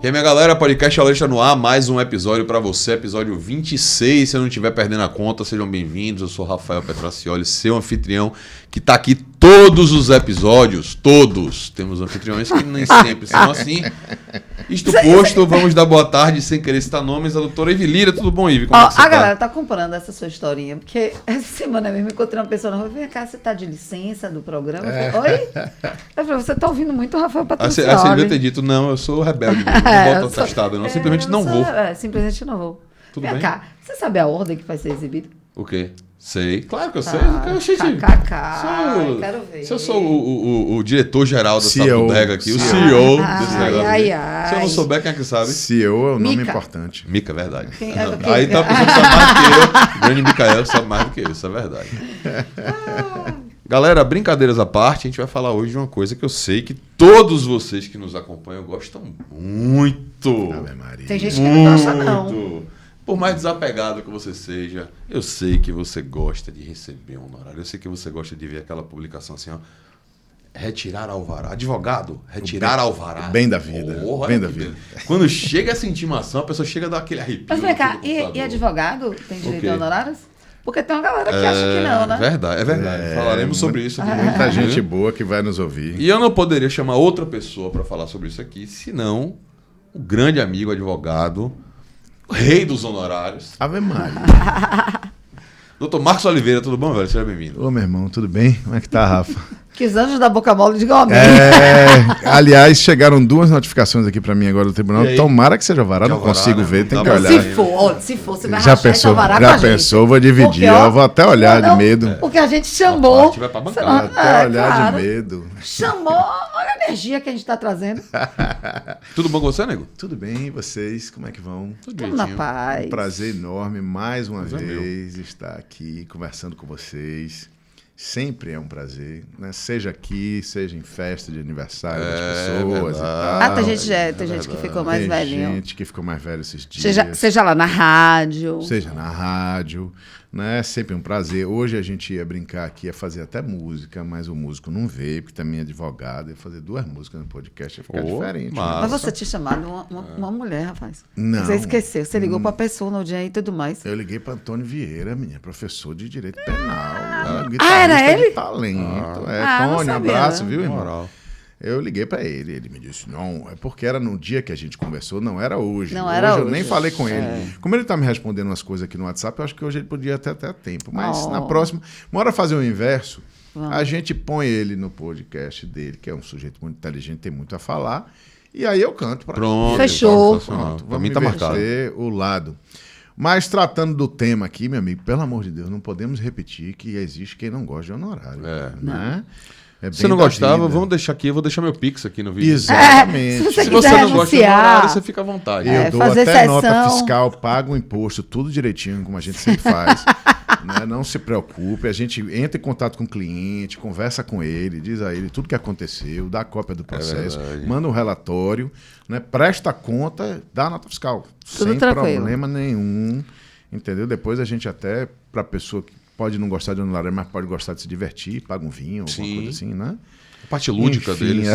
E aí, minha galera, podcast Aleixo no ar, mais um episódio pra você, episódio 26. Se eu não estiver perdendo a conta, sejam bem-vindos. Eu sou Rafael Petracioli, seu anfitrião, que tá aqui todos os episódios, todos. Temos anfitriões que nem sempre são assim. Isto posto, vamos dar boa tarde, sem querer citar nomes, a doutora Ivy Lira. Tudo bom, Ivy? Como é que você A tá? galera tá comprando essa sua historinha, porque essa semana mesmo encontrei uma pessoa na rua, vem cá, você tá de licença do programa? Eu falei, oi? Eu falei, você tá ouvindo muito o Rafael Petracioli. Aí você devia ter dito, não, eu sou rebelde, não boto atestado, não, simplesmente não vou. Simplesmente não vou. Tudo Vem bem? cá, você sabe a ordem que vai ser exibido? O quê? Sei, claro que eu sei. Quero ver. Se eu sou o diretor-geral dessa CEO. bodega aqui, o CEO. CEO desse negócio ai, aqui. Se eu não souber, quem é que sabe? CEO é o nome Mica. importante. Mica, verdade. Quem é do quê? Aí tá a pessoa que sabe mais do que eu. O grande Micael sabe mais do que eu, isso é verdade. Galera, brincadeiras à parte, a gente vai falar hoje de uma coisa que eu sei que todos vocês que nos acompanham gostam muito. Ave Maria. Tem gente que não gosta, não. Muito. Por mais desapegado que você seja, eu sei que você gosta de receber um honorário. Eu sei que você gosta de ver aquela publicação assim, ó. Retirar alvará. Advogado, retirar alvará. Bem da vida. Porra, bem olha da que vida. beleza. Quando chega essa intimação, a pessoa chega a dar aquele arrepio. Mas vem cá, no computador. e advogado tem direito quê? a honorários? Porque tem uma galera que acha que não, né? É verdade. Falaremos sobre isso aqui. Muita gente boa que vai nos ouvir. E eu não poderia chamar outra pessoa para falar sobre isso aqui, senão o grande amigo, advogado, o rei dos honorários, Ave Maria. Dr. Marcos Oliveira. Tudo bom, velho? Seja bem-vindo. Ô, meu irmão, tudo bem? Como é que tá, Rafa? Que os anjos da boca mole digam amém. Aliás, chegaram 2 notificações aqui pra mim agora do tribunal. E aí? Tomara que seja alvará, De não alvará, consigo né? ver, tem Dá que pra- olhar. Se for, você vai Já rachar esse pensou, alvará com já a gente. pensou, vou dividir. Porque, ó, Eu vou até olhar não, de medo. Porque a gente A chamou. parte vai pra bancada. Até olhar claro. de medo. Chamou, olha a energia que a gente tá trazendo. Tudo bom com você, nego? Tudo bem, e vocês? Como é que vão? Tudo Tudo na paz. Um prazer enorme mais uma Prazer é vez estar aqui conversando com vocês. Sempre é um prazer, né? Seja aqui, seja em festa de aniversário das pessoas e verdade. tal. Tem gente que ficou mais Tem velhinho. gente que ficou mais velho esses dias. Seja lá na rádio. Seja na rádio, né? Sempre um prazer. Hoje a gente ia brincar aqui, ia fazer até música, mas o músico não veio, porque também é advogado. Ia fazer 2 músicas no podcast, ia ficar diferente. massa. Mas você tinha chamado uma mulher, rapaz. Não. Você esqueceu. Você ligou pra pessoa no dia e tudo mais. Eu liguei para Antônio Vieira, minha professor de Direito Penal. era ele? De talento. Não Tony, um sabia, abraço, né? viu, irmão? Moral. Eu liguei para ele, ele me disse, não, é porque era no dia que a gente conversou, não era hoje. Não era eu hoje. nem falei com ele. Como ele tá me respondendo umas coisas aqui no WhatsApp, eu acho que hoje ele podia até ter tempo. Mas na próxima, bora fazer o inverso. A gente põe ele no podcast dele, que é um sujeito muito inteligente, tem muito a falar, e aí eu canto para Pronto. Fechou. Pronto. Pra Vamos mim tá marcado. inverter o lado. Mas tratando do tema aqui, meu amigo, pelo amor de Deus, não podemos repetir que existe quem não gosta de honorário. Né? É bem Se não da gostava, vida. vamos deixar aqui. Eu vou deixar meu Pix aqui no vídeo. Exatamente. se Se quiser você não gosta de renunciar. honorário, você fica à vontade. Eu dou fazer até sessão. nota fiscal, pago o imposto, tudo direitinho, como a gente sempre faz. Né? Não se preocupe, a gente entra em contato com o cliente, conversa com ele, diz a ele tudo que aconteceu, dá cópia do processo, verdade. manda um relatório, né? Presta conta, dá a nota fiscal. Tudo sem tranquilo. problema nenhum. Entendeu? Depois a gente até, para pessoa que pode não gostar de honorário, mas pode gostar de se divertir, paga um vinho, alguma Sim. coisa assim, né? A parte lúdica Enfim, deles.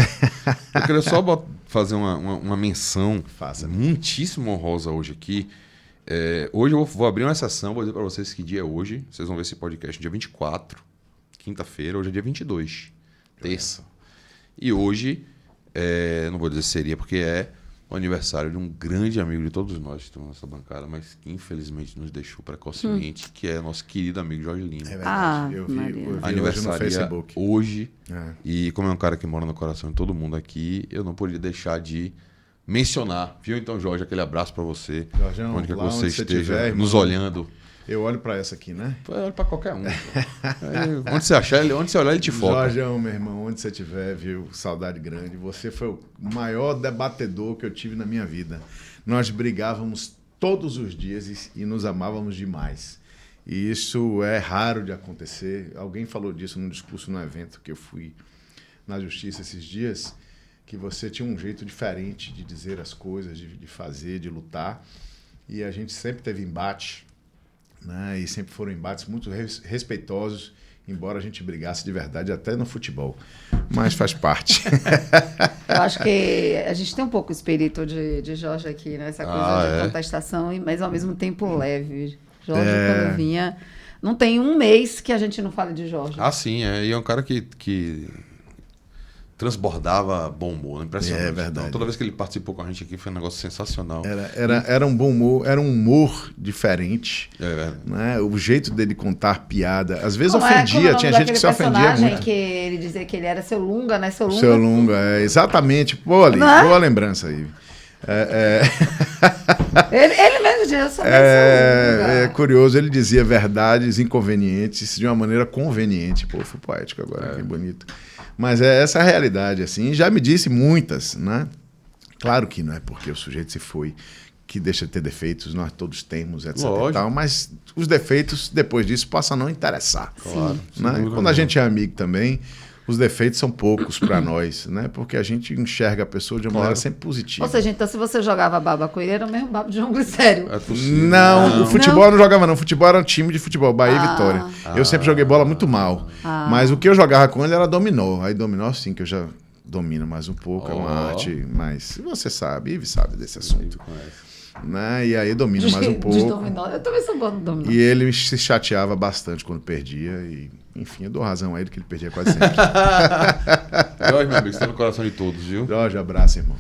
Eu queria só fazer uma menção Faça. muitíssimo honrosa hoje aqui. Hoje eu vou abrir uma exceção, vou dizer para vocês que dia é hoje. Vocês vão ver esse podcast no dia 24, quinta-feira. Hoje é dia 22, terça. E hoje, não vou dizer seria, porque é o aniversário de um grande amigo de todos nós que estamos nessa bancada, mas que infelizmente nos deixou precocemente, que é nosso querido amigo Jorge Lima. É verdade. Eu vi Maria. hoje no Aniversário Facebook. hoje. É. E como é um cara que mora no coração de todo mundo aqui, eu não poderia deixar de mencionar. Viu? Então, Jorge, aquele abraço pra você. Jorgeão, onde quer que lá você onde você esteja tiver, nos irmão. olhando. Eu olho para essa aqui, né? Olha pra qualquer um. Onde você achar, onde você olhar, ele te foca. Jorgeão, meu irmão, onde você estiver, viu? Saudade grande. Você foi o maior debatedor que eu tive na minha vida. Nós brigávamos todos os dias e nos amávamos demais. E isso é raro de acontecer. Alguém falou disso num discurso no evento que eu fui na Justiça esses dias, que você tinha um jeito diferente de dizer as coisas, de fazer, de lutar. E a gente sempre teve embate, né? E sempre foram embates muito respeitosos embora a gente brigasse de verdade até no futebol. Mas faz parte. Eu acho que a gente tem um pouco o espírito de Jorge aqui, né? Essa coisa de contestação, mas ao mesmo tempo leve. Jorge, quando vinha... Não tem um mês que a gente não fale de Jorge. Ah, sim. E é um cara que transbordava bom humor, impressionante. É verdade. Então, toda vez que ele participou com a gente aqui foi um negócio sensacional. Era um bom humor, era um humor diferente. É. Né? O jeito dele contar piada, às vezes Como ofendia, tinha gente que se ofendia muito. Que ele dizia que ele era seu Lunga, né? Seu Lunga. Seu Lunga, exatamente. Boa lembrança aí. Ele mesmo dizia, eu sou é curioso, ele dizia verdades inconvenientes de uma maneira conveniente. Pô, fui poético agora, que bonito. Mas é essa a realidade, assim. Já me disse muitas, né? Claro que não é porque o sujeito se foi que deixa de ter defeitos, nós todos temos, etc. E tal, mas os defeitos, depois disso, passam a não interessar. Claro. Né? Quando a gente é amigo também, os defeitos são poucos para nós, né? Porque a gente enxerga a pessoa de uma maneira sempre positiva. Ou seja, então se você jogava baba com ele, era o mesmo baba de João Glicério. É possível. Não, o futebol eu não jogava não. O futebol era um time de futebol, Bahia e Vitória. Eu sempre joguei bola muito mal. Mas o que eu jogava com ele era dominó. Aí dominó sim, que eu já domino mais um pouco. É uma arte, mas você sabe, Ive sabe desse assunto. Né? E aí domino mais um pouco. Dominó. Eu também sou bom no dominó. E ele se chateava bastante quando perdia. E, enfim, eu dou razão a ele que ele perdia quase sempre. Jorge, meu amigo, você tá no coração de todos, viu? Jorge, abraço, irmão.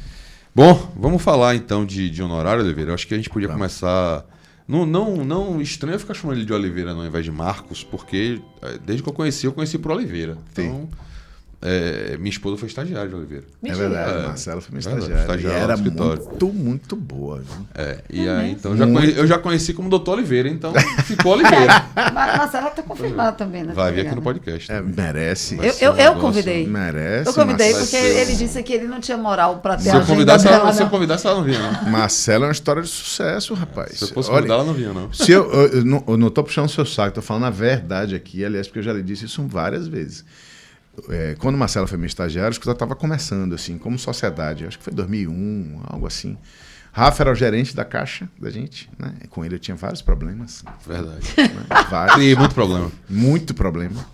Bom, vamos falar então de Honorário Oliveira. Eu acho que a gente podia começar... Não estranho ficar chamando ele de Oliveira não, ao invés de Marcos, porque desde que eu conheci por Oliveira. Então, minha esposa foi estagiária de Oliveira. Mentira. É verdade, Marcela foi minha estagiária. E era muito boa. Viu? E aí, então, eu já conheci como Doutor Oliveira, então ficou Oliveira. Mas Marcela está confirmada também, né? Vai vir aqui no podcast. Merece. Eu convidei. Merece. Eu convidei porque ele disse que ele não tinha moral para ter se a agenda dela. Se eu convidasse, ela não vinha, não. Marcela é uma história de sucesso, rapaz. Se eu fosse convidar, ela não vinha, não. Se eu não estou puxando o seu saco, estou falando a verdade aqui, aliás, porque eu já lhe disse isso várias vezes. Quando Marcela foi minha estagiária, acho que eu estava começando, assim, como sociedade. Acho que foi 2001, algo assim. Rafa era o gerente da caixa da gente, né? Com ele eu tinha vários problemas. Verdade. Né? Vários. E muito problema. Muito problema.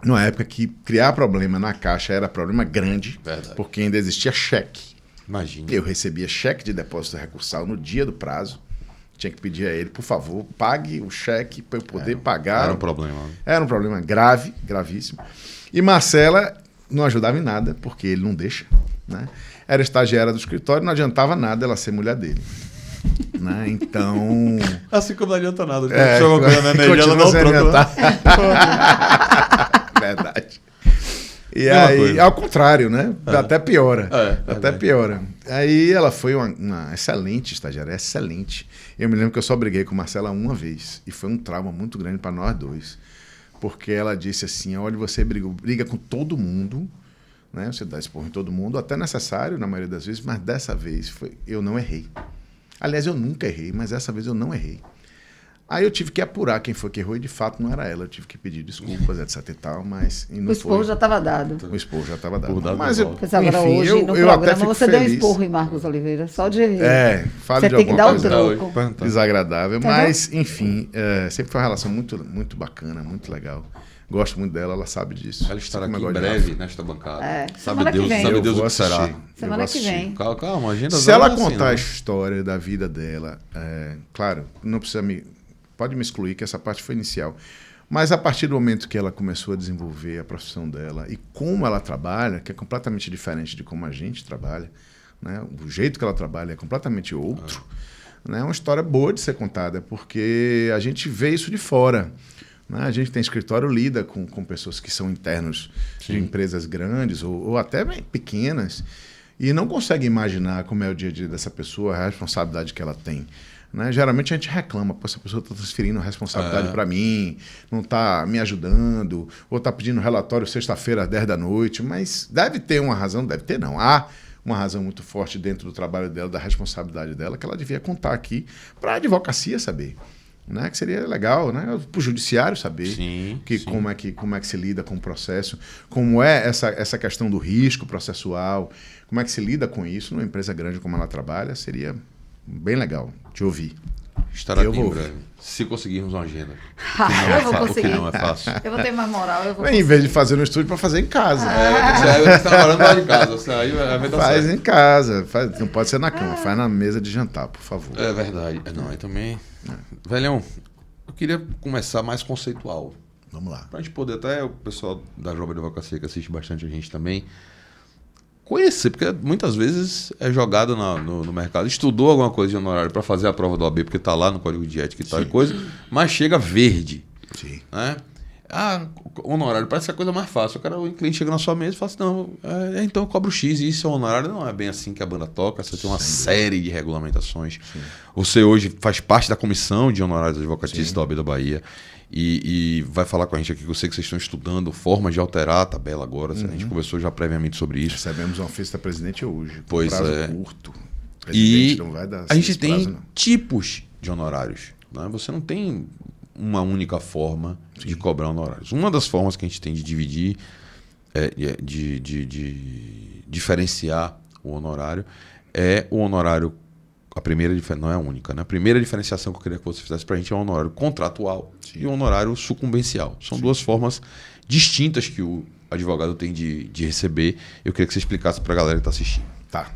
Numa época que criar problema na caixa era problema grande, porque ainda existia cheque. Imagina. Eu recebia cheque de depósito recursal no dia do prazo. Tinha que pedir a ele, por favor, pague o cheque para eu poder pagar. Era um problema. Era um problema grave, gravíssimo. E Marcela não ajudava em nada, porque ele não deixa. Né? Era estagiária do escritório, não adiantava nada ela ser mulher dele. Né? Então... Assim como não adianta nada. Chama coisa na energia, ela não troca. Verdade. E aí, ao contrário, né? Até piora. Até piora. Aí ela foi uma excelente estagiária, excelente. Eu me lembro que eu só briguei com Marcela uma vez. E foi um trauma muito grande para nós dois. Porque ela disse assim, olha, você briga com todo mundo, né? Você dá esporro em todo mundo, até necessário na maioria das vezes, mas dessa vez eu não errei. Aliás, eu nunca errei, mas dessa vez eu não errei. Aí eu tive que apurar quem foi que errou e de fato não era ela. Eu tive que pedir desculpas, etc e tal, mas... O esporro já estava dado. O esporro já estava dado. Mas agora enfim, hoje no programa você deu um esporro em Marcos Oliveira, só de... fale você de tem que dar o coisa troco. Desagradável, mas enfim, sempre foi uma relação muito, muito bacana, muito legal. Gosto muito dela, ela sabe disso. Ela estará aqui em breve nesta bancada. Sabe Deus o que será. Semana que vem. Calma, agenda. Se ela contar a história da vida dela, claro, não precisa pode me excluir, que essa parte foi inicial. Mas a partir do momento que ela começou a desenvolver a profissão dela e como ela trabalha, que é completamente diferente de como a gente trabalha, né? O jeito que ela trabalha é completamente outro. É uma história boa de ser contada, porque a gente vê isso de fora. Né? A gente tem escritório, lida com pessoas que são internos de empresas grandes ou até bem pequenas e não consegue imaginar como é o dia a dia dessa pessoa, a responsabilidade que ela tem. Né? Geralmente a gente reclama, pô, essa pessoa está transferindo a responsabilidade para mim, não está me ajudando, ou está pedindo relatório sexta-feira às 10 da noite, mas deve ter uma razão, deve ter não, há uma razão muito forte dentro do trabalho dela, da responsabilidade dela, que ela devia contar aqui para a advocacia saber. Né? Que seria legal, né? Para o judiciário saber como é que se lida com o processo, como é essa questão do risco processual, como é que se lida com isso numa empresa grande como ela trabalha, seria bem legal de ouvir. estará aqui em breve. Se conseguirmos uma agenda. Eu vou conseguir. O que não é fácil. Eu vou ter mais moral, eu vou Em vez de fazer no estúdio, para fazer em casa. Você está trabalhando lá de casa. Aí vai dar Faz certo. em casa. Não pode ser na cama. Faz na mesa de jantar, por favor. É verdade. Não, aí também... Velhão, eu queria começar mais conceitual. Vamos lá. Pra gente poder, até o pessoal da Jovem Advocacia, que assiste bastante a gente também, conhecer, porque muitas vezes é jogado no mercado, estudou alguma coisa de honorário para fazer a prova do OAB, porque está lá no código de ética e tal e coisa, mas chega verde. Sim. Né? Honorário parece a coisa mais fácil. O cliente chega na sua mesa e fala assim, não, então eu cobro X e isso é honorário. Não é bem assim que a banda toca, você tem uma série de regulamentações. Sim. Você hoje faz parte da comissão de honorários advocatícios da OAB da Bahia. E vai falar com a gente aqui, que eu sei que vocês estão estudando formas de alterar a tabela agora. A gente conversou já previamente sobre isso. Recebemos uma ofício da presidente hoje. Pois prazo é. curto. O E não vai dar a gente tem prazo, não. tipos de honorários. Né? Você não tem uma única forma de cobrar honorários. Uma das formas que a gente tem de dividir, de diferenciar o honorário, é o honorário. A primeira não é a única, né? A primeira diferenciação que eu queria que você fizesse para a gente é o honorário contratual e o honorário sucumbencial. São duas formas distintas que o advogado tem de receber. Eu queria que você explicasse para a galera que está assistindo. Tá.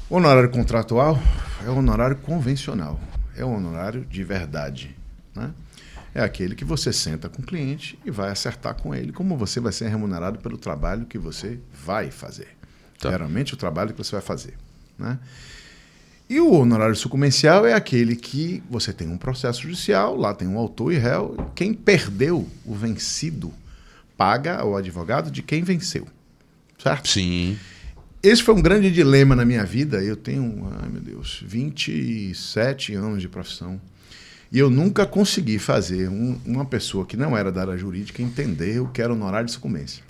O honorário contratual é o honorário convencional. É o honorário de verdade. Né? É aquele que você senta com o cliente e vai acertar com ele como você vai ser remunerado pelo trabalho que você vai fazer. Tá. Geralmente o trabalho que você vai fazer. Né? E o honorário sucumbencial é aquele que você tem um processo judicial, lá tem um autor e réu, quem perdeu, o vencido, paga ao advogado de quem venceu. Certo? Sim. Esse foi um grande dilema na minha vida. Eu tenho, 27 anos de profissão. E eu nunca consegui fazer uma pessoa que não era da área jurídica entender o que era honorário de sucumbência.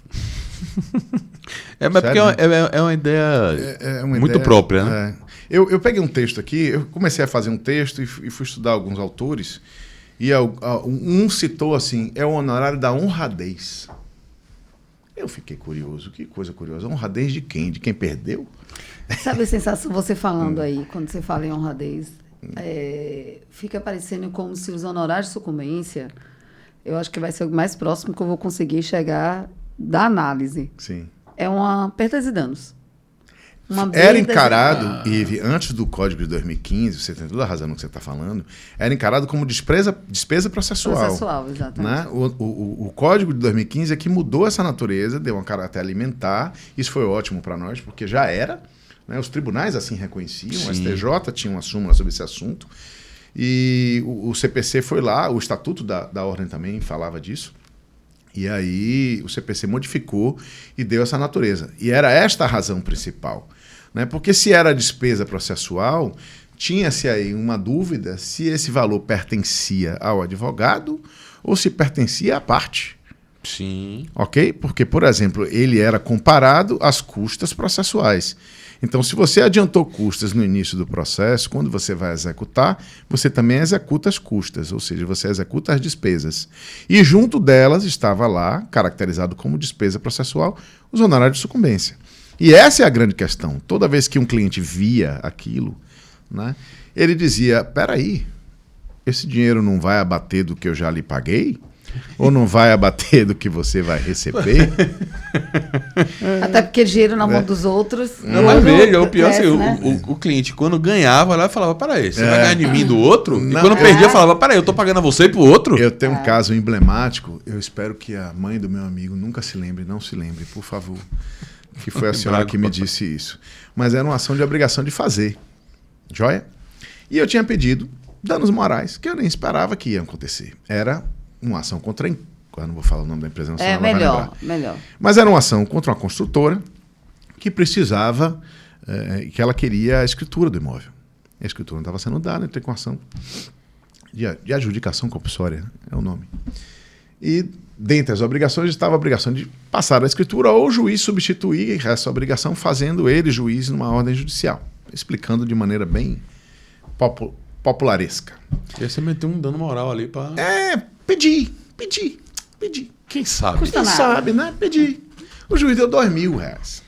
Mas porque é uma ideia muito própria, né? Eu peguei um texto aqui, eu comecei a fazer um texto e fui estudar alguns autores, e um citou assim, é o honorário da honradez. Eu fiquei curioso, que coisa curiosa. Honradez de quem? De quem perdeu? Sabe a sensação, você falando aí, quando você fala em honradez, fica parecendo como se os honorários de sucumbência, eu acho que vai ser o mais próximo que eu vou conseguir chegar da análise. Sim. É uma perda de danos. Era encarado, Ive, antes do Código de 2015, você tem toda a razão no que você está falando, era encarado como despesa processual. Processual, exatamente. Né? O Código de 2015 é que mudou essa natureza, deu um caráter alimentar. Isso foi ótimo para nós, porque já era. Né? Os tribunais assim reconheciam, sim. O STJ tinha uma súmula sobre esse assunto. E o CPC foi lá, o Estatuto da Ordem também falava disso. E aí o CPC modificou e deu essa natureza. E era esta a razão principal. Né? Porque se era despesa processual, tinha-se aí uma dúvida se esse valor pertencia ao advogado ou se pertencia à parte. Sim. Ok? Porque, por exemplo, ele era comparado às custas processuais. Então, se você adiantou custas no início do processo, quando você vai executar, você também executa as custas, ou seja, você executa as despesas. E junto delas estava lá, caracterizado como despesa processual, os honorários de sucumbência. E essa é a grande questão. Toda vez que um cliente via aquilo, né, ele dizia, peraí, esse dinheiro não vai abater do que eu já lhe paguei? Ou não vai abater do que você vai receber? Até porque dinheiro na mão dos outros. Mas veja, o pior é assim, né? o cliente, quando ganhava lá, falava, peraí, você vai ganhar de mim do outro? Não, e quando perdia, falava, peraí, eu tô pagando a você e pro outro? Eu tenho um caso emblemático, eu espero que a mãe do meu amigo nunca se lembre, não se lembre, por favor. Que foi a senhora que me disse isso. Mas era uma ação de obrigação de fazer. Joia? E eu tinha pedido danos morais, que eu nem esperava que ia acontecer. Era uma ação contra... Eu não vou falar o nome da empresa, não sei. Melhor. Mas era uma ação contra uma construtora que precisava, que ela queria a escritura do imóvel. A escritura não estava sendo dada, entrei com ação de adjudicação compulsória, é o nome. E dentre as obrigações estava a obrigação de passar a escritura ou o juiz substituir essa obrigação, fazendo ele, juiz, numa ordem judicial. Explicando de maneira bem popularesca. E aí você meteu um dano moral ali para... Pedi. Quem sabe? Quem sabe, né? Pedi. O juiz deu R$2.000.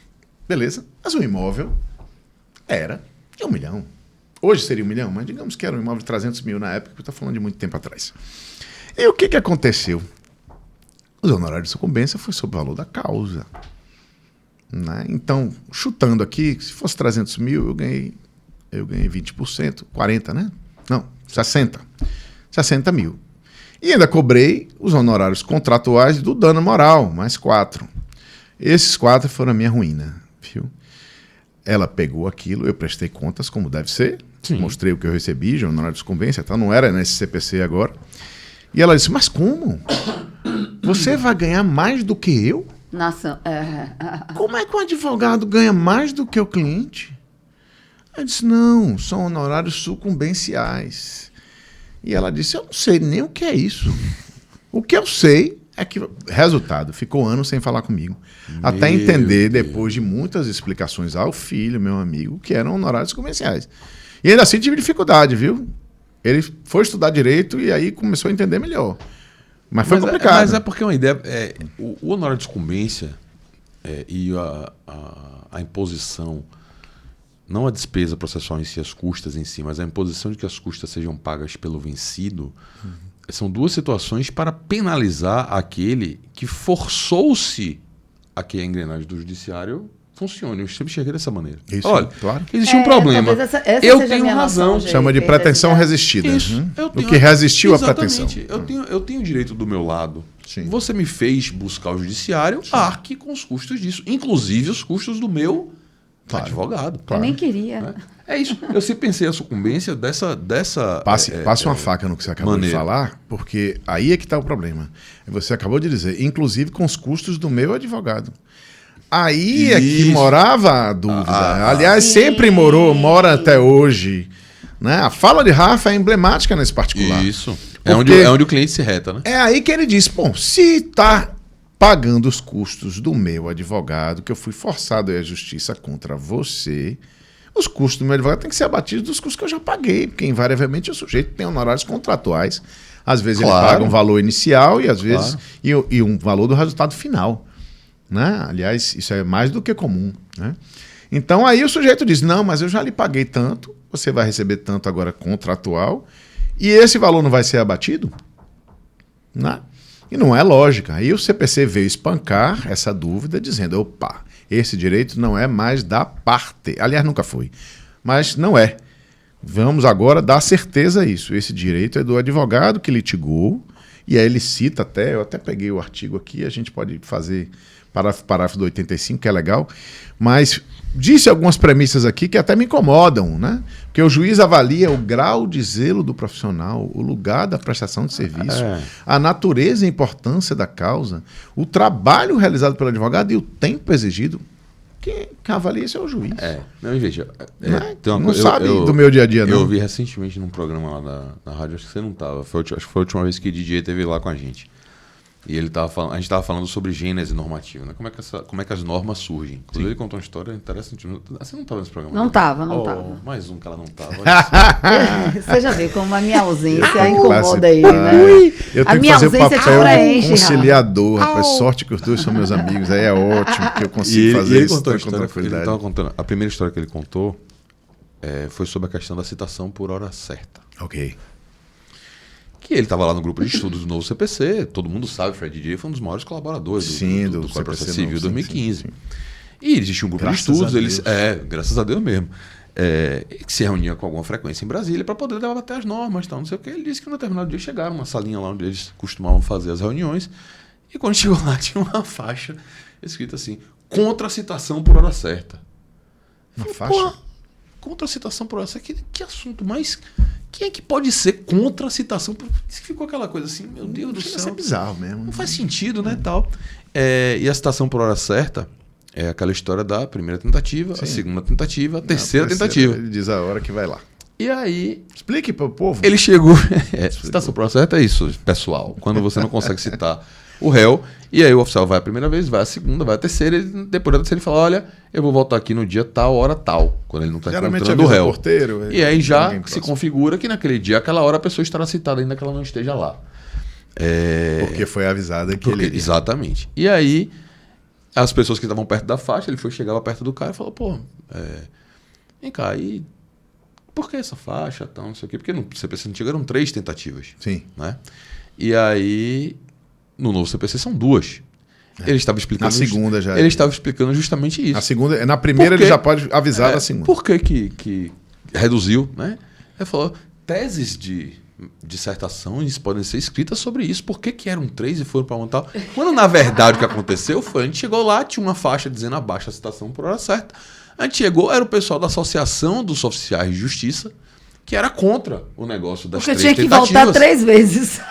Beleza? Mas o imóvel era de 1 milhão. Hoje seria 1 milhão, mas digamos que era um imóvel de 300 mil na época, porque eu estou falando de muito tempo atrás. E o que aconteceu? Os honorários de sucumbência foi sobre o valor da causa. Né? Então, chutando aqui, se fosse 300 mil, eu ganhei 20%, 40, né? Não, 60. 60 mil. E ainda cobrei os honorários contratuais do dano moral, mais 4. Esses 4 foram a minha ruína, viu? Ela pegou aquilo, eu prestei contas como deve ser, Sim. Mostrei o que eu recebi, de honorário de sucumbência, tá? Não era nesse CPC agora. E ela disse, mas como? Você vai ganhar mais do que eu? Como é que um advogado ganha mais do que o cliente? Eu disse, não, são honorários sucumbenciais. E ela disse, eu não sei nem o que é isso. O que eu sei é que, resultado, ficou anos sem falar comigo. Até entender, depois de muitas explicações ao filho, meu amigo, que eram honorários sucumbenciais. E ainda assim tive dificuldade, viu? Ele foi estudar direito e aí começou a entender melhor. Mas foi complicado. Mas é porque uma ideia... o honorário de sucumbência e a imposição, não a despesa processual em si, as custas em si, mas a imposição de que as custas sejam pagas pelo vencido, são duas situações para penalizar aquele que forçou-se a que a engrenagem do judiciário funcione. Eu sempre cheguei dessa maneira. Isso, olha, claro. Existe um problema. Eu tenho razão. Chama de pretensão resistida. Isso. O que resistiu à pretensão. Eu tenho o direito do meu lado. Sim. Você me fez buscar o judiciário, arque com os custos disso. Inclusive os custos do meu advogado. Claro. Eu nem queria. É isso. Eu sempre pensei a sucumbência dessa Passe uma faca no que você acabou de falar, porque aí é que está o problema. Você acabou de dizer, inclusive com os custos do meu advogado. Aí é que morava a dúvida. Aliás, sempre mora até hoje. Né? A fala de Rafa é emblemática nesse particular. Isso. É onde o cliente se reta, né? É aí que ele diz, bom, se está pagando os custos do meu advogado, que eu fui forçado a ir à justiça contra você, os custos do meu advogado têm que ser abatidos dos custos que eu já paguei, porque invariavelmente o sujeito tem honorários contratuais. Às vezes ele paga um valor inicial e às vezes e um valor do resultado final. Né? Aliás, isso é mais do que comum. Né? Então aí o sujeito diz, não, mas eu já lhe paguei tanto, você vai receber tanto agora contratual, e esse valor não vai ser abatido? Né? E não é lógica. Aí o CPC veio espancar essa dúvida, dizendo, opa, esse direito não é mais da parte. Aliás, nunca foi. Mas não é. Vamos agora dar certeza a isso. Esse direito é do advogado que litigou, e aí ele cita eu até peguei o artigo aqui, a gente pode fazer parágrafo do 85, que é legal, mas disse algumas premissas aqui que até me incomodam, né? Porque o juiz avalia o grau de zelo do profissional, o lugar da prestação de serviço, a natureza e a importância da causa, o trabalho realizado pelo advogado e o tempo exigido. Quem avalia isso é o juiz. Não, veja. Não sabe do meu dia a dia, não. Eu vi recentemente num programa lá na rádio, acho que você não estava, acho que foi a última vez que o DJ esteve lá com a gente. E a gente estava falando sobre gênese normativa, né? Como é que as normas surgem. Inclusive, ele contou uma história interessante. Você não estava nesse programa? Não estava. Mais um que ela não estava. Você já vê como a minha ausência incomoda ele, né? Eu tenho que fazer o papel conciliador, rapaz. Sorte que os dois são meus amigos. Aí é ótimo que eu consigo fazer isso com tranquilidade. A primeira história que ele contou foi sobre a questão da citação por hora certa. Ok. Que ele estava lá no grupo de estudos do novo CPC, todo mundo sabe, Fred DJ foi um dos maiores colaboradores do Código de Processo Civil 2015. Sim. E existia um grupo de estudos, graças a Deus mesmo, que se reunia com alguma frequência em Brasília para poder debater as normas, tal, não sei o que. Ele disse que no determinado dia chegaram numa salinha lá onde eles costumavam fazer as reuniões, e quando chegou lá tinha uma faixa escrita assim, contra a citação por hora certa. Uma faixa? Contra a citação por hora certa, que assunto mais... Quem é que pode ser contra a citação? Ficou aquela coisa assim, meu Deus do céu. Isso é bizarro mesmo. Não faz sentido, né? Tal. E a citação por hora certa é aquela história da primeira tentativa, a segunda tentativa, a terceira tentativa. Ele diz a hora que vai lá. E aí... Explique para o povo. Ele chegou... Citação por hora certa é isso, pessoal. Quando você não consegue citar o réu, e aí o oficial vai a primeira vez, vai a segunda, vai a terceira, depois da terceira ele fala, olha, eu vou voltar aqui no dia tal, hora tal, quando ele não está encontrando o réu. Porteiro, e aí já se configura que naquele dia, aquela hora, a pessoa estará citada, ainda que ela não esteja lá. Porque foi avisada que ele... Exatamente. E aí, as pessoas que estavam perto da faixa, chegava perto do cara e falou, vem cá, e por que essa faixa, tal, não sei o quê? Porque no CPC antigo eram 3 tentativas. Sim. Né? E aí, no novo CPC são 2. Ele estava explicando... Na segunda já. Ele estava explicando justamente isso. Na primeira ele já pode avisar da segunda. Por que reduziu, né? Ele falou, teses de dissertações podem ser escritas sobre isso. Por que eram 3 e foram para uma tal? Quando, na verdade, o que aconteceu foi, a gente chegou lá, tinha uma faixa dizendo abaixo a citação por hora certa. A gente chegou, era o pessoal da Associação dos Oficiais de Justiça, que era contra o negócio das 3 tentativas. Porque tinha que voltar 3 vezes.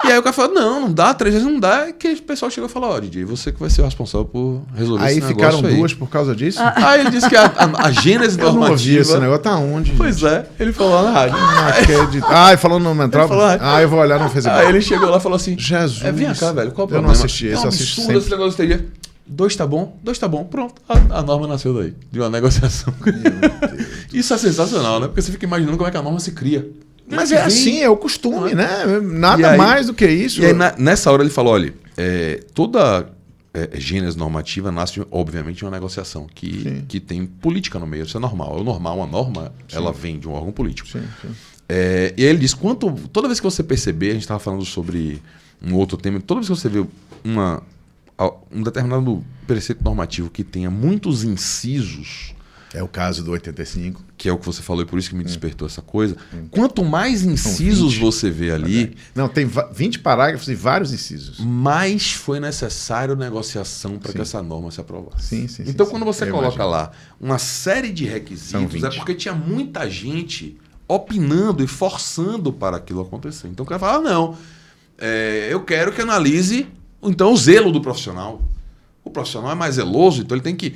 E aí o cara falou, não dá, 3 vezes não dá. E que o pessoal chegou e falou, DJ, você que vai ser o responsável por resolver esse negócio aí. Aí ficaram 2 por causa disso? Aí ele disse que a gênese normativa... Eu não ouvi esse negócio, tá onde? Pois é, ele falou na rádio. Ele falou no Metrópole? Eu vou olhar no Facebook. Aí ele chegou lá e falou assim, Jesus, vem cá, velho, qual o problema? Eu não assisti esse, eu assisto sempre. Esse negócio teria 2 tá bom, pronto. A norma nasceu daí, de uma negociação. Isso é sensacional, né? Porque você fica imaginando como é que a norma se cria. Mas é assim, é o costume, né? Nada mais do que isso. E aí, nessa hora ele falou, olha, toda gênese normativa nasce, obviamente, de uma negociação que tem política no meio, isso é normal. Uma norma, ela vem de um órgão político. Sim. E aí ele diz, toda vez que você perceber, a gente estava falando sobre um outro tema, toda vez que você vê um determinado preceito normativo que tenha muitos incisos... É o caso do 85. Que é o que você falou e por isso que me despertou essa coisa. Quanto mais incisos você vê ali... Não, tem 20 parágrafos e vários incisos. Mais foi necessário negociação para que essa norma se aprovasse. Sim. Então, quando você coloca lá uma série de requisitos, é porque tinha muita gente opinando e forçando para aquilo acontecer. Então, o cara fala, não, eu quero que analise então o zelo do profissional. O profissional é mais zeloso, então ele tem que...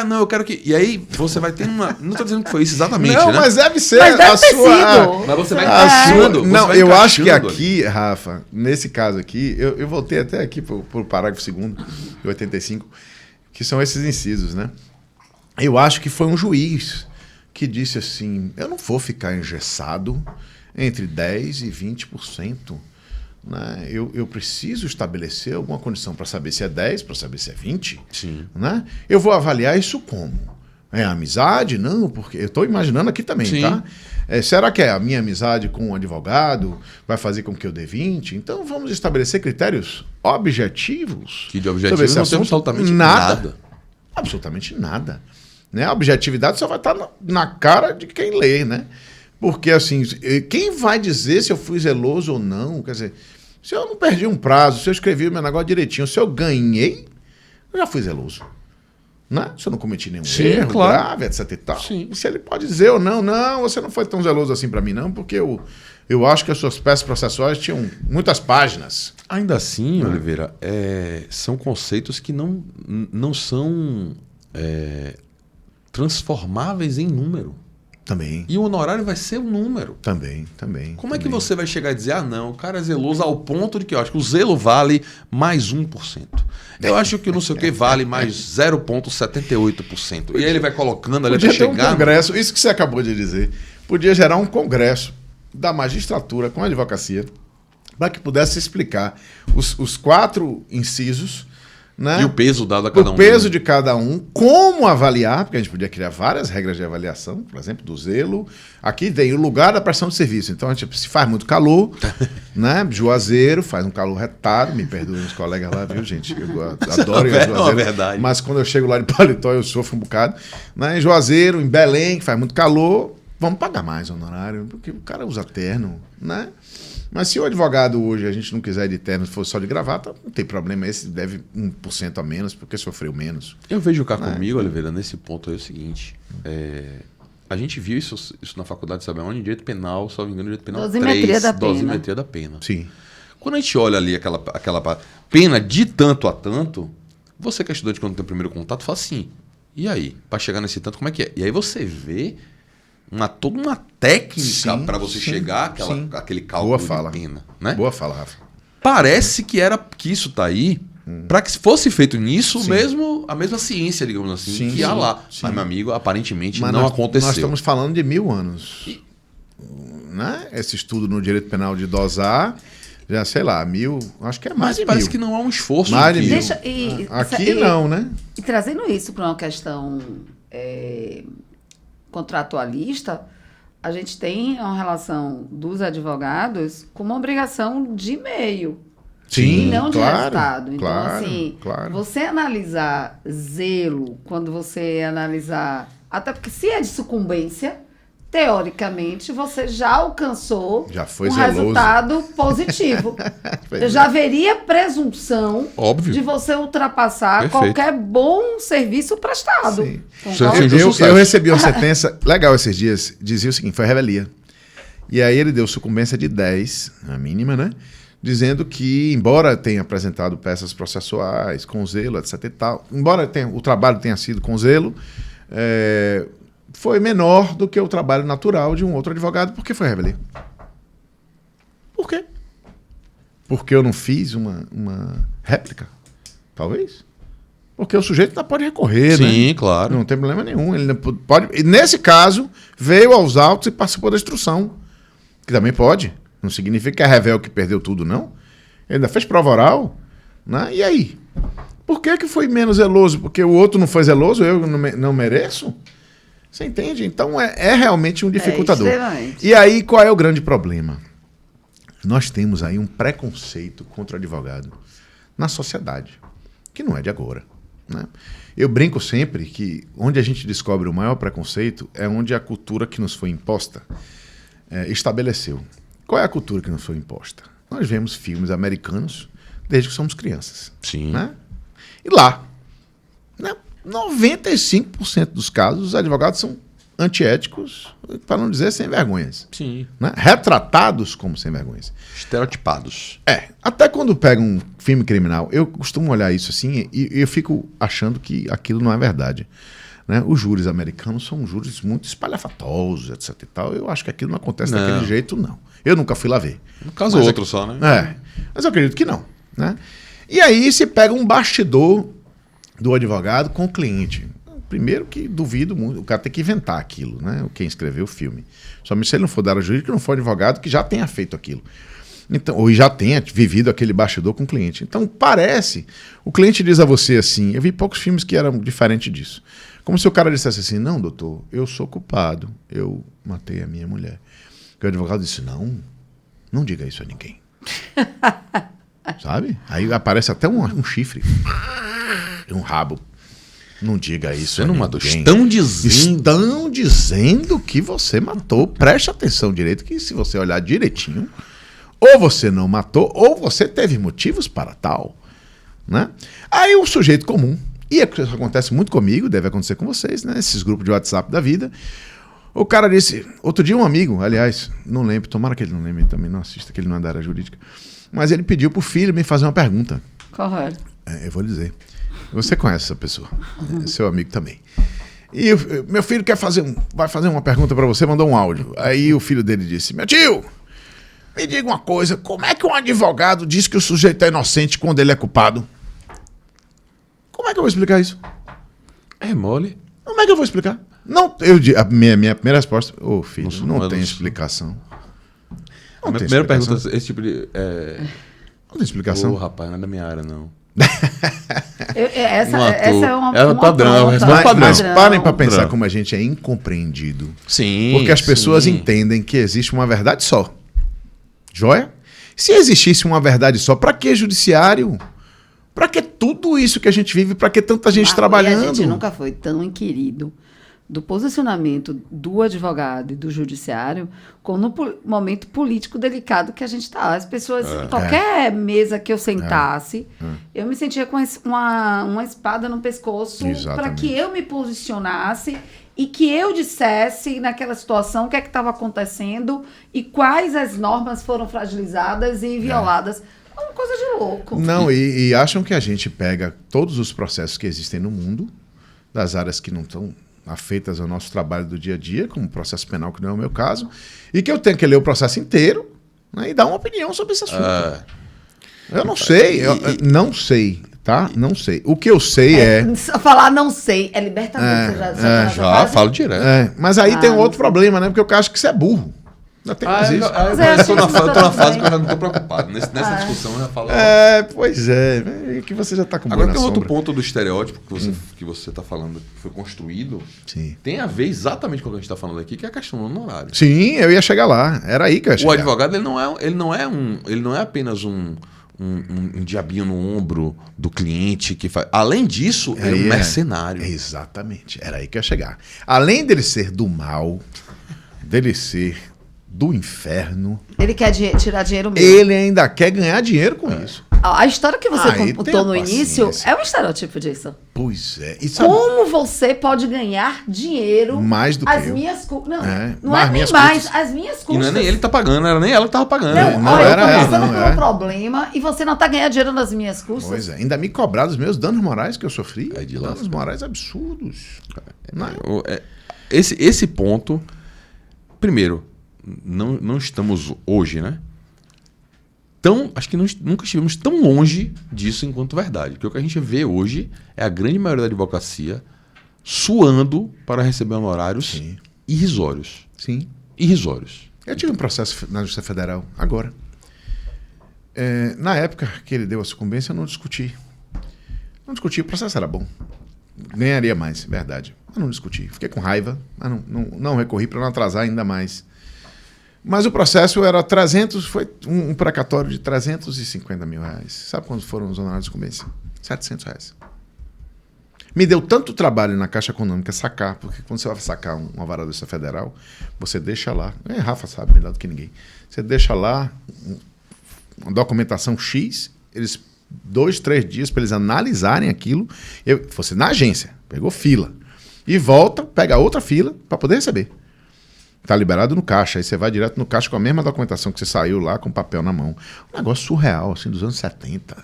não, eu quero que... E aí você vai ter uma... Não estou dizendo que foi isso exatamente, não, né? mas deve ser a sua... Mas você vai encaixando. Não, eu acho que aqui, Rafa, nesse caso aqui, eu voltei até aqui para o parágrafo 2º, de 85, que são esses incisos, né? Eu acho que foi um juiz que disse assim, eu não vou ficar engessado entre 10% e 20%. Né? Eu preciso estabelecer alguma condição para saber se é 10, para saber se é 20. Sim. Né? Eu vou avaliar isso como? É amizade? Não, porque eu estou imaginando aqui também, Sim. tá? Será que a minha amizade com um advogado vai fazer com que eu dê 20? Então vamos estabelecer critérios objetivos. Que de objetivo não tem absolutamente nada. Absolutamente nada. Né? A objetividade só vai estar na cara de quem lê, né? Porque, assim, quem vai dizer se eu fui zeloso ou não? Quer dizer, se eu não perdi um prazo, se eu escrevi o meu negócio direitinho, se eu ganhei, eu já fui zeloso. Né? Se eu não cometi nenhum erro grave, etc e tal. Sim. E se ele pode dizer ou não, você não foi tão zeloso assim para mim, não, porque eu acho que as suas peças processuais tinham muitas páginas. Ainda assim, Oliveira, são conceitos que não são transformáveis em número. Também. E o honorário vai ser um número. Também. Como é que você vai chegar e dizer, não, o cara é zeloso ao ponto de que eu acho que o zelo vale mais 1%. Eu acho que o não sei o que vale mais 0,78%. E aí ele vai colocando ali até chegar... Podia ter um congresso, isso que você acabou de dizer, podia gerar um congresso da magistratura com a advocacia para que pudesse explicar os 4 incisos, né? E o peso dado a cada um. O peso de cada um, como avaliar, porque a gente podia criar várias regras de avaliação, por exemplo, do zelo. Aqui tem o lugar da prestação de serviço. Então, a gente, se faz muito calor, né? Juazeiro, faz um calor retado, me perdoem os colegas lá, viu, gente? Eu adoro Juazeiro. É verdade. Mas quando eu chego lá de paletó, eu sofro um bocado. Né? Em Juazeiro, em Belém, que faz muito calor, vamos pagar mais honorário, porque o cara usa terno, né? Mas se o advogado hoje, a gente não quiser de terno, se for só de gravata, não tem problema. Esse deve 1% a menos, porque sofreu menos. Eu vejo cá comigo, Oliveira, nesse ponto aí é o seguinte. A gente viu isso na faculdade, sabe onde? Direito penal, salvo engano, direito penal 3. Dosimetria da pena. Sim. Quando a gente olha ali aquela pena de tanto a tanto, você que é estudante quando tem o primeiro contato, fala assim, e aí? Para chegar nesse tanto, como é que é? E aí você vê toda uma técnica para você chegar àquele cálculo de pena. Né? Boa fala, Rafa. Parece que isso está aí para que fosse feito nisso mesmo, a mesma ciência, digamos assim, que há lá. Mas, meu amigo, aparentemente não aconteceu. Nós estamos falando de 1000 anos. Né? Esse estudo no direito penal de dosar, já sei lá, 1000, acho que é mais de 1000. Mas parece que não há um esforço. Mais de 1000. Aqui não, né? E trazendo isso para uma questão contratualista, a gente tem uma relação dos advogados com uma obrigação de meio. Sim, e não de claro, resultado. Então, claro, assim, claro. você analisar zelo, quando você analisar... Até porque se é de sucumbência, teoricamente, você já alcançou Já foi um zeloso. resultado positivo. Pois Já haveria presunção Óbvio. de você ultrapassar Perfeito. qualquer bom serviço prestado. Sim. Concorda? Sim, Eu sucesso. recebi uma sentença legal esses dias, dizia o seguinte, foi revelia. E aí ele deu sucumbência de 10, a mínima, né? Dizendo que, embora tenha apresentado peças processuais com zelo, etc e tal, embora o trabalho tenha sido com zelo, foi menor do que o trabalho natural de um outro advogado, porque foi revelia. Por quê? Porque eu não fiz uma réplica? Talvez. Porque o sujeito ainda pode recorrer, né? Sim, claro. Não tem problema nenhum. Ele pode. E nesse caso, veio aos autos e participou da instrução. Que também pode. Não significa que é a Revel que perdeu tudo, não. Ele ainda fez prova oral. Né? E aí? Por que foi menos zeloso? Porque o outro não foi zeloso, eu não mereço? Você entende? Então é realmente um dificultador. extremamente. E aí, qual é o grande problema? Nós temos aí um preconceito contra o advogado na sociedade, que não é de agora. Né? Eu brinco sempre que onde a gente descobre o maior preconceito é onde a cultura que nos foi imposta estabeleceu. Qual é a cultura que nos foi imposta? Nós vemos filmes americanos desde que somos crianças. Sim. Né? E lá, né, 95% dos casos, os advogados são antiéticos, para não dizer sem vergonhas. Sim. Né? Retratados como sem vergonhas. Estereotipados. Até quando pega um filme criminal, eu costumo olhar isso assim e eu fico achando que aquilo não é verdade. Né? Os júris americanos são júris muito espalhafatosos, etc e tal. Eu acho que aquilo não acontece daquele jeito, não. Eu nunca fui lá ver. No caso outro só, né? Mas eu acredito que não. Né? E aí se pega um bastidor do advogado com o cliente. Primeiro que duvido muito, o cara tem que inventar aquilo, né? Quem escreveu o filme. Somente se ele não for da área jurídica, não for advogado que já tenha feito aquilo. Então, ou já tenha vivido aquele bastidor com o cliente. Então parece, o cliente diz a você assim, eu vi poucos filmes que eram diferentes disso. Como se o cara dissesse assim, não, doutor, eu sou culpado, eu matei a minha mulher. E o advogado disse, não diga isso a ninguém. Sabe? Aí aparece até um chifre, um rabo. Não diga isso Você a não ninguém. matou. Estão dizendo que você matou. Preste atenção direito, que se você olhar direitinho, ou você não matou, ou você teve motivos para tal. Né? Aí o sujeito comum, e isso acontece muito comigo, deve acontecer com vocês, né? Esses grupos de WhatsApp da vida. O cara disse, outro dia um amigo, aliás, não lembro, tomara que ele não lembre, também não assista, que ele não é da área jurídica, mas ele pediu pro filho me fazer uma pergunta. Correto. Eu vou dizer. Você conhece essa pessoa, seu amigo também. E meu filho vai fazer uma pergunta para você, mandou um áudio. Aí o filho dele disse, meu tio, me diga uma coisa, como é que um advogado diz que o sujeito é inocente quando ele é culpado? Como é que eu vou explicar isso? É mole. Como é que eu vou explicar? Não, a minha primeira resposta, filho, não tem explicação. A minha primeira pergunta, esse tipo de... Não tem explicação. Rapaz, não é da minha área, não. Essa é uma padrão, pronta. padrão. Mas parem para pensar como a gente é incompreendido. Sim. Porque as pessoas entendem que existe uma verdade só. Joia? Se existisse uma verdade só, para que judiciário? Para que tudo isso que a gente vive? Para que tanta gente trabalhando? E a gente nunca foi tão inquirido do posicionamento do advogado e do judiciário como no momento político delicado que a gente está. As pessoas, qualquer mesa que eu sentasse, eu me sentia com uma espada no pescoço para que eu me posicionasse e que eu dissesse naquela situação o que é que estava acontecendo e quais as normas foram fragilizadas e violadas. É uma coisa de louco. Não, e acham que a gente pega todos os processos que existem no mundo, das áreas que não estão afeitas ao nosso trabalho do dia a dia, como processo penal, que não é o meu caso, e que eu tenho que ler o processo inteiro, né, e dar uma opinião sobre esse assunto. Eu não sei, não sei, tá? Não sei. O que eu sei Só falar não sei é libertador. Já falo direto. Mas aí tem um outro problema, né? Porque eu acho que você é burro. Ainda tem mais isso. Eu tô na fase que eu já não tô preocupado. Nessa discussão eu já falo. Pois é. É que você já tá com Agora tem sombra. outro ponto do estereótipo que você tá falando, que foi construído. Sim. Tem a ver exatamente com o que a gente tá falando aqui, que é a questão do honorário. Sim, eu ia chegar lá. Era aí que eu ia chegar. O advogado, ele não é apenas um diabinho no ombro do cliente que faz. Além disso, ele é um mercenário. Exatamente. Era aí que eu ia chegar. Além dele ser do mal, dele ser do inferno, Ele quer tirar dinheiro mesmo. ele ainda quer ganhar dinheiro com isso. A história que você Aí contou no tenha início paciência. é um estereótipo disso. Pois é. E sabe, Como você pode ganhar dinheiro Mais do que às eu. minhas custas? Não, É, não mas é nem minhas mais, custas. as minhas custas. E não é nem ele que tá pagando, era nem ela que tava pagando. Não, Não olha, era eu tô ela, passando não, por um é. problema e você não tá ganhando dinheiro nas minhas custas. Pois é. Ainda me cobrar dos meus danos morais que eu sofri. É de danos lascar. morais absurdos. Não é? Esse ponto, primeiro, não estamos hoje, né? Acho que nunca estivemos tão longe disso enquanto verdade. Porque o que a gente vê hoje é a grande maioria da advocacia suando para receber honorários Sim. irrisórios. Sim. Irrisórios. Eu tive um processo na Justiça Federal agora. Na época que ele deu a sucumbência, eu não discuti. Não discuti, o processo era bom. Ganharia mais, verdade. Mas não discuti. Fiquei com raiva, mas não recorri para não atrasar ainda mais. Mas o processo era 300, foi um precatório de 350 mil reais. Sabe quantos foram os honorários de sucumbência? 700 reais. Me deu tanto trabalho na Caixa Econômica sacar, porque quando você vai sacar uma vara da Justiça Federal, você deixa lá, Rafa sabe melhor do que ninguém, você deixa lá uma documentação X, eles 2, 3 dias para eles analisarem aquilo, você na agência, pegou fila, e volta, pega outra fila para poder receber. Está liberado no caixa, aí você vai direto no caixa com a mesma documentação que você saiu lá com papel na mão. Um negócio surreal, assim, dos anos 70.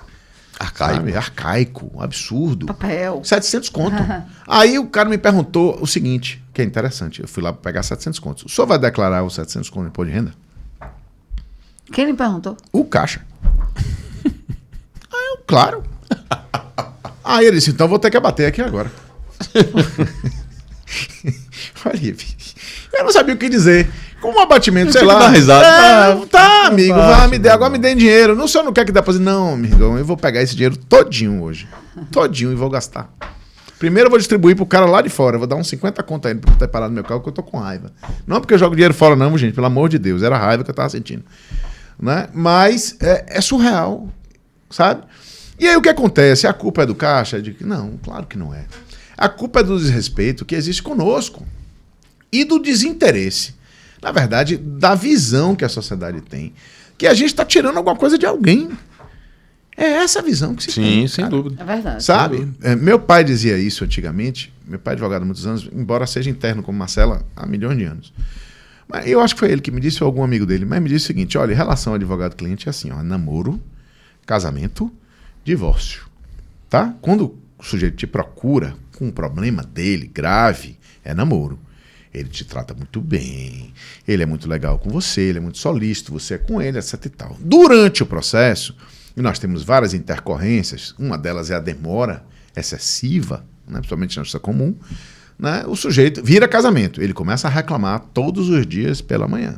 Arcaico. Sabe? Arcaico, absurdo. Papel. 700 conto. Aí o cara me perguntou o seguinte, que é interessante. Eu fui lá para pegar 700 contos. O senhor vai declarar os 700 contos de imposto de renda? Quem lhe perguntou? O caixa. Aí eu, claro. Aí ele disse, então eu vou ter que abater aqui agora. Olha, eu não sabia o que dizer. Com um abatimento, sei lá. Dar risada. Tá, amigo, agora me dê dinheiro. Não, o senhor não quer que deposite? Não, amigão, eu vou pegar esse dinheiro todinho hoje. Todinho e vou gastar. Primeiro eu vou distribuir pro cara lá de fora. Eu vou dar uns 50 conto a ele pra ter parado no meu carro, porque eu tô com raiva. Não porque eu jogo dinheiro fora, não, gente. Pelo amor de Deus. Era a raiva que eu tava sentindo. Né? Mas é surreal, sabe? E aí o que acontece? A culpa é do caixa? Não, claro que não é. A culpa é do desrespeito que existe conosco. E do desinteresse. Na verdade, da visão que a sociedade tem. Que a gente está tirando alguma coisa de alguém. É essa a visão que se tem. Sim, sem dúvida. É verdade. Sabe? Meu pai dizia isso antigamente. Meu pai é advogado há muitos anos, embora seja interno como Marcela há milhões de anos. Mas eu acho que foi ele que me disse, ou algum amigo dele, mas me disse o seguinte, olha, relação advogado-cliente é assim, ó, namoro, casamento, divórcio. Tá? Quando o sujeito te procura com um problema dele, grave, é namoro. Ele te trata muito bem, ele é muito legal com você, ele é muito solícito, você é com ele, etc e tal. Durante o processo, e nós temos várias intercorrências, uma delas é a demora excessiva, né, principalmente na justiça comum, né, o sujeito vira casamento, ele começa a reclamar todos os dias pela manhã.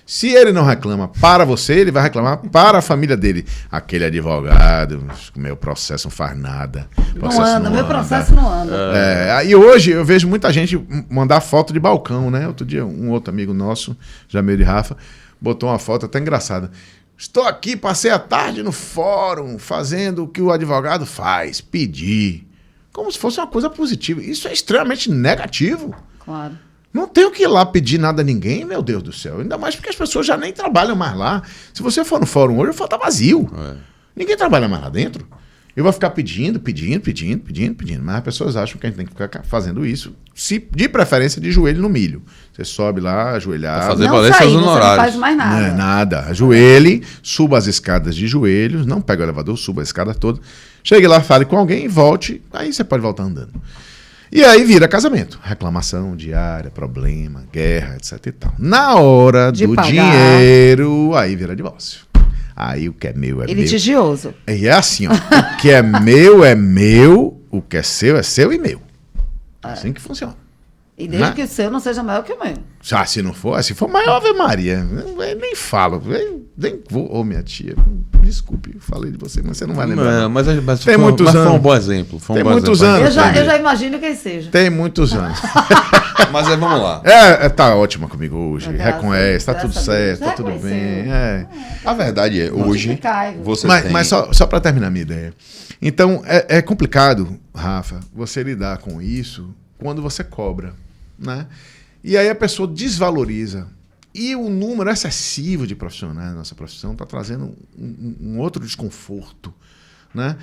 Se ele não reclama para você, ele vai reclamar para a família dele. Aquele advogado, meu processo não faz nada. Não anda, meu processo não anda. E hoje eu vejo muita gente mandar foto de balcão, né? Outro dia um outro amigo nosso, Jamil de Rafa, botou uma foto até engraçada. Estou aqui, passei a tarde no fórum, fazendo o que o advogado faz, pedir. Como se fosse uma coisa positiva. Isso é extremamente negativo. Claro. Não tenho que ir lá pedir nada a ninguém, meu Deus do céu. Ainda mais porque as pessoas já nem trabalham mais lá. Se você for no fórum hoje, o fórum tá vazio. Ninguém trabalha mais lá dentro. Eu vou ficar pedindo. Mas as pessoas acham que a gente tem que ficar fazendo isso. De preferência de joelho no milho. Você sobe lá, ajoelhado. Pra fazer Não valer sair, seus você não honorários. faz mais nada. Não é nada. Ajoelhe, suba as escadas de joelhos, não pega o elevador, suba a escada toda. Chegue lá, fale com alguém e volte. Aí você pode voltar andando. E aí vira casamento. Reclamação diária, problema, guerra, etc e tal. Na hora De do pagar. dinheiro, aí vira divórcio. Aí o que é meu é E meu. litigioso. E é assim, ó. O que é meu, o que é seu e meu. É assim que funciona. E desde que o seu não seja maior que o meu. Já, se não for, se for maior, Ave Maria, eu nem falo. Nem vou. Ô, minha tia, desculpe, eu falei de você, mas você não vai lembrar. Mas tem muitos anos. Foi um bom exemplo. Tem muitos anos. Eu já imagino quem seja. Tem muitos anos. Mas vamos lá. Tá ótima comigo hoje. Reconhece, tá tudo certo, tá tudo bem. A verdade é, hoje, você tem... Mas só para terminar a minha ideia. Então, é complicado, Rafa, você lidar com isso quando você cobra, né? E aí a pessoa desvaloriza. E o número excessivo de profissionais na nossa profissão está trazendo um outro desconforto, né?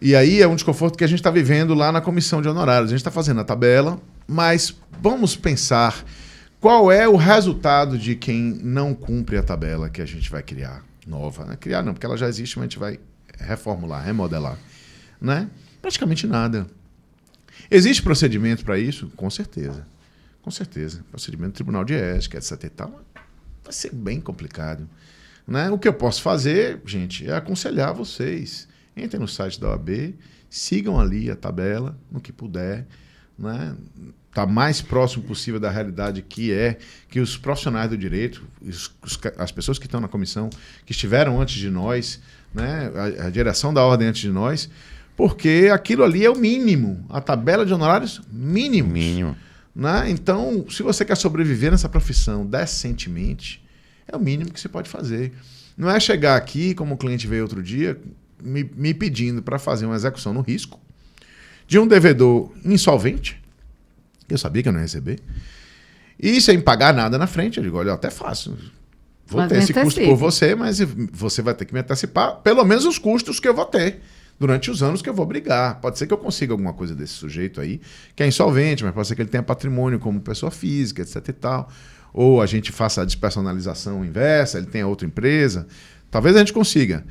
E aí é um desconforto que a gente está vivendo lá na comissão de honorários. A gente está fazendo a tabela, mas vamos pensar qual é o resultado de quem não cumpre a tabela que a gente vai criar nova. Né? Criar não, porque ela já existe, mas a gente vai reformular, remodelar. Né? Praticamente nada. Existe procedimento para isso? Com certeza. Com certeza. Procedimento do Tribunal de Ética, etc. E tal, vai ser bem complicado. Né? O que eu posso fazer, gente, é aconselhar vocês. Entrem no site da OAB, sigam ali a tabela, no que puder. Né? Tá mais próximo possível da realidade que os profissionais do direito, as pessoas que estão na comissão, que estiveram antes de nós, né? A direção da ordem antes de nós, porque aquilo ali é o mínimo, a tabela de honorários mínimo. Né? Então, se você quer sobreviver nessa profissão decentemente, é o mínimo que você pode fazer. Não é chegar aqui, como o cliente veio outro dia, me pedindo para fazer uma execução no risco de um devedor insolvente, eu sabia que eu não ia receber, e sem pagar nada na frente. Eu digo, olha, eu até faço. Vou ter esse custo por você, mas você vai ter que me antecipar pelo menos os custos que eu vou ter durante os anos que eu vou brigar. Pode ser que eu consiga alguma coisa desse sujeito aí, que é insolvente, mas pode ser que ele tenha patrimônio como pessoa física, etc e tal. Ou a gente faça a despersonalização inversa, ele tenha outra empresa. Talvez a gente consiga.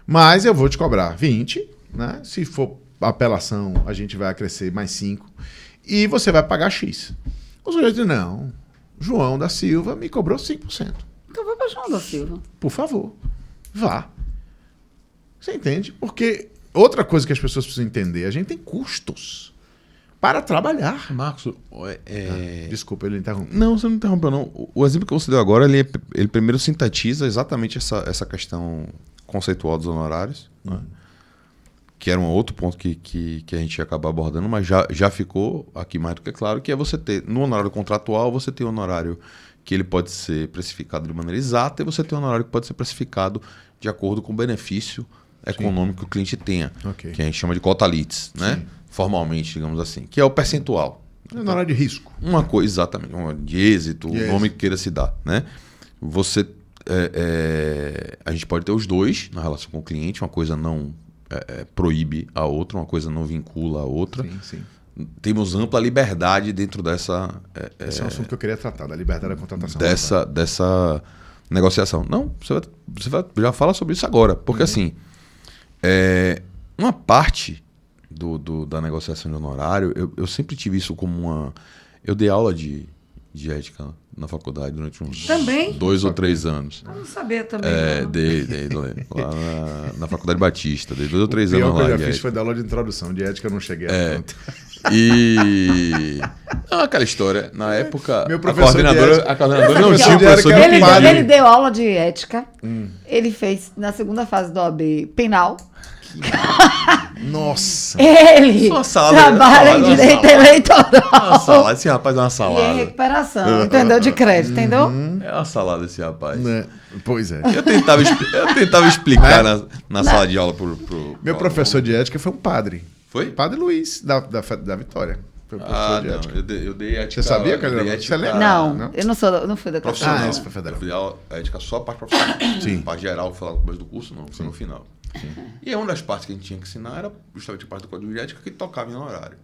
Mas eu vou te cobrar 20, né? Se for apelação, a gente vai acrescer mais 5. E você vai pagar X. O sujeito diz, não, João da Silva me cobrou 5%. Então vou para João da Silva. Por favor, vá. Você entende? Porque outra coisa que as pessoas precisam entender, a gente tem custos para trabalhar. Marcos, desculpa, ele interrompeu. Não, você não interrompeu, não. O exemplo que você deu agora, ele primeiro sintetiza exatamente essa questão conceitual dos honorários, né? Que era um outro ponto que a gente ia acabar abordando, mas já ficou aqui mais do que claro, que é você ter, no honorário contratual, você tem um honorário que ele pode ser precificado de maneira exata e você tem um honorário que pode ser precificado de acordo com o benefício econômico que o cliente tenha, que a gente chama de cota litis, né? Formalmente, digamos assim, que é o percentual. É honorário de risco. Uma coisa, exatamente, de êxito, o nome que queira se dar, né? Você, a gente pode ter os dois na relação com o cliente, uma coisa não proíbe a outra, uma coisa não vincula a outra. Sim. Temos ampla liberdade dentro dessa... Esse é um assunto que eu queria tratar, da liberdade da contratação. Dessa negociação. Não, você vai já fala sobre isso agora. Porque assim, uma parte da negociação de honorário, eu sempre tive isso como uma... Eu dei aula de ética na faculdade durante uns 2 ou 3 anos. Eu não sabia também. Dei lá na Faculdade Batista. Dei 2 ou 3 anos lá. O pior que eu já fiz foi dar aula de introdução. De ética eu não cheguei a tanto. E... aquela história. Na época, meu a coordenadora não tinha um professor de ética. Ele deu aula de ética. Ele fez, na segunda fase do OAB, penal. Nossa! Ele trabalha em direito eleitoral. Esse rapaz é uma salada. E em recuperação, entendeu? De crédito, entendeu? É uma salada esse rapaz. Pois é. Eu tentava explicar na sala de aula pro meu professor de ética foi um padre. Foi? Padre Luiz, da Vitória. Foi professor de ética. Eu dei ética. Você sabia que ele era ética? Não, eu não fui da profissional. Esse foi federal. Eu fui a ética só a parte profissional. Sim. A parte geral, falar no começo do curso, não. Foi no final. Sim. E uma das partes que a gente tinha que ensinar era justamente a parte do código de ética que tocava em horário.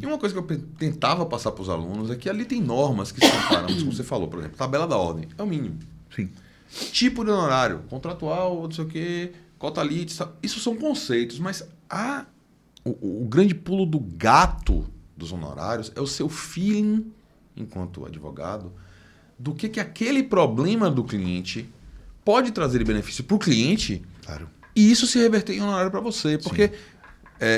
E uma coisa que eu tentava passar para os alunos é que ali tem normas que são parâmetros, como você falou, por exemplo, tabela da ordem, é o mínimo. Sim. Tipo de honorário, contratual, não sei o quê, cota litis, isso são conceitos, mas o grande pulo do gato dos honorários é o seu feeling, enquanto advogado, do que aquele problema do cliente pode trazer de benefício para o cliente. Claro. E isso se reverter em honorário para você. Porque,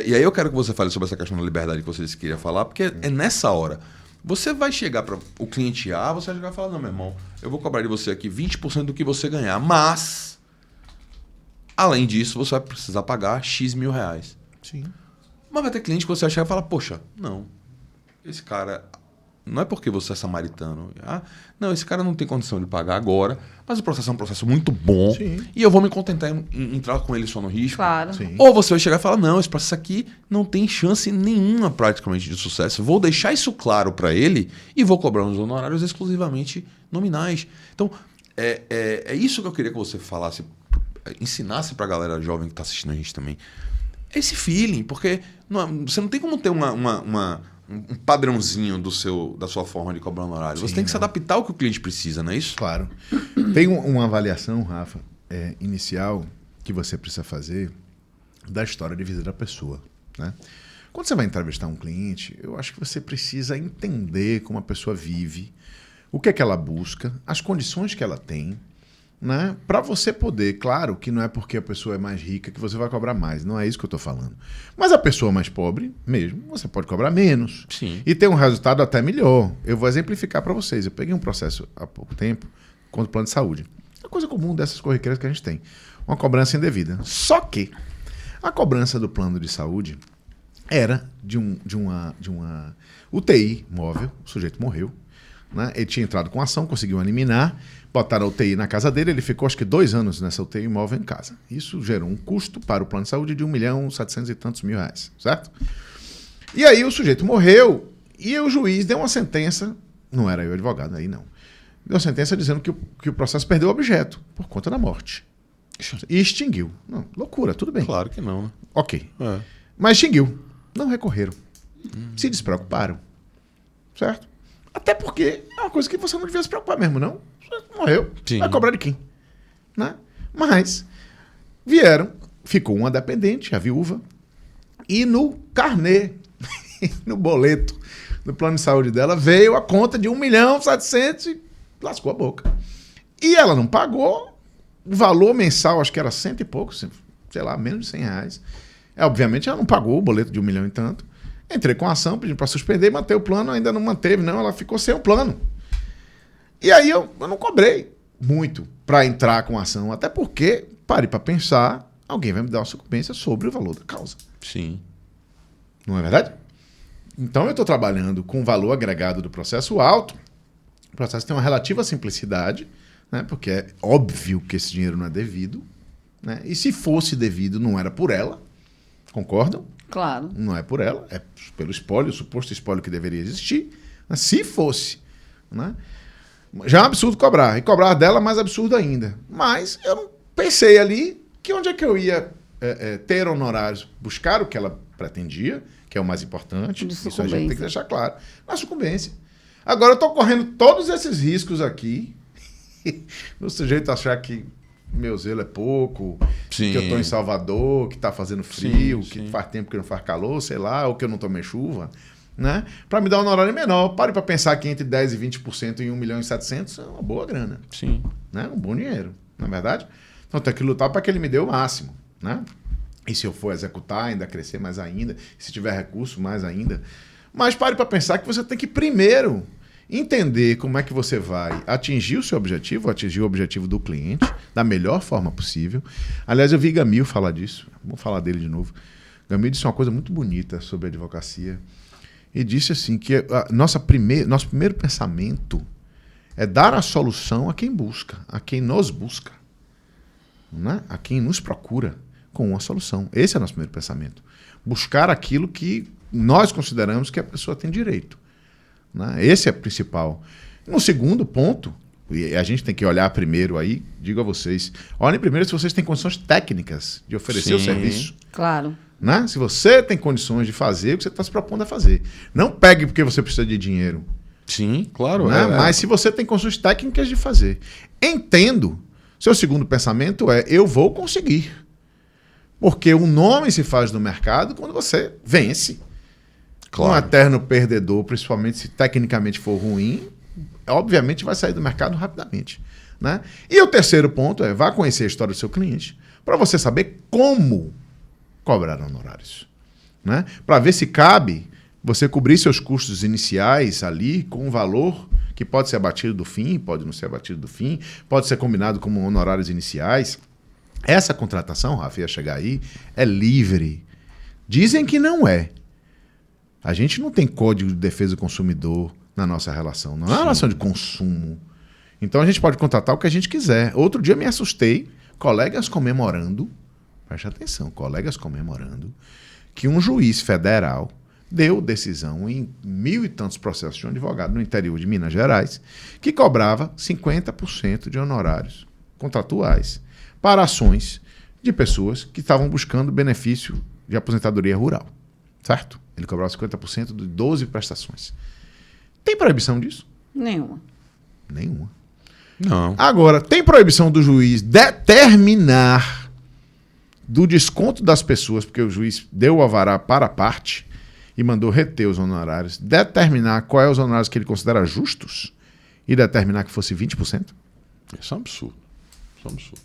e aí eu quero que você fale sobre essa questão da liberdade que você disse que queria falar, porque é nessa hora. Você vai chegar para o cliente A, você vai chegar e falar, não, meu irmão, eu vou cobrar de você aqui 20% do que você ganhar, mas, além disso, você vai precisar pagar X mil reais. Sim. Mas vai ter cliente que você vai chegar e falar, poxa, não, esse cara... Não é porque você é samaritano. Não, esse cara não tem condição de pagar agora, mas o processo é um processo muito bom. Sim. E eu vou me contentar em entrar com ele só no risco. Claro. Sim. Ou você vai chegar e falar, não, esse processo aqui não tem chance nenhuma praticamente de sucesso. Vou deixar isso claro para ele e vou cobrar uns honorários exclusivamente nominais. Então, é isso que eu queria que você falasse, ensinasse para a galera jovem que está assistindo a gente também. Esse feeling, porque você não tem como ter um padrãozinho da sua forma de cobrar honorário. Você tem que se adaptar ao que o cliente precisa, não é isso? Claro. Tem uma avaliação, Rafa, inicial que você precisa fazer da história de vida da pessoa, né? Quando você vai entrevistar um cliente, eu acho que você precisa entender como a pessoa vive, o que é que ela busca, as condições que ela tem, né? Para você poder, claro que não é porque a pessoa é mais rica que você vai cobrar mais, não é isso que eu estou falando. Mas a pessoa mais pobre mesmo, você pode cobrar menos. Sim. E ter um resultado até melhor. Eu vou exemplificar para vocês. Eu peguei um processo há pouco tempo contra o plano de saúde. É coisa comum dessas corriqueiras que a gente tem. Uma cobrança indevida. Só que a cobrança do plano de saúde era de uma UTI móvel, o sujeito morreu, né? Ele tinha entrado com ação, conseguiu eliminar, botaram a UTI na casa dele, ele ficou acho que 2 anos nessa UTI móvel em casa. Isso gerou um custo para o plano de saúde de 1.700.000 e tantos mil reais, certo? E aí o sujeito morreu e o juiz deu uma sentença, não era eu advogado aí não, deu uma sentença dizendo que o processo perdeu o objeto por conta da morte. E extinguiu. Não, loucura, tudo bem. Claro que não, né? Ok. Mas extinguiu. Não recorreram. Se despreocuparam. Certo? Até porque é uma coisa que você não devia se preocupar mesmo, não. Você morreu. Sim. Vai cobrar de quem? Né? Mas vieram, ficou uma dependente, a viúva, e no carnê, no boleto do plano de saúde dela, veio a conta de 1.700.000 e lascou a boca. E ela não pagou, o valor mensal, acho que era 100 e pouco, sei lá, menos de 100 reais. Obviamente ela não pagou o boleto de 1 milhão e tanto. Entrei com a ação, pedi para suspender, manter o plano, ainda não manteve, não, ela ficou sem o plano. E aí eu não cobrei muito para entrar com a ação, até porque, parei para pensar, alguém vai me dar uma sucumbência sobre o valor da causa. Sim. Não é verdade? Então eu estou trabalhando com o valor agregado do processo alto, o processo tem uma relativa simplicidade, né, porque é óbvio que esse dinheiro não é devido, né, e se fosse devido não era por ela, concordam? Claro. Não é por ela, é pelo espólio, o suposto espólio que deveria existir. Mas se fosse, né? Já é um absurdo cobrar. E cobrar dela mais absurdo ainda. Mas eu pensei ali que onde é que eu ia ter honorários, buscar o que ela pretendia, que é o mais importante. Isso a gente tem que deixar claro. Na sucumbência. Agora eu estou correndo todos esses riscos aqui. No sujeito achar que meu zelo é pouco, sim, que eu estou em Salvador, que está fazendo frio, sim, que faz tempo que não faz calor, sei lá, ou que eu não tomei chuva, né? Para me dar um honorário menor. Pare para pensar que entre 10% e 20% em 1.700.000 é uma boa grana. Sim. Né? Um bom dinheiro, não é verdade? Então tem que lutar para que ele me dê o máximo, né? E se eu for executar, ainda crescer mais ainda, se tiver recurso, mais ainda. Mas pare para pensar que você tem que primeiro entender como é que você vai atingir o seu objetivo, atingir o objetivo do cliente da melhor forma possível. Aliás, eu vi Gamil falar disso, vou falar dele de novo. Gamil disse uma coisa muito bonita sobre a advocacia e disse assim que nosso primeiro pensamento é dar a solução a quem busca, a quem nos busca, né? A quem nos procura com uma solução. Esse é o nosso primeiro pensamento. Buscar aquilo que nós consideramos que a pessoa tem direito. Né? Esse é o principal. No segundo ponto, e a gente tem que olhar primeiro aí, digo a vocês, olhem primeiro se vocês têm condições técnicas de oferecer o serviço. Claro. Né? Se você tem condições de fazer o que você está se propondo a fazer. Não pegue porque você precisa de dinheiro. Sim, claro. Né? Mas se você tem condições técnicas de fazer. Entendo. Seu segundo pensamento é, eu vou conseguir. Porque o nome se faz no mercado quando você vence. Claro. Um eterno perdedor, principalmente se tecnicamente for ruim, obviamente vai sair do mercado rapidamente. Né? E o terceiro ponto é, vá conhecer a história do seu cliente para você saber como cobrar honorários. Né? Para ver se cabe você cobrir seus custos iniciais ali com um valor que pode ser abatido do fim, pode não ser abatido do fim, pode ser combinado como honorários iniciais. Essa contratação, Rafa, ia chegar aí, é livre. Dizem que não é. A gente não tem código de defesa do consumidor na nossa relação. Não é uma relação de consumo. Então a gente pode contratar o que a gente quiser. Outro dia me assustei, colegas comemorando, preste atenção, colegas comemorando, que um juiz federal deu decisão em 1.000 e tantos processos de um advogado no interior de Minas Gerais que cobrava 50% de honorários contratuais para ações de pessoas que estavam buscando benefício de aposentadoria rural. Certo? Ele cobrava 50% de 12 prestações. Tem proibição disso? Nenhuma. Nenhuma. Não. Agora, tem proibição do juiz determinar do desconto das pessoas, porque o juiz deu o alvará para a parte e mandou reter os honorários, determinar quais os honorários que ele considera justos e determinar que fosse 20%? Isso é um absurdo. Isso é um absurdo.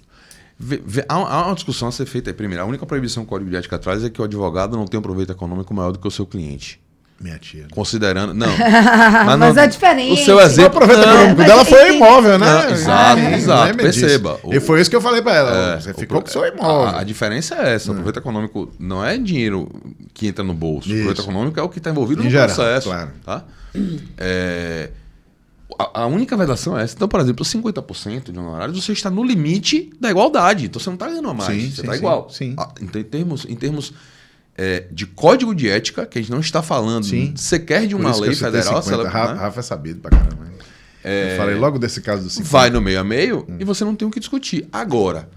Há uma discussão a ser feita aí. Primeiro, a única proibição que o Código de Ética traz é que o advogado não tem um proveito econômico maior do que o seu cliente. Minha tia. Considerando... Não. Mas é diferente. O seu exemplo... O proveito econômico dela foi o imóvel, né? Não, exato. Perceba. E foi isso que eu falei para ela. Você ficou com o seu imóvel. A diferença é essa. O proveito econômico não é dinheiro que entra no bolso. Isso. O proveito econômico é o que está envolvido no processo. Claro. Tá? A única vedação é essa. Então, por exemplo, 50% de honorários, você está no limite da igualdade. Então, você não está ganhando a mais. Você está igual. Sim. Então, em termos de código de ética, que a gente não está falando sequer de uma lei federal. Rafa é sabido pra caramba. Eu falei logo desse caso do 50%. Vai no meio a meio e você não tem o que discutir. Agora,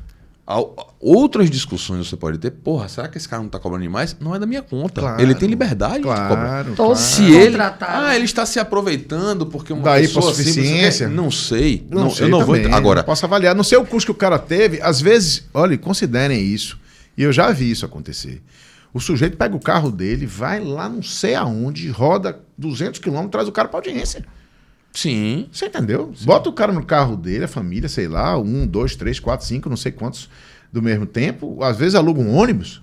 outras discussões você pode ter. Porra, será que esse cara não está cobrando demais? Não é da minha conta. Claro, ele tem liberdade de cobrar. Se ele está se aproveitando porque uma daí pessoa suficiência. Não sei. Eu não vou. Agora, posso avaliar. Não sei o custo que o cara teve. Às vezes, olha, considerem isso. E eu já vi isso acontecer. O sujeito pega o carro dele, vai lá não sei aonde, roda 200 quilômetros, traz o cara para audiência. Sim. Você entendeu? Sim. Bota o cara no carro dele, a família, sei lá, 1, 2, 3, 4, 5, não sei quantos do mesmo tempo. Às vezes aluga um ônibus.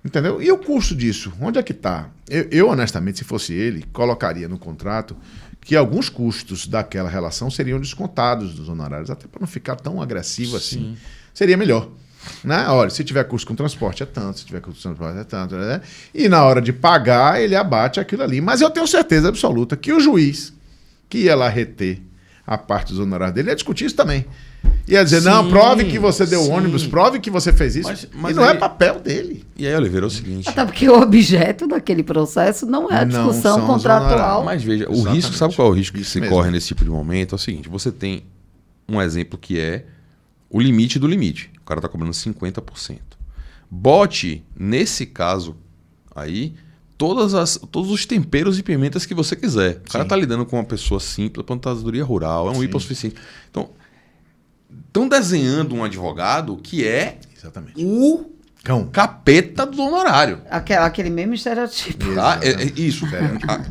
Entendeu? E o custo disso? Onde é que está? Eu, honestamente, se fosse ele, colocaria no contrato que alguns custos daquela relação seriam descontados dos honorários, até para não ficar tão agressivo assim. Seria melhor. Né? Olha, se tiver custo com transporte é tanto, se tiver custo com transporte é tanto, né? E na hora de pagar ele abate aquilo ali. Mas eu tenho certeza absoluta que o juiz que ia lá reter a parte dos honorários dele ia discutir isso também. Ia dizer, não, prove que você deu ônibus, prove que você fez isso. Mas e não é papel dele. E aí, Oliveira, é o seguinte... Até porque o objeto daquele processo não é a discussão contratual. Mas veja, o risco, sabe qual é o risco que se corre nesse tipo de momento? É o seguinte, você tem um exemplo que é o limite do limite. O cara está cobrando 50%. Bote, nesse caso aí, todos os temperos e pimentas que você quiser. O cara está lidando com uma pessoa simples, aposentadoria rural, é um hipossuficiente. Então, estão desenhando um advogado que é o capeta do honorário. Aquele mesmo estereotipo. Tá? Isso.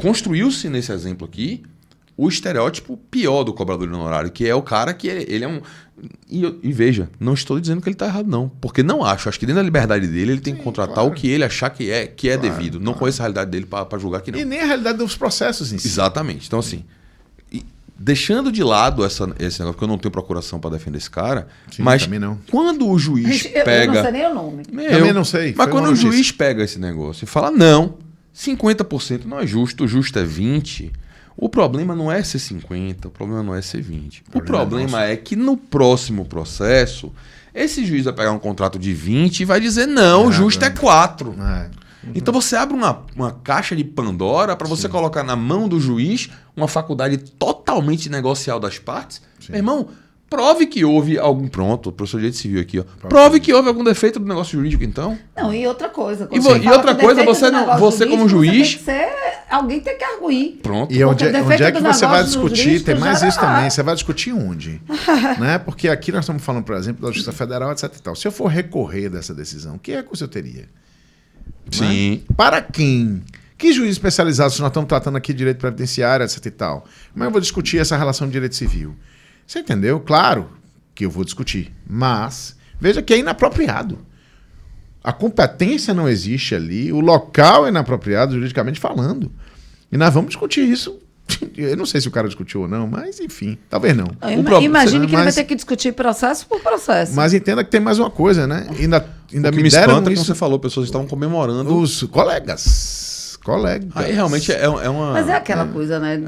Construiu-se nesse exemplo aqui o estereótipo pior do cobrador de honorário, que é o cara que ele é um... E veja, não estou dizendo que ele está errado, não. Porque não acho. Acho que dentro da liberdade dele, ele tem que contratar o que ele achar que é devido. Não conheço a realidade dele para julgar que não. E nem a realidade dos processos em si. Exatamente. Então, assim, deixando de lado esse negócio, porque eu não tenho procuração para defender esse cara, mas também não. Quando o juiz pega... Eu não sei nem o nome. Também não sei. Mas quando o juiz pega esse negócio e fala, não, 50% não é justo, o justo é 20%, o problema não é ser 50%, o problema não é ser 20%. O problema é que no próximo processo, esse juiz vai pegar um contrato de 20% e vai dizer, não, o justo é 4%. Então você abre uma caixa de Pandora para você colocar na mão do juiz uma faculdade totalmente negocial das partes. Meu irmão, prove que houve algum... Pronto, o professor de direito civil aqui, ó. Prove que houve algum defeito do negócio jurídico, então. Não, e outra coisa. E outra coisa, você como juiz... Alguém tem que arguir. Pronto. E onde é que você vai discutir? Tem mais isso também. Você vai discutir onde? Né? Porque aqui nós estamos falando, por exemplo, da Justiça Federal, etc. E tal. Se eu for recorrer dessa decisão, que recurso eu teria? Sim. Né? Para quem? Que juiz especializado, se nós estamos tratando aqui de direito previdenciário, etc. e tal? Como é que eu vou discutir essa relação de direito civil? Você entendeu? Claro que eu vou discutir. Mas veja que é inapropriado. A competência não existe ali, o local é inapropriado juridicamente falando. E nós vamos discutir isso. Eu não sei se o cara discutiu ou não, mas enfim, talvez não. Imagine que ele vai ter que discutir processo por processo. Mas entenda que tem mais uma coisa, né? Ainda me espanta, como você falou, pessoas estavam comemorando. Os colegas. Aí realmente é uma... Mas é aquela coisa, né?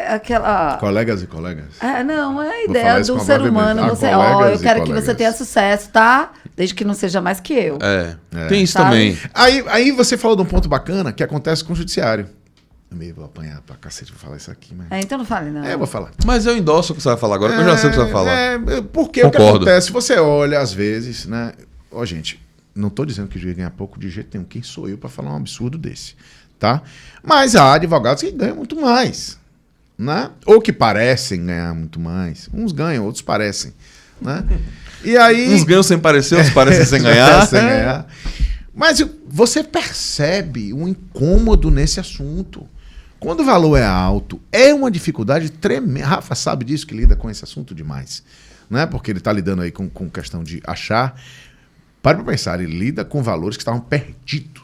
Aquela... Colegas e colegas. Não, é a ideia do ser humano. Eu quero que você tenha sucesso, tá? Desde que não seja mais que eu. Tem isso também. Aí você falou de um ponto bacana que acontece com o judiciário. Eu vou apanhar pra cacete pra falar isso aqui, mas... então não fale, não. Eu vou falar. Mas eu endosso o que você vai falar agora, porque eu já sei o que você vai falar. Porque Concordo. O que acontece, você olha às vezes, né? Gente, não tô dizendo que o juiz ganha pouco de jeito nenhum. Quem sou eu pra falar um absurdo desse, tá? Mas há advogados que ganham muito mais, né? Ou que parecem ganhar muito mais. Uns ganham, outros parecem, né? E aí... Uns ganham sem parecer, outros parecem sem ganhar. Sem ganhar. Mas você percebe um incômodo nesse assunto. Quando o valor é alto, é uma dificuldade tremenda. Rafa sabe disso, que lida com esse assunto demais, né? Porque ele está lidando aí com questão de achar. Para pensar, ele lida com valores que estavam perdidos.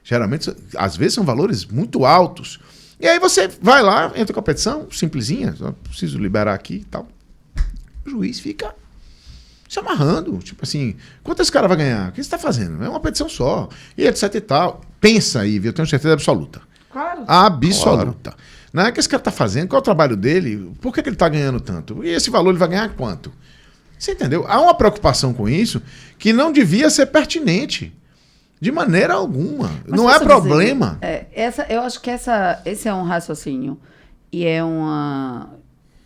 Geralmente, às vezes, são valores muito altos. E aí você vai lá, entra em competição, simplesinha, só preciso liberar aqui e tal. O juiz fica se amarrando. Tipo assim, quanto esse cara vai ganhar? O que você está fazendo? É uma petição só. E etc e tal. Pensa aí, viu? Eu tenho certeza absoluta. Claro. Absoluta. Claro. Não é que esse cara está fazendo, qual é o trabalho dele, por que ele está ganhando tanto? E esse valor ele vai ganhar quanto? Você entendeu? Há uma preocupação com isso que não devia ser pertinente. De maneira alguma. Mas não é problema. Eu acho que esse é um raciocínio. E é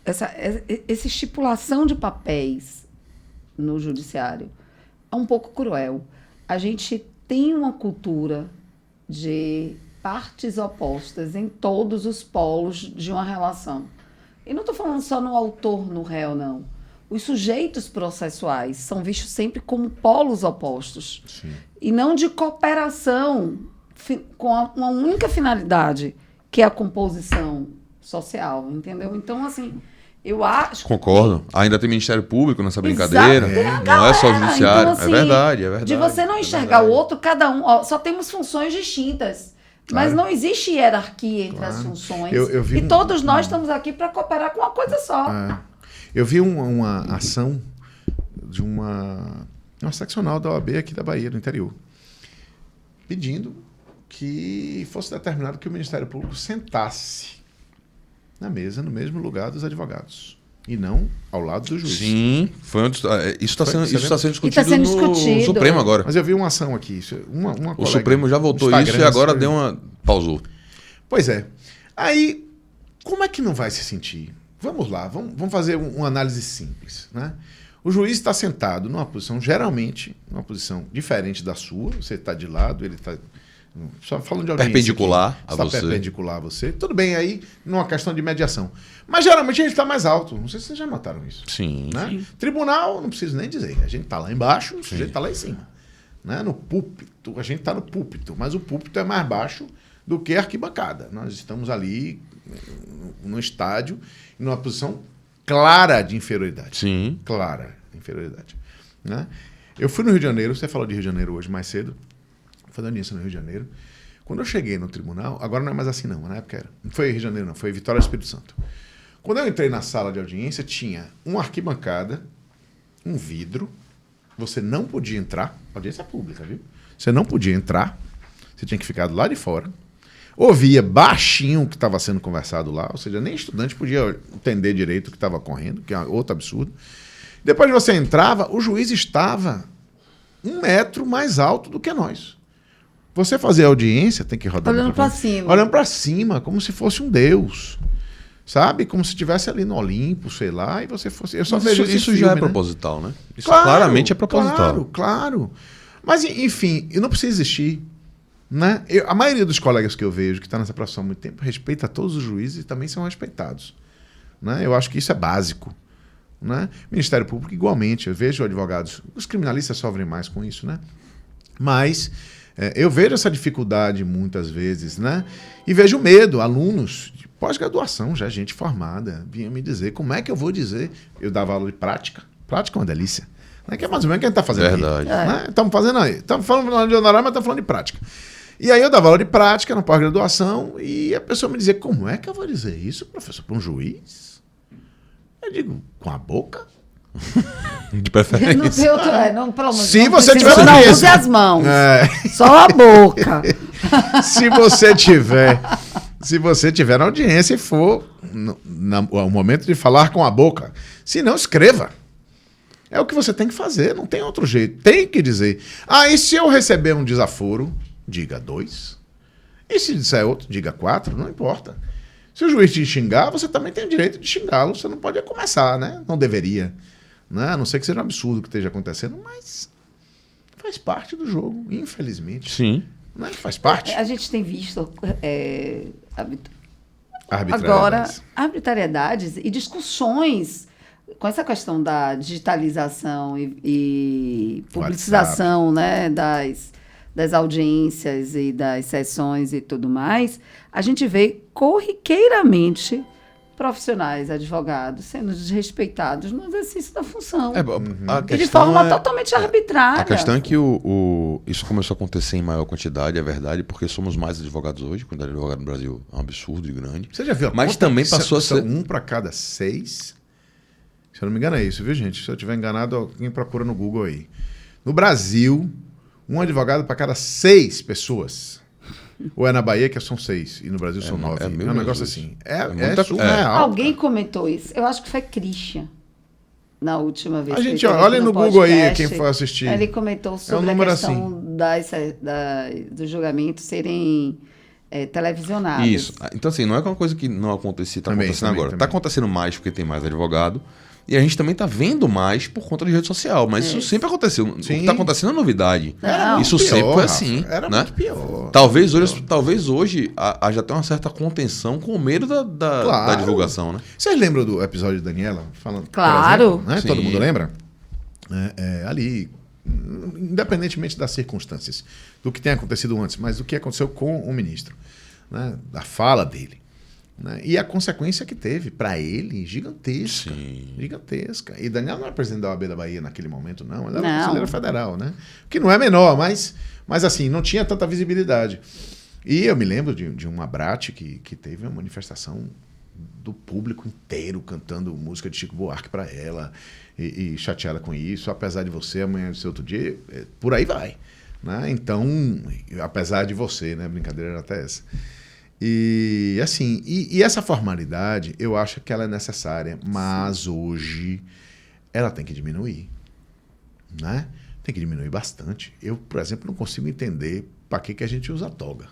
essa estipulação de papéis no judiciário é um pouco cruel. A gente tem uma cultura de partes opostas em todos os polos de uma relação. E não estou falando só no autor, no réu, não. Os sujeitos processuais são vistos sempre como polos opostos. Sim. E não de cooperação com uma única finalidade, que é a composição social, entendeu? Então, assim, eu acho... Concordo. Ainda tem Ministério Público nessa brincadeira. Não é só o judiciário. Então, assim, é verdade. De você não enxergar o outro, cada um... Só temos funções distintas. Claro. Mas não existe hierarquia entre as funções. Todos nós estamos aqui para cooperar com uma coisa só. Eu vi uma ação de uma seccional da OAB aqui da Bahia, do interior, pedindo que fosse determinado que o Ministério Público sentasse na mesa, no mesmo lugar dos advogados. E não ao lado do juiz. Sim, isso está sendo discutido no Supremo agora. Mas eu vi uma ação aqui. O Supremo já votou isso e agora deu uma... pausou. Pois é. Aí, como é que não vai se sentir? Vamos lá, vamos fazer uma análise simples, né? O juiz está sentado numa posição, geralmente, numa posição diferente da sua. Você está de lado, ele está... Só falando de audiência. Perpendicular a você. Está perpendicular a você. Tudo bem, aí, numa questão de mediação. Mas, geralmente, a gente está mais alto. Não sei se vocês já notaram isso. Sim. Né? Sim. Tribunal, não preciso nem dizer. A gente está lá embaixo, o sujeito está lá em cima. Né? No púlpito, a gente está no púlpito. Mas o púlpito é mais baixo do que a arquibancada. Nós estamos ali no estádio, numa posição clara de inferioridade. Sim. Clara de inferioridade. Né? Eu fui no Rio de Janeiro, você falou de Rio de Janeiro hoje mais cedo, fazendo isso no Rio de Janeiro. Quando eu cheguei no tribunal, agora não é mais assim não, na época era. Não foi Rio de Janeiro não, foi Vitória do Espírito Santo. Quando eu entrei na sala de audiência, tinha uma arquibancada, um vidro, você não podia entrar, audiência pública, viu? Você não podia entrar, você tinha que ficar do lado de fora. Ouvia baixinho o que estava sendo conversado lá, ou seja, nem estudante podia entender direito o que estava ocorrendo, que é outro absurdo. Depois você entrava, o juiz estava 1 metro mais alto do que nós. Você fazer audiência, tem que rodar... Olhando para cima. Olhando para cima, como se fosse um deus. Sabe? Como se estivesse ali no Olimpo, sei lá, e você fosse... Eu só vejo isso filme, já é né? proposital, né? Isso claramente é proposital. Claro. Mas, enfim, não precisa existir. Né? A maioria dos colegas que eu vejo que está nessa profissão há muito tempo respeita todos os juízes e também são respeitados. Né? Eu acho que isso é básico. Né? Ministério Público, igualmente. Eu vejo advogados... Os criminalistas sofrem mais com isso, né? Mas eu vejo essa dificuldade muitas vezes, né? E vejo medo. Alunos de pós-graduação, já gente formada, vinha me dizer como é que eu vou dizer. Eu dava aula de prática. Prática é uma delícia. Né? Que é mais ou menos o que a gente está fazendo. Verdade. Aí. Né? Estamos fazendo aí. Estamos falando de honorário, mas estamos falando de prática. E aí eu dava aula de prática na pós-graduação e a pessoa me dizia, como é que eu vou dizer isso, professor, para um juiz? Eu digo, com a boca? De preferência. Não tem outro, não, pelo menos, Se não você precisa, tiver não audiência. use as mãos. É. Só a boca. Se você tiver na audiência e for o momento de falar com a boca, se não, escreva. É o que você tem que fazer, não tem outro jeito. Tem que dizer. E se eu receber um desaforo, diga 2. E se disser outro, diga 4, não importa. Se o juiz te xingar, você também tem o direito de xingá-lo. Você não pode começar, né? Não deveria. Né? A não ser que seja um absurdo que esteja acontecendo, mas faz parte do jogo, infelizmente. Sim. Né? Faz parte. A gente tem visto Arbitrariedades. agora arbitrariedades e discussões com essa questão da digitalização e publicização, né, das audiências e das sessões e tudo mais, a gente vê corriqueiramente profissionais, advogados, sendo desrespeitados no exercício da função. E de forma totalmente arbitrária. A questão é que isso começou a acontecer em maior quantidade, é verdade, porque somos mais advogados hoje. A quantidade de advogado no Brasil é um absurdo e grande. Você já viu a Mas conta? também passou a ser... Um para cada 6. Se eu não me engano é isso, viu, gente? Se eu estiver enganado, alguém procura no Google aí. No Brasil, um advogado para cada 6 pessoas. Ou é na Bahia que são 6 e no Brasil são 9. É um negócio assim. É surreal. Alguém comentou isso. Eu acho que foi Christian. Na última vez. A gente olha no Google aí quem for assistir. Ele comentou sobre a questão do julgamento serem televisionados. Isso. Então, assim, não é uma coisa que não acontecia, está acontecendo agora. Está acontecendo mais porque tem mais advogado. E a gente também está vendo mais por conta de rede social. Mas isso sempre aconteceu. O que está acontecendo é novidade. Isso pior, sempre foi assim. Era né? muito pior. Talvez hoje haja até uma certa contenção com medo da divulgação, né? Vocês lembram do episódio de Daniela? Falando, claro. Por exemplo, né? Todo mundo lembra? Ali, independentemente das circunstâncias, do que tenha acontecido antes, mas do que aconteceu com o ministro, né? Da fala dele. Né? E a consequência que teve para ele, gigantesca. Sim. Gigantesca. E Daniel não era presidente da OAB da Bahia naquele momento, não. Ele era conselheiro federal, né? Que não é menor, mas assim, não tinha tanta visibilidade. E eu me lembro de uma Brate que teve uma manifestação do público inteiro cantando música de Chico Buarque para ela e chateada com isso. Apesar de você, amanhã do seu outro dia, por aí vai. Né? Então, apesar de você, né? Brincadeira era até essa. E assim, e essa formalidade, eu acho que ela é necessária, mas hoje ela tem que diminuir, né? Tem que diminuir bastante. Eu, por exemplo, não consigo entender para que a gente usa toga.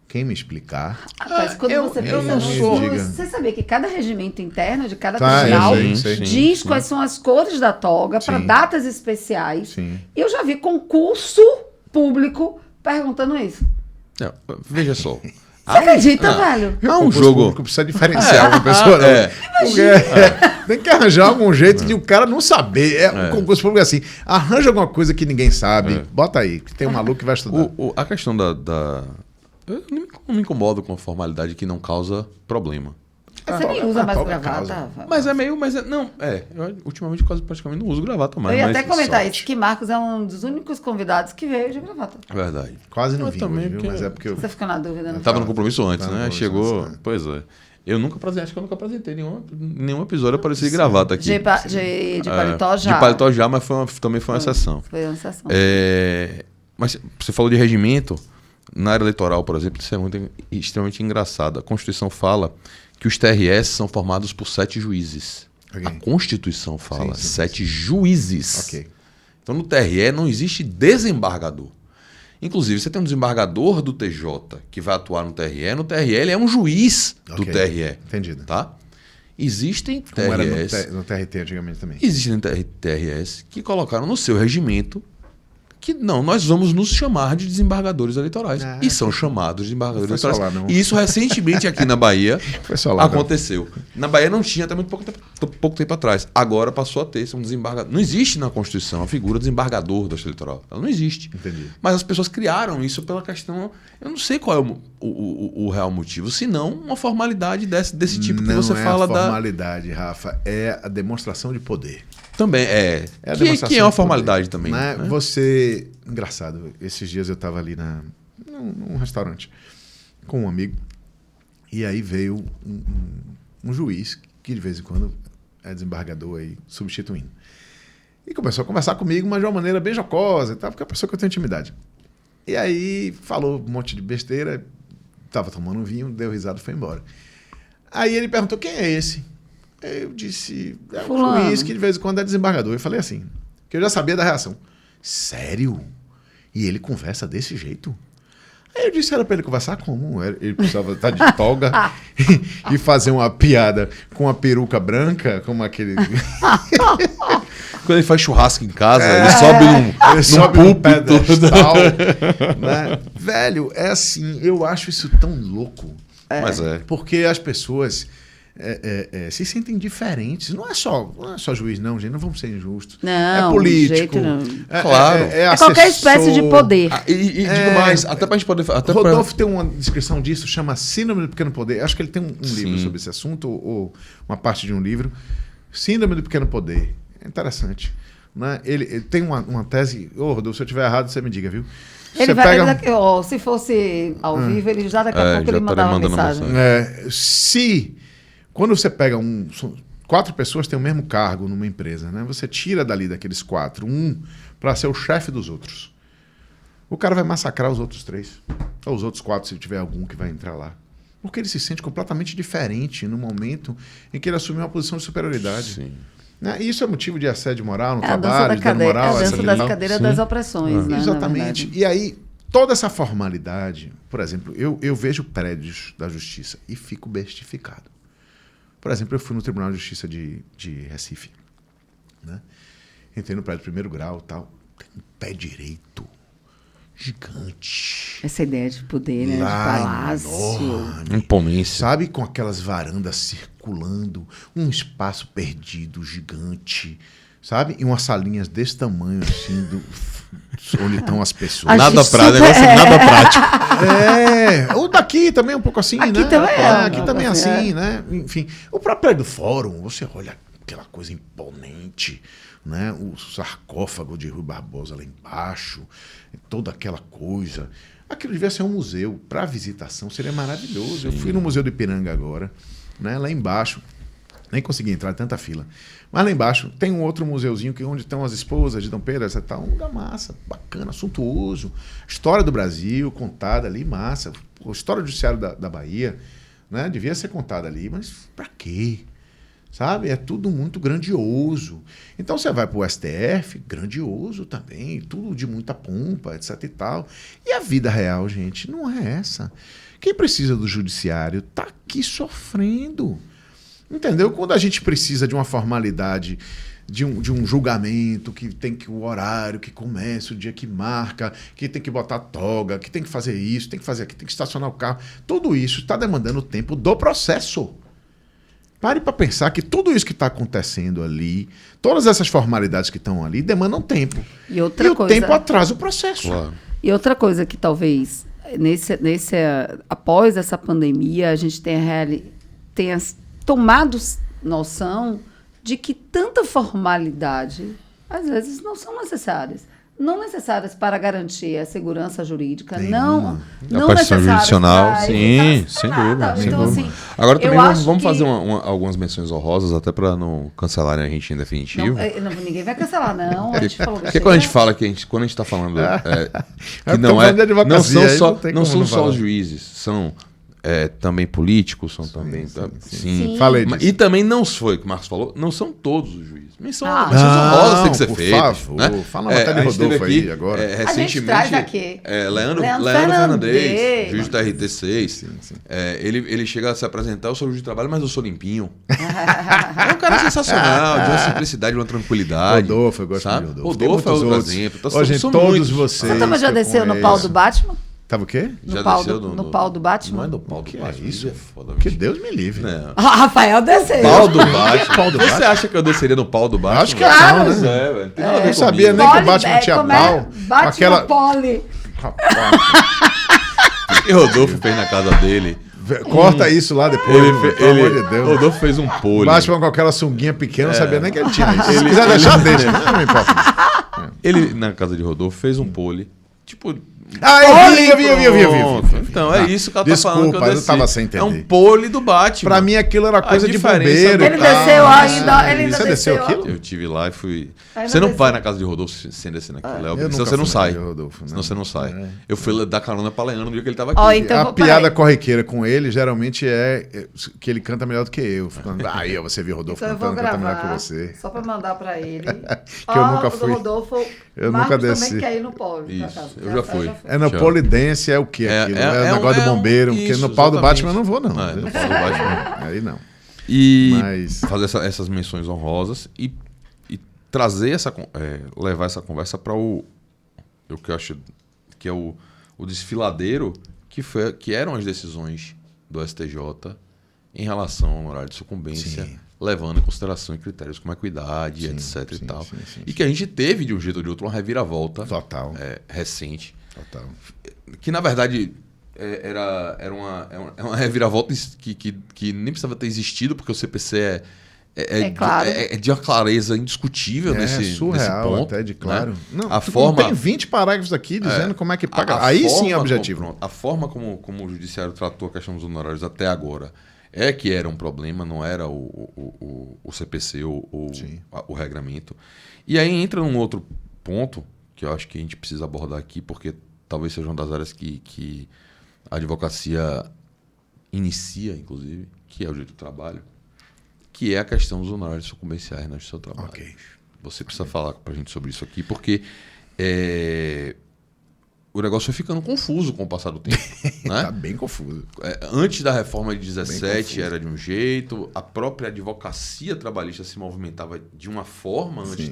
Quem me explicar? Rapaz, quando você pensa no SUS, você sabia que cada regimento interno de cada tribunal diz quais são as cores da toga para datas especiais. Sim. E eu já vi concurso público perguntando isso. Não, veja só. Você acredita, velho? É um jogo que precisa diferenciar uma pessoa. Tem que arranjar algum jeito de o cara não saber. Um concurso público assim. Arranja alguma coisa que ninguém sabe. Bota aí, que tem um maluco que vai estudar. A questão eu não me incomodo com a formalidade que não causa problema. Você nem usa mais gravata. Eu ultimamente quase praticamente não uso gravata mais. Eu ia até comentar isso, que Marcos é um dos únicos convidados que veio de gravata. Verdade. Quase não vi hoje, viu? Mas é porque Você ficou na dúvida, não? Tava no compromisso antes, né? Chegou... Pois é. Acho que eu nunca apresentei nenhum episódio apareci de gravata aqui. De paletó já. De paletó já, mas também foi uma exceção. Foi uma exceção. Mas você falou de regimento. Na área eleitoral, por exemplo, isso é extremamente engraçado. A Constituição fala que os TRS são formados por 7 juízes. A Constituição fala 7 juízes. Okay. Então, no TRE não existe desembargador. Inclusive, você tem um desembargador do TJ que vai atuar no TRE. No TRE, ele é um juiz do TRE. Entendido. Tá? Existem Como TRS... era no TRT antigamente também. Existem TRS que colocaram no seu regimento que não, nós vamos nos chamar de desembargadores eleitorais. E são chamados de desembargadores eleitorais. E isso recentemente aqui na Bahia aconteceu. Na Bahia não tinha até muito pouco tempo atrás. Agora passou a ter um desembargador. Não existe na Constituição a figura desembargador da justiça eleitoral. Ela não existe. Entendi. Mas as pessoas criaram isso pela questão... Eu não sei qual é o real motivo, senão uma formalidade desse tipo que você fala da... Não é a formalidade, Rafa. É a demonstração de poder. Também, que é uma formalidade também. Né? Você... Engraçado, esses dias eu estava ali num restaurante com um amigo. E aí veio um juiz, que de vez em quando é desembargador aí, substituindo. E começou a conversar comigo, mas de uma maneira bem jocosa, tá? Porque é uma pessoa que eu tenho intimidade. E aí falou um monte de besteira, estava tomando um vinho, deu risada e foi embora. Aí ele perguntou, quem é esse? Eu disse, é um juiz que de vez em quando é desembargador. Eu falei assim, que eu já sabia da reação. Sério? E ele conversa desse jeito? Aí eu disse, era pra ele conversar como? Ele precisava estar de toga e fazer uma piada com uma peruca branca, como aquele... Quando ele faz churrasco em casa, ele sobe num pedestal. Né? Velho, é assim, eu acho isso tão louco. Mas Porque as pessoas se sentem diferentes. Não é só juiz, não, gente. Não vamos ser injustos. Não, é político. De jeito não. Claro. É qualquer espécie de poder. E digo mais, até pra gente poder... Rodolfo tem uma descrição disso, chama Síndrome do Pequeno Poder. Acho que ele tem um livro sobre esse assunto, ou uma parte de um livro. Síndrome do Pequeno Poder. É interessante. Né? Ele tem uma tese... Rodolfo, se eu estiver errado, você me diga, viu? Ele se fosse ao vivo, ele já daqui a pouco ele mandava uma mensagem. Quando você pega 4 pessoas têm o mesmo cargo numa empresa, né? Você tira dali daqueles 4, um para ser o chefe dos outros. O cara vai massacrar os outros 3. Ou os outros 4, se tiver algum que vai entrar lá. Porque ele se sente completamente diferente no momento em que ele assumiu uma posição de superioridade. Sim. Né? E isso é motivo de assédio moral no trabalho, de dano moral. É a dança das cadeiras das opressões, né? Exatamente. E aí, toda essa formalidade... Por exemplo, eu vejo prédios da justiça e fico bestificado. Por exemplo, eu fui no Tribunal de Justiça de Recife. Né? Entrei no prédio de 1º grau e tal. Tem um pé direito gigante. Essa ideia de poder, né? Lá, de palácio. Enorme. Imponência. Sabe, com aquelas varandas circulando, um espaço perdido gigante, sabe? E umas salinhas desse tamanho, assim, onde estão as pessoas. Nada prático. O daqui também é um pouco assim, aqui né? Também aqui também é assim, né? Enfim, o próprio prédio do fórum, você olha aquela coisa imponente, né? O sarcófago de Rui Barbosa lá embaixo, toda aquela coisa. Aquilo devia ser um museu. Para visitação seria maravilhoso. Sim. Eu fui no Museu do Ipiranga agora, né? Lá embaixo. Nem consegui entrar, tanta fila. Mas lá embaixo tem um outro museuzinho onde estão as esposas de Dom Pedro, etc. Um lugar massa, bacana, suntuoso. História do Brasil contada ali, massa. A história do Judiciário da Bahia, né? Devia ser contada ali, mas para quê? Sabe? É tudo muito grandioso. Então você vai para o STF, grandioso também, tudo de muita pompa, etc e tal. E a vida real, gente, não é essa. Quem precisa do judiciário está aqui sofrendo. Entendeu? Quando a gente precisa de uma formalidade, de um julgamento, que tem que o horário, que começa, o dia que marca, que tem que botar toga, que tem que fazer isso, tem que fazer aquilo, tem que estacionar o carro. Tudo isso está demandando o tempo do processo. Pare para pensar que tudo isso que está acontecendo ali, todas essas formalidades que estão ali, demandam tempo. E o tempo atrasa o processo. Claro. E outra coisa que talvez, após essa pandemia, a gente tenha tomado noção de que tanta formalidade, às vezes, não são necessárias. Não necessárias para garantir a segurança jurídica, não necessárias jurisdicional, para sim, sem dúvida. Então, assim, agora também vamos fazer algumas menções honrosas, até para não cancelarem a gente em definitivo. Ninguém vai cancelar, não. Porque quando a gente fala quando a gente está falando que não são só os juízes, são também políticos, são também... Sim. Falei disso. E também não foi, o que o Marcos falou, não são todos os juízes. Menções honrosas tem que ser feitas. Por favor, fala uma matéria de Rodolfo aí agora. Recentemente, a gente traz aqui. Leandro Fernandes, juiz da RT6. Sim. Ele chega a se apresentar, eu sou juiz de trabalho, mas eu sou limpinho. É um cara sensacional, de uma simplicidade, de uma tranquilidade. Rodolfo, eu gosto de Rodolfo. Rodolfo é outro exemplo. Hoje todos vocês... Você também já desceu no pau do Batman? Tava o quê? No pau do Batman? Não é do pau do Batman. É isso? É foda. Que Deus me livre. Rafael desceu. Pau do Batman. Você acha que eu desceria no pau do Batman? Acho que claro, né? Velho. Eu não sabia nem que o Batman tinha pau. Batman Poli. E Rodolfo fez na casa dele. Corta isso lá depois, pelo amor de Deus. Rodolfo fez um pole. Batman com aquela sunguinha pequena, não sabia nem que ele tinha isso. Se quiser deixar, deixa. Não me importa. Ele, na casa de Rodolfo, fez um pole. Tipo, Eu vi. Então, é isso que ela tá Desculpa, falando que eu eu desci. tava sem entender. É um pole do Batman. Pra mim aquilo era coisa de diferença bombeiro. do- Ele e tal. desceu ainda. Ele ainda Você desceu aquilo? Eu tive lá e fui... Ainda Você não desceu. vai na casa de Rodolfo sem descer naquilo, eu Léo. nunca Senão você não fui na sai. casa de Rodolfo, não. Senão você não sai. É. Eu fui dar carona pra Leandro no dia que ele tava aqui. Ó, então, A piada corriqueira com ele geralmente é que ele canta melhor do que eu. Ficando, aí você viu o Rodolfo Então eu vou cantando, canta melhor que gravar, você. só pra mandar pra ele. Que eu nunca fui. O Rodolfo, Eu Marcos nunca desci. também quer ir no polo. pra Isso, casa, eu já fui. É no Já. polidense, é o que aquilo? É, o negócio do bombeiro. Porque isso, no pau do exatamente. Batman eu não vou, não. No pau do Batman. Aí não. E Mas- fazer essas menções honrosas e trazer levar essa conversa para o que eu acho que é o desfiladeiro que eram as decisões do STJ em relação ao horário de sucumbência, Sim. levando em consideração em critérios como equidade, Sim, etc. e sim, tal. sim, E que a gente teve, de um jeito ou de outro, uma reviravolta Total. recente, Total. que na verdade era uma reviravolta que nem precisava ter existido, porque o CPC claro. é de uma clareza indiscutível nesse surreal, ponto. até de claro. Né? Não, A forma, tem 20 parágrafos aqui dizendo como é que paga. a Aí forma sim é objetivo. Pronto, a forma como o judiciário tratou a questão dos honorários até agora é que era um problema, não era o CPC ou o regramento. E aí entra num outro ponto que eu acho que a gente precisa abordar aqui, porque talvez seja uma das áreas que a advocacia inicia, inclusive, que é o direito do trabalho, que é a questão dos honorários sucumbenciais no seu trabalho. Ok. Você precisa falar pra gente sobre isso aqui, porque o negócio foi ficando confuso com o passar do tempo. Né? Tá bem confuso. Antes da reforma de 17 confuso. era de um jeito, a própria advocacia trabalhista se movimentava de uma forma antes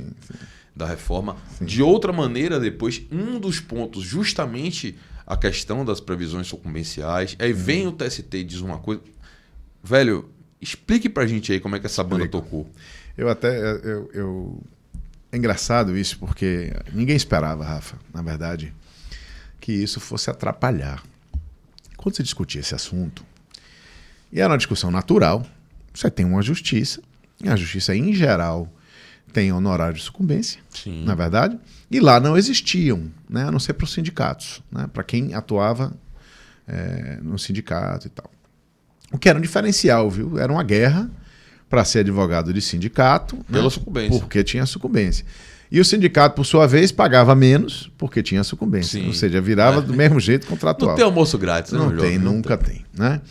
da reforma. De outra maneira, depois, um dos pontos, justamente a questão das previsões sucumbenciais. Aí vem o TST e diz uma coisa. Velho, explique pra gente aí como é que essa banda tocou. É engraçado isso, porque ninguém esperava, Rafa, na verdade, que isso fosse atrapalhar. Quando se discutia esse assunto, e era uma discussão natural, você tem uma justiça, e a justiça, em geral, tem honorário de sucumbência, Sim. na verdade, e lá não existiam, né, a não ser para os sindicatos, né, para quem atuava no sindicato e tal. O que era um diferencial, viu? Era uma guerra para ser advogado de sindicato. Pela né? sucumbência. Porque tinha sucumbência. E o sindicato, por sua vez, pagava menos porque tinha sucumbência. Sim. Ou seja, virava do mesmo jeito contratual. Não tem almoço grátis, né, Não meu tem, jovem? nunca tem. Né?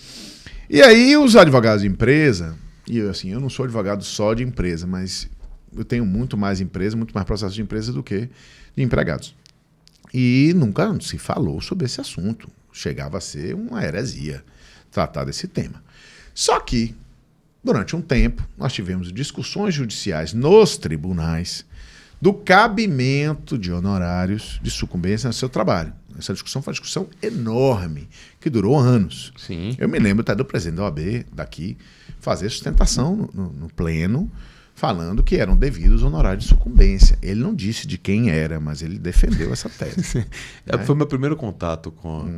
E aí os advogados de empresa, e eu não sou advogado só de empresa, mas eu tenho muito mais empresa, muito mais processo de empresa do que de empregados. E nunca se falou sobre esse assunto. Chegava a ser uma heresia tratar desse tema. Só que, durante um tempo, nós tivemos discussões judiciais nos tribunais do cabimento de honorários de sucumbência no seu trabalho. Essa discussão foi uma discussão enorme, que durou anos. Sim. Eu me lembro até do presidente da OAB daqui fazer sustentação no pleno, falando que eram devidos honorários de sucumbência. Ele não disse de quem era, mas ele defendeu essa tese. Foi meu primeiro contato com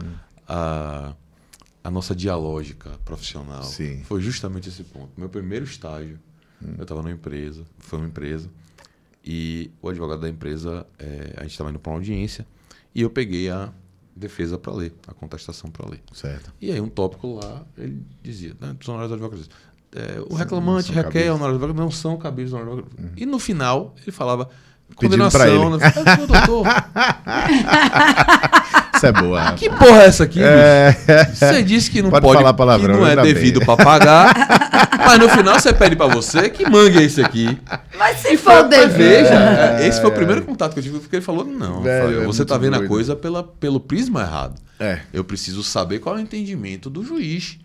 a nossa dialógica profissional. Sim. Foi justamente esse ponto. Meu primeiro estágio, eu estava numa empresa, foi uma empresa, e o advogado da empresa, a gente estava indo para uma audiência, e eu peguei a defesa para ler, a contestação para ler. Certo. E aí um tópico lá, ele dizia, né, dos honorários advocados, o reclamante são requer cabíveis. honorários honorários advogados, não são cabíveis honorários advogados. E no final, ele falava, Pedindo pra condenação, né? Doutor, Isso é boa. Rafa. que porra é essa aqui, bicho? Você disse que não Pode pode, falar palavrão, que não é ainda devido bem. para pagar, mas no final você pede para você, que mangue é esse aqui? Mas se for devido. Veja, esse foi o primeiro contato que eu tive, porque ele falou, não, Velho, Rafael, é você muito tá vendo doido. a coisa pelo prisma errado. É. Eu preciso saber qual é o entendimento do juiz.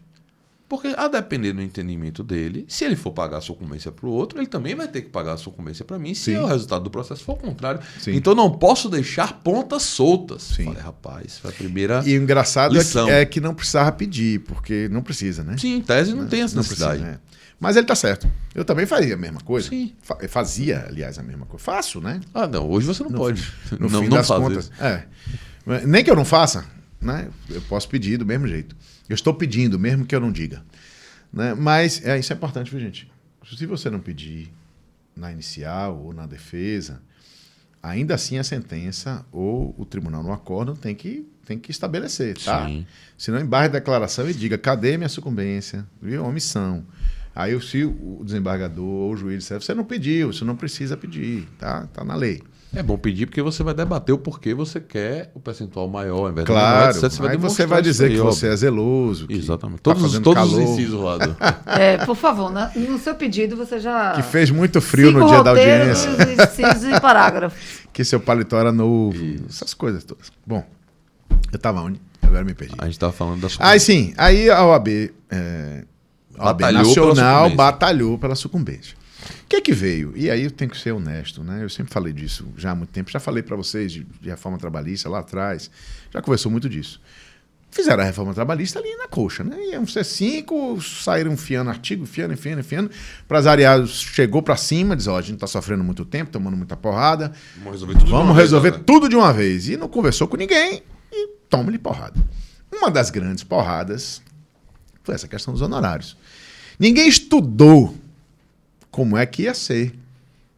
Porque, a depender do entendimento dele, se ele for pagar a sucumbência para o outro, ele também vai ter que pagar a sucumbência para mim, se Sim. o resultado do processo for o contrário. Sim. Então, não posso deixar pontas soltas. Sim. Falei, rapaz, foi a primeira E o engraçado lição. é que não precisava pedir, porque não precisa, né? Sim, em tese não tem essa Não necessidade. precisa, Mas ele tá certo. Eu também fazia a mesma coisa. Sim. Fazia, aliás, a mesma coisa. Faço, né? Ah, não, hoje você não pode. No não fim não das fazer contas. isso. Nem que eu não faça, né? Eu posso pedir do mesmo jeito. Eu estou pedindo, mesmo que eu não diga. Né? Mas isso é importante, viu, gente? Se você não pedir na inicial ou na defesa, ainda assim a sentença ou o tribunal no acórdão tem que estabelecer, tá? Sim. Se não, embargue a declaração e diga, cadê minha sucumbência? Viu? Omissão. Aí se o desembargador ou o juiz disser, você não pediu, você não precisa pedir, tá? Tá na lei. É bom pedir porque você vai debater o porquê você quer o percentual maior. Em vez de Claro, você aí você vai dizer que você é zeloso. Que exatamente. Tá Todos os calor, incisos lá. Por favor, no seu pedido você já... que fez muito frio no dia da audiência. Incisos e parágrafos. Que seu paletó era novo. Essas coisas todas. Bom, eu estava onde? Agora me perdi. A gente estava falando das Aí sim, aí a OAB, OAB Nacional batalhou pela sucumbência. O que é que veio? E aí eu tenho que ser honesto, né? Eu sempre falei disso já há muito tempo. Já falei para vocês de reforma trabalhista lá atrás. Já conversou muito disso. Fizeram a reforma trabalhista ali na coxa, né? Iam ser 5, saíram enfiando artigo, enfiando. Empresariado chegou para cima, diz, a gente está sofrendo muito tempo, tomando muita porrada. Vamos resolver tudo de uma vez. E não conversou com ninguém e toma-lhe porrada. Uma das grandes porradas foi essa questão dos honorários. Ninguém estudou como é que ia ser,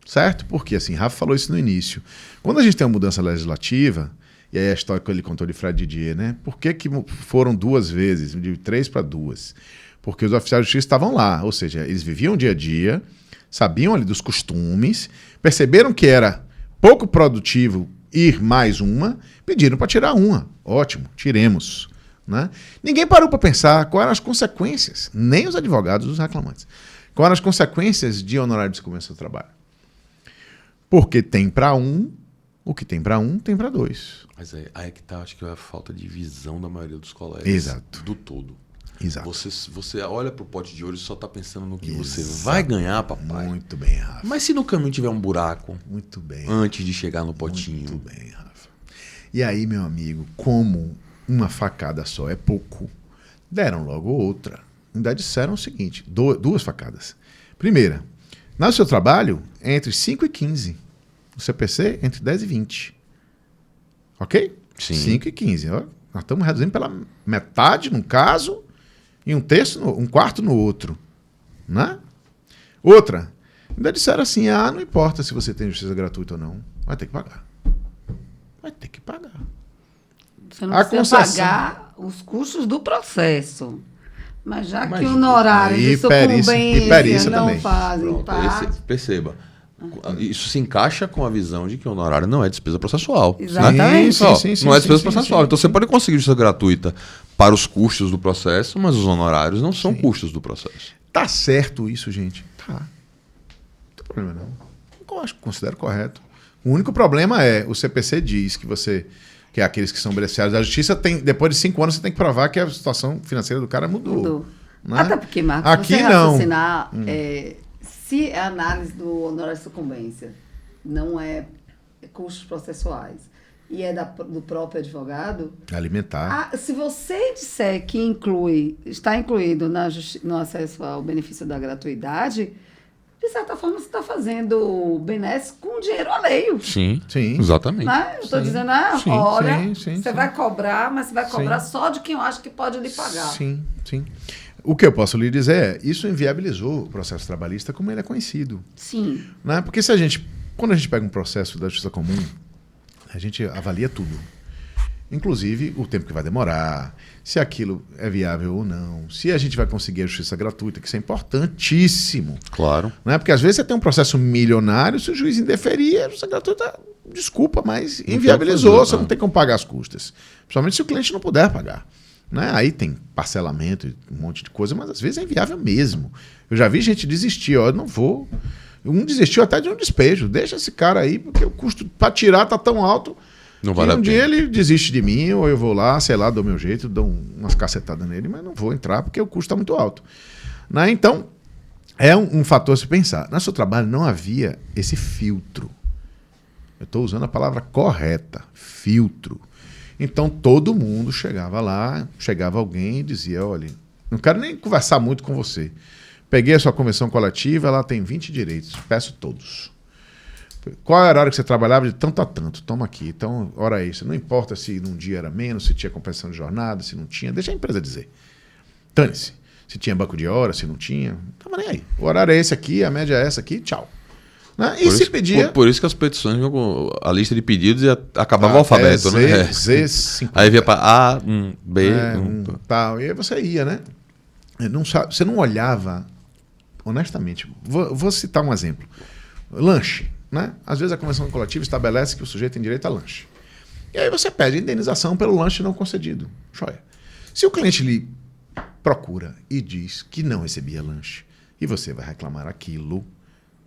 certo? Porque, assim, Rafa falou isso no início. Quando a gente tem uma mudança legislativa, e aí a história que ele contou de Fred Didier, né? Por que foram 2 vezes, de 3 para 2? Porque os oficiais de justiça estavam lá, ou seja, eles viviam o dia a dia, sabiam ali dos costumes, perceberam que era pouco produtivo ir mais uma, pediram para tirar uma. Ótimo, tiremos. Né? Ninguém parou para pensar quais eram as consequências, nem os advogados dos reclamantes. Quais eram as consequências de honorário de sucumbência do trabalho? Porque tem para um, o que tem para um, tem para 2. Mas aí é que tá, acho que é a falta de visão da maioria dos colegas. Exato. Do todo. Exato. Você olha pro pote de ouro e só tá pensando no que você vai ganhar, papai. Muito bem, Rafa. Mas se no caminho tiver um buraco, muito bem, antes de chegar no potinho. Muito bem, Rafa. E aí, meu amigo, como uma facada só é pouco, deram logo outra. Ainda disseram o seguinte, 2 facadas. Primeira, no seu trabalho, é entre 5 e 15. No CPC, entre 10 e 20. Ok? Sim. 5 e 15. Ó, nós estamos reduzindo pela metade num caso e um quarto no outro. Né? Outra, ainda disseram assim, não importa se você tem justiça gratuita ou não, vai ter que pagar. Vai ter que pagar. Você não precisa pagar os custos do processo. Mas já que o honorário de sucumbência não também fazem parte... Perceba, isso se encaixa com a visão de que o honorário não é despesa processual. Exatamente. Né? Sim, não é despesa processual. Então você pode conseguir justiça gratuita para os custos do processo, mas os honorários não são custos do processo. Tá certo isso, gente? Tá. Não tem problema não. Eu considero correto. O único problema é, o CPC diz que é aqueles que são beneficiários da justiça, depois de 5 anos você tem que provar que a situação financeira do cara mudou. Né? Até porque, Marcos, aqui você não. raciocinar, se a análise do honorário de sucumbência não é custos processuais e é do próprio advogado... Alimentar. Se você disser que está incluído no acesso ao benefício da gratuidade... De certa forma, você está fazendo benesse com dinheiro alheio. Sim, exatamente. Né? Eu estou dizendo, você vai cobrar, mas você vai cobrar só de quem eu acho que pode lhe pagar. Sim. O que eu posso lhe dizer é, isso inviabilizou o processo trabalhista como ele é conhecido. Sim. Né? Porque quando a gente pega um processo da justiça comum, a gente avalia tudo. Inclusive o tempo que vai demorar, se aquilo é viável ou não, se a gente vai conseguir a justiça gratuita, que isso é importantíssimo. Claro. Né? Porque às vezes você tem um processo milionário, se o juiz indeferir, a justiça gratuita, desculpa, mas inviabilizou, você não tem como pagar as custas. Principalmente se o cliente não puder pagar. Né? Aí tem parcelamento e um monte de coisa, mas às vezes é inviável mesmo. Eu já vi gente desistir, eu não vou. Um desistiu até de um despejo. Deixa esse cara aí, porque o custo para tirar tá tão alto... Não vale a pena. Dia ele desiste de mim, ou eu vou lá, sei lá, dou meu jeito, dou umas cacetadas nele, mas não vou entrar porque o custo está muito alto. Né? Então, é um fator a se pensar. No seu trabalho não havia esse filtro. Eu estou usando a palavra correta, filtro. Então, todo mundo chegava lá, chegava alguém e dizia, olha, não quero nem conversar muito com você. Peguei a sua convenção coletiva, ela tem 20 direitos, peço todos. Qual era a hora que você trabalhava? De tanto a tanto. Toma aqui. Então, hora extra. Não importa se num dia era menos, se tinha compensação de jornada, se não tinha. Deixa a empresa dizer. Dane-se. Se tinha banco de hora, se não tinha. Não estava nem aí. O horário é esse aqui, a média é essa aqui, tchau. Né? E se pedia... Por isso que as petições, a lista de pedidos acabava o alfabeto, né? Z50. Aí via para A, B... tal. E aí você ia, né? Você não olhava, honestamente. Vou citar um exemplo. Lanche, né? Às vezes a convenção coletiva estabelece que o sujeito tem direito a lanche. E aí você pede indenização pelo lanche não concedido. Joia. Se o cliente lhe procura e diz que não recebia lanche e você vai reclamar aquilo,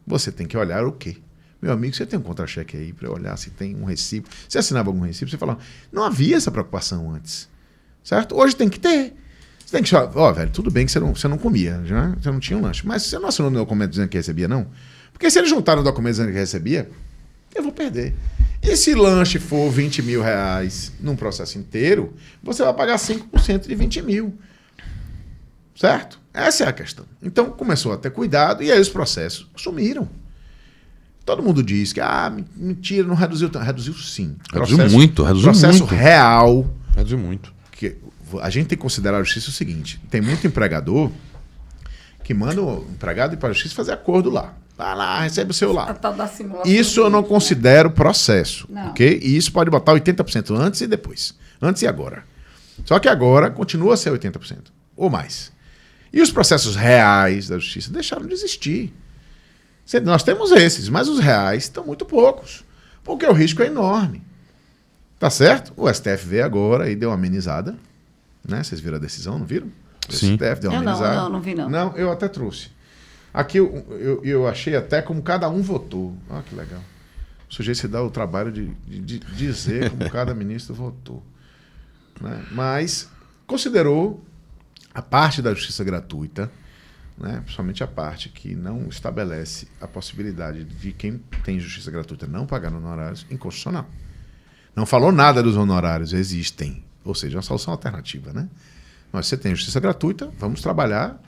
você tem que olhar o quê? Meu amigo, você tem um contra-cheque aí para olhar se tem um recibo. Você assinava algum recibo, você falava, não havia essa preocupação antes. Certo? Hoje tem que ter. Você tem que falar, velho, tudo bem que você não comia, né? Você não tinha um lanche. Mas você não assinou no documento dizendo que recebia, não? Porque se eles juntaram o documento dizendo que recebia, eu vou perder. E se lanche for 20 mil reais num processo inteiro, você vai pagar 5% de 20 mil. Certo? Essa é a questão. Então começou a ter cuidado e aí os processos sumiram. Todo mundo diz que, mentira, não reduziu tanto. Reduziu sim. Reduziu muito. Processo real. Reduziu muito. Que a gente tem que considerar a justiça o seguinte: tem muito empregador que manda o empregado ir para a justiça fazer acordo lá. Vai lá, recebe o seu lá. A tal da simulação. Isso eu não considero processo. Não. Ok? E isso pode botar 80% antes e depois. Antes e agora. Só que agora continua a ser 80%. Ou mais. E os processos reais da justiça deixaram de existir. Nós temos esses, mas os reais estão muito poucos. Porque o risco é enorme. Tá certo? O STF veio agora e deu uma amenizada. Né? Vocês viram a decisão, não viram? O Sim. STF deu uma amenizada. Não vi não. Não, eu até trouxe. Aqui eu achei até como cada um votou. Olha que legal. O sujeito se dá o trabalho de dizer como cada ministro votou. Né? Mas considerou a parte da justiça gratuita, né? Principalmente a parte que não estabelece a possibilidade de quem tem justiça gratuita não pagar honorários, inconstitucional. Não falou nada dos honorários, existem. Ou seja, uma solução alternativa. Né? Mas você tem justiça gratuita, vamos trabalhar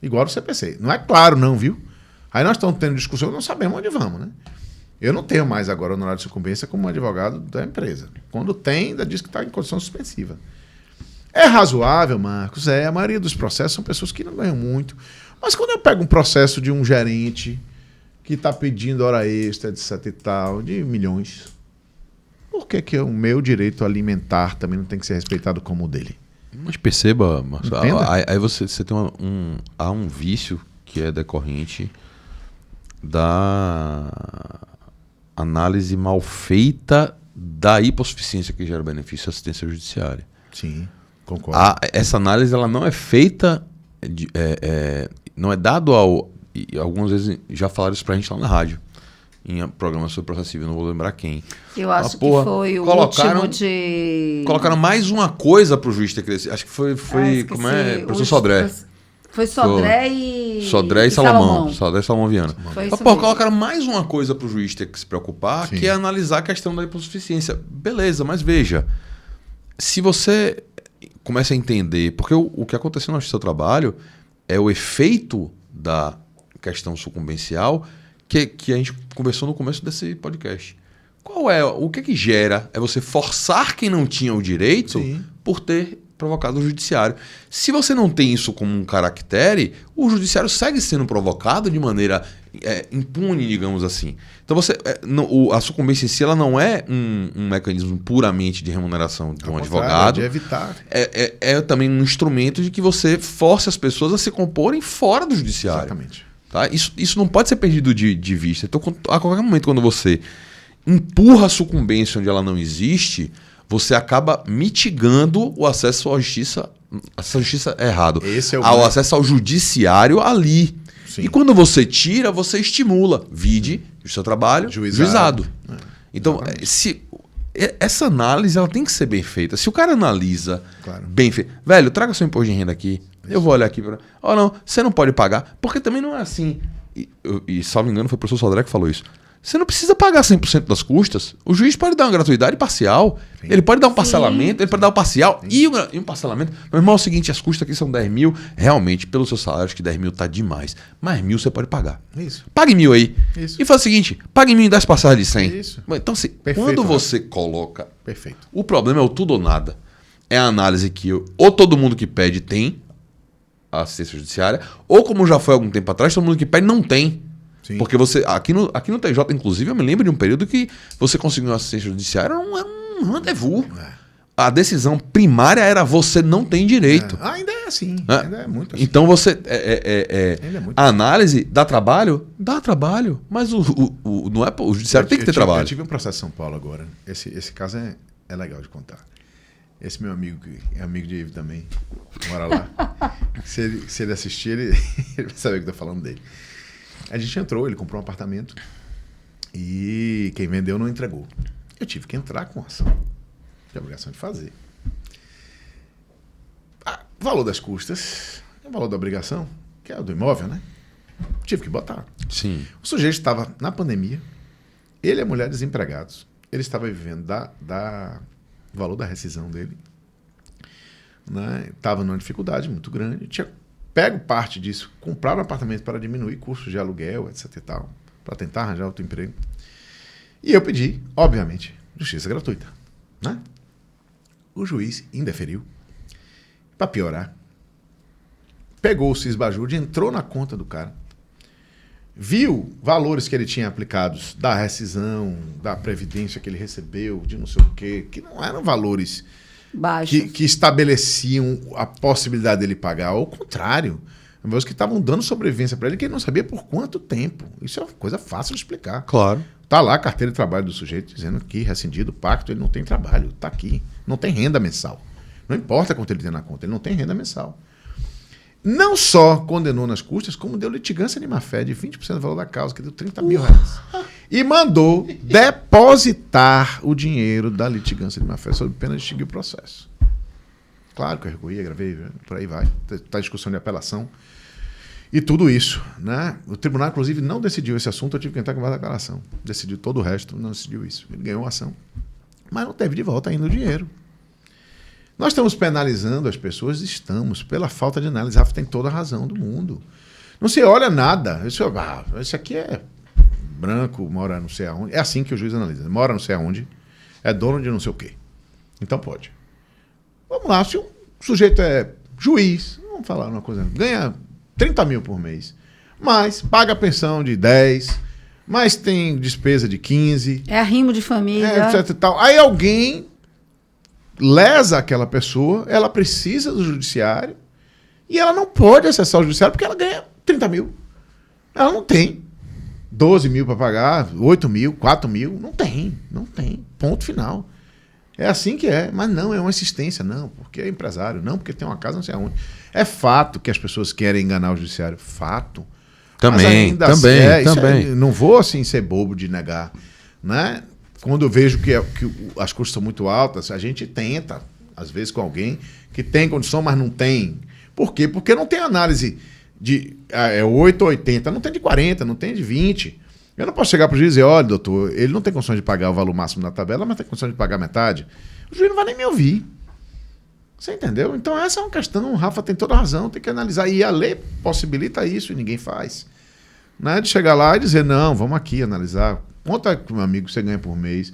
igual o CPC. Não é claro não, viu? Aí nós estamos tendo discussão e não sabemos onde vamos, né? Eu não tenho mais agora honorário de sucumbência como advogado da empresa. Quando tem, ainda diz que está em condição suspensiva. É razoável, Marcos? A maioria dos processos são pessoas que não ganham muito. Mas quando eu pego um processo de um gerente que está pedindo hora extra, etc e tal, de milhões, por que o meu direito alimentar também não tem que ser respeitado como o dele? Mas perceba, Marcos, aí você tem um vício que é decorrente da análise mal feita da hipossuficiência que gera benefício à assistência judiciária. Sim, concordo. Essa análise ela não é feita, não é dado e algumas vezes já falaram isso pra gente lá na rádio, em programas sobre processo civil, não vou lembrar quem. Eu acho que foi o último de... Colocaram mais uma coisa pro juiz ter crescido. Acho que foi como é? Professor Sodré. Foi Sodré e... Sodré e Salomão. Sodré e Salomão Viana. Colocaram mais uma coisa pro juiz ter que se preocupar, Sim. que é analisar a questão da hipossuficiência. Beleza, mas veja, se você começa a entender, porque o que aconteceu no seu trabalho é o efeito da questão sucumbencial que a gente conversou no começo desse podcast. O que gera é você forçar quem não tinha o direito Sim. por ter provocado o judiciário. Se você não tem isso como um caractere, o judiciário segue sendo provocado de maneira impune, digamos assim. Então a sucumbência em si ela não é um mecanismo puramente de remuneração de um advogado. De evitar. É também um instrumento de que você force as pessoas a se comporem fora do judiciário. Exatamente. Tá? Isso não pode ser perdido de vista. Então, a qualquer momento, quando você empurra a sucumbência onde ela não existe, você acaba mitigando o acesso à justiça. Essa justiça é errado. Ao acesso ao judiciário ali. Sim. E quando você tira, você estimula. Vide o seu trabalho, juizado. Então, essa análise ela tem que ser bem feita. Se o cara analisa bem feito, velho, traga seu imposto de renda aqui. Eu vou olhar aqui para. Não, você não pode pagar, porque também não é assim. E salvo engano, foi o professor Sodré que falou isso. Você não precisa pagar 100% das custas. O juiz pode dar uma gratuidade parcial. Sim. Ele pode dar um parcelamento, ele pode dar um parcial e um parcelamento. Meu irmão, é o seguinte, as custas aqui são 10 mil. Realmente, pelo seu salário, acho que 10 mil tá demais. Mas 1.000 você pode pagar. Isso. Pague 1.000 aí. Isso. E faz o seguinte, pague 1.000 e 10 passagens de 100. Isso. Então, assim, Perfeito, quando você coloca... Perfeito. O problema é o tudo ou nada. É a análise que ou todo mundo que pede tem a assistência judiciária, ou como já foi há algum tempo atrás, todo mundo que pede não tem. Sim. Porque você, aqui no TJ, inclusive, eu me lembro de um período que você conseguiu assistência judiciária, era um rendezvous. A decisão primária era você não tem direito. Ainda é assim. Ainda é muito assim. Então você. Ainda é muito a análise dá trabalho? Dá trabalho. Mas não é, o judiciário tem que ter trabalho. Eu tive um processo em São Paulo agora. Esse caso é legal de contar. Esse meu amigo, que é amigo de Ivo também, mora lá. Se ele assistir, ele vai saber o que eu tô falando dele. A gente entrou, ele comprou um apartamento e quem vendeu não entregou. Eu tive que entrar com ação. De obrigação de fazer. O valor das custas, o valor da obrigação, que é o do imóvel, né? Tive que botar. Sim. O sujeito estava na pandemia, ele e a mulher desempregados. Ele estava vivendo do valor da rescisão dele. Né? Estava numa dificuldade muito grande. Tinha pego parte disso, comprar um apartamento para diminuir custos de aluguel, etc e tal, para tentar arranjar outro emprego. E eu pedi, obviamente, justiça gratuita. Né? O juiz indeferiu. Para piorar, pegou o Cisbajude, entrou na conta do cara, viu valores que ele tinha aplicados da rescisão, da previdência que ele recebeu, de não sei o quê, que não eram valores que estabeleciam a possibilidade dele pagar. Ao contrário, valores que estavam dando sobrevivência para ele, que ele não sabia por quanto tempo. Isso é uma coisa fácil de explicar. Claro. Está lá a carteira de trabalho do sujeito dizendo que, rescindido o pacto, ele não tem trabalho. Está aqui. Não tem renda mensal. Não importa quanto ele tem na conta, ele não tem renda mensal. Não só condenou nas custas, como deu litigância de má-fé de 20% do valor da causa, que deu 30 mil reais. E mandou depositar o dinheiro da litigância de má-fé sob pena de extinguir o processo. Claro que eu recuí, gravei, por aí vai. Está em discussão de apelação. E tudo isso, né? O tribunal, inclusive, não decidiu esse assunto, eu tive que entrar com mais declaração. Decidiu todo o resto, não decidiu isso. Ele ganhou a ação. Mas não teve de volta ainda o dinheiro. Nós estamos penalizando as pessoas, estamos, pela falta de análise. Rafa tem toda a razão do mundo. Não se olha nada. Esse aqui é branco, mora não sei aonde. É assim que o juiz analisa. Mora não sei aonde, é dono de não sei o quê. Então pode. Vamos lá, se o sujeito é juiz, vamos falar uma coisa, ganha 30 mil por mês, mas paga pensão de 10, mas tem despesa de 15. É arrimo de família. Etc e tal. Aí alguém lesa aquela pessoa, ela precisa do judiciário e ela não pode acessar o judiciário porque ela ganha 30 mil. Ela não tem 12 mil para pagar, 8 mil, 4 mil. Não tem. Ponto final. É assim que é. Mas não, é uma insistência. Não, porque é empresário. Não, porque tem uma casa não sei aonde. É fato que as pessoas querem enganar o judiciário. Fato. Também. Não vou assim ser bobo de negar. Né? Quando eu vejo que as custas são muito altas, a gente tenta, às vezes com alguém que tem condição, mas não tem. Por quê? Porque não tem análise de 8 ou 80, não tem de 40, não tem de 20. Eu não posso chegar para o juiz e dizer, olha, doutor, ele não tem condições de pagar o valor máximo da tabela, mas tem condições de pagar metade. O juiz não vai nem me ouvir. Você entendeu? Então essa é uma questão, o Rafa tem toda a razão, tem que analisar. E a lei possibilita isso e ninguém faz. Não é de chegar lá e dizer, não, vamos aqui analisar. Quanto é que, meu amigo, você ganha por mês?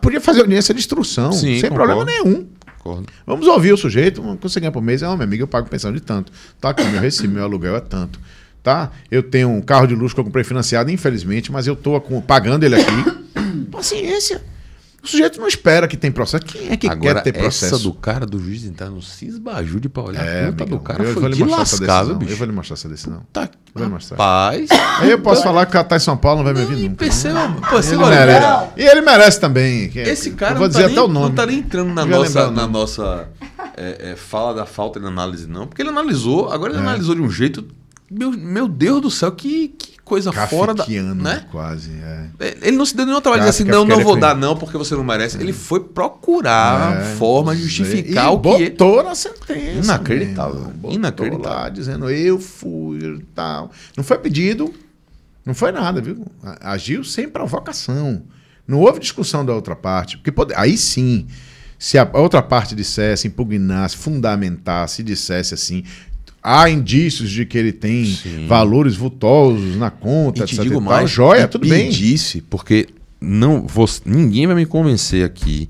Podia fazer audiência de instrução, sim, sem problema nenhum. Concordo. Vamos ouvir o sujeito, quanto você ganha por mês? Meu amigo, eu pago pensão de tanto. Tá aqui, meu recibo, meu aluguel é tanto. Tá? Eu tenho um carro de luxo que eu comprei financiado, infelizmente, mas eu estou pagando ele aqui. Paciência. O sujeito não espera que tem processo. Quem é que agora, quer ter processo? Essa do cara do juiz entrar no Cisbajude pra olhar a conta amigão, do cara eu foi de lascado, bicho. Eu vou lhe mostrar essa decisão. Tá, eu vou lhe mostrar. Rapaz. Aí eu posso falar que o cara tá em São Paulo, não vai me ouvir nunca. Ele merece. E ele merece também. Esse cara eu vou dizer até o nome. Não tá nem entrando na nossa fala da falta de análise, não. Porque ele analisou, agora ele analisou de um jeito... Meu Deus do céu, que coisa fora da... né? Quase, Ele não se deu nenhum trabalho de dizer assim, não vou dar não, porque você não merece. Ele foi procurar forma de justificar o que... botou na sentença. Inacreditável. Inacreditável. Lá, dizendo, eu fui e tal. Não foi pedido, não foi nada, viu? Agiu sem provocação. Não houve discussão da outra parte. Porque aí sim, se a outra parte dissesse, impugnasse, fundamentasse, dissesse assim... Há indícios de que ele tem valores vultosos na conta, e te digo mais, tal. Joia, tudo bem. Disse, porque ninguém vai me convencer aqui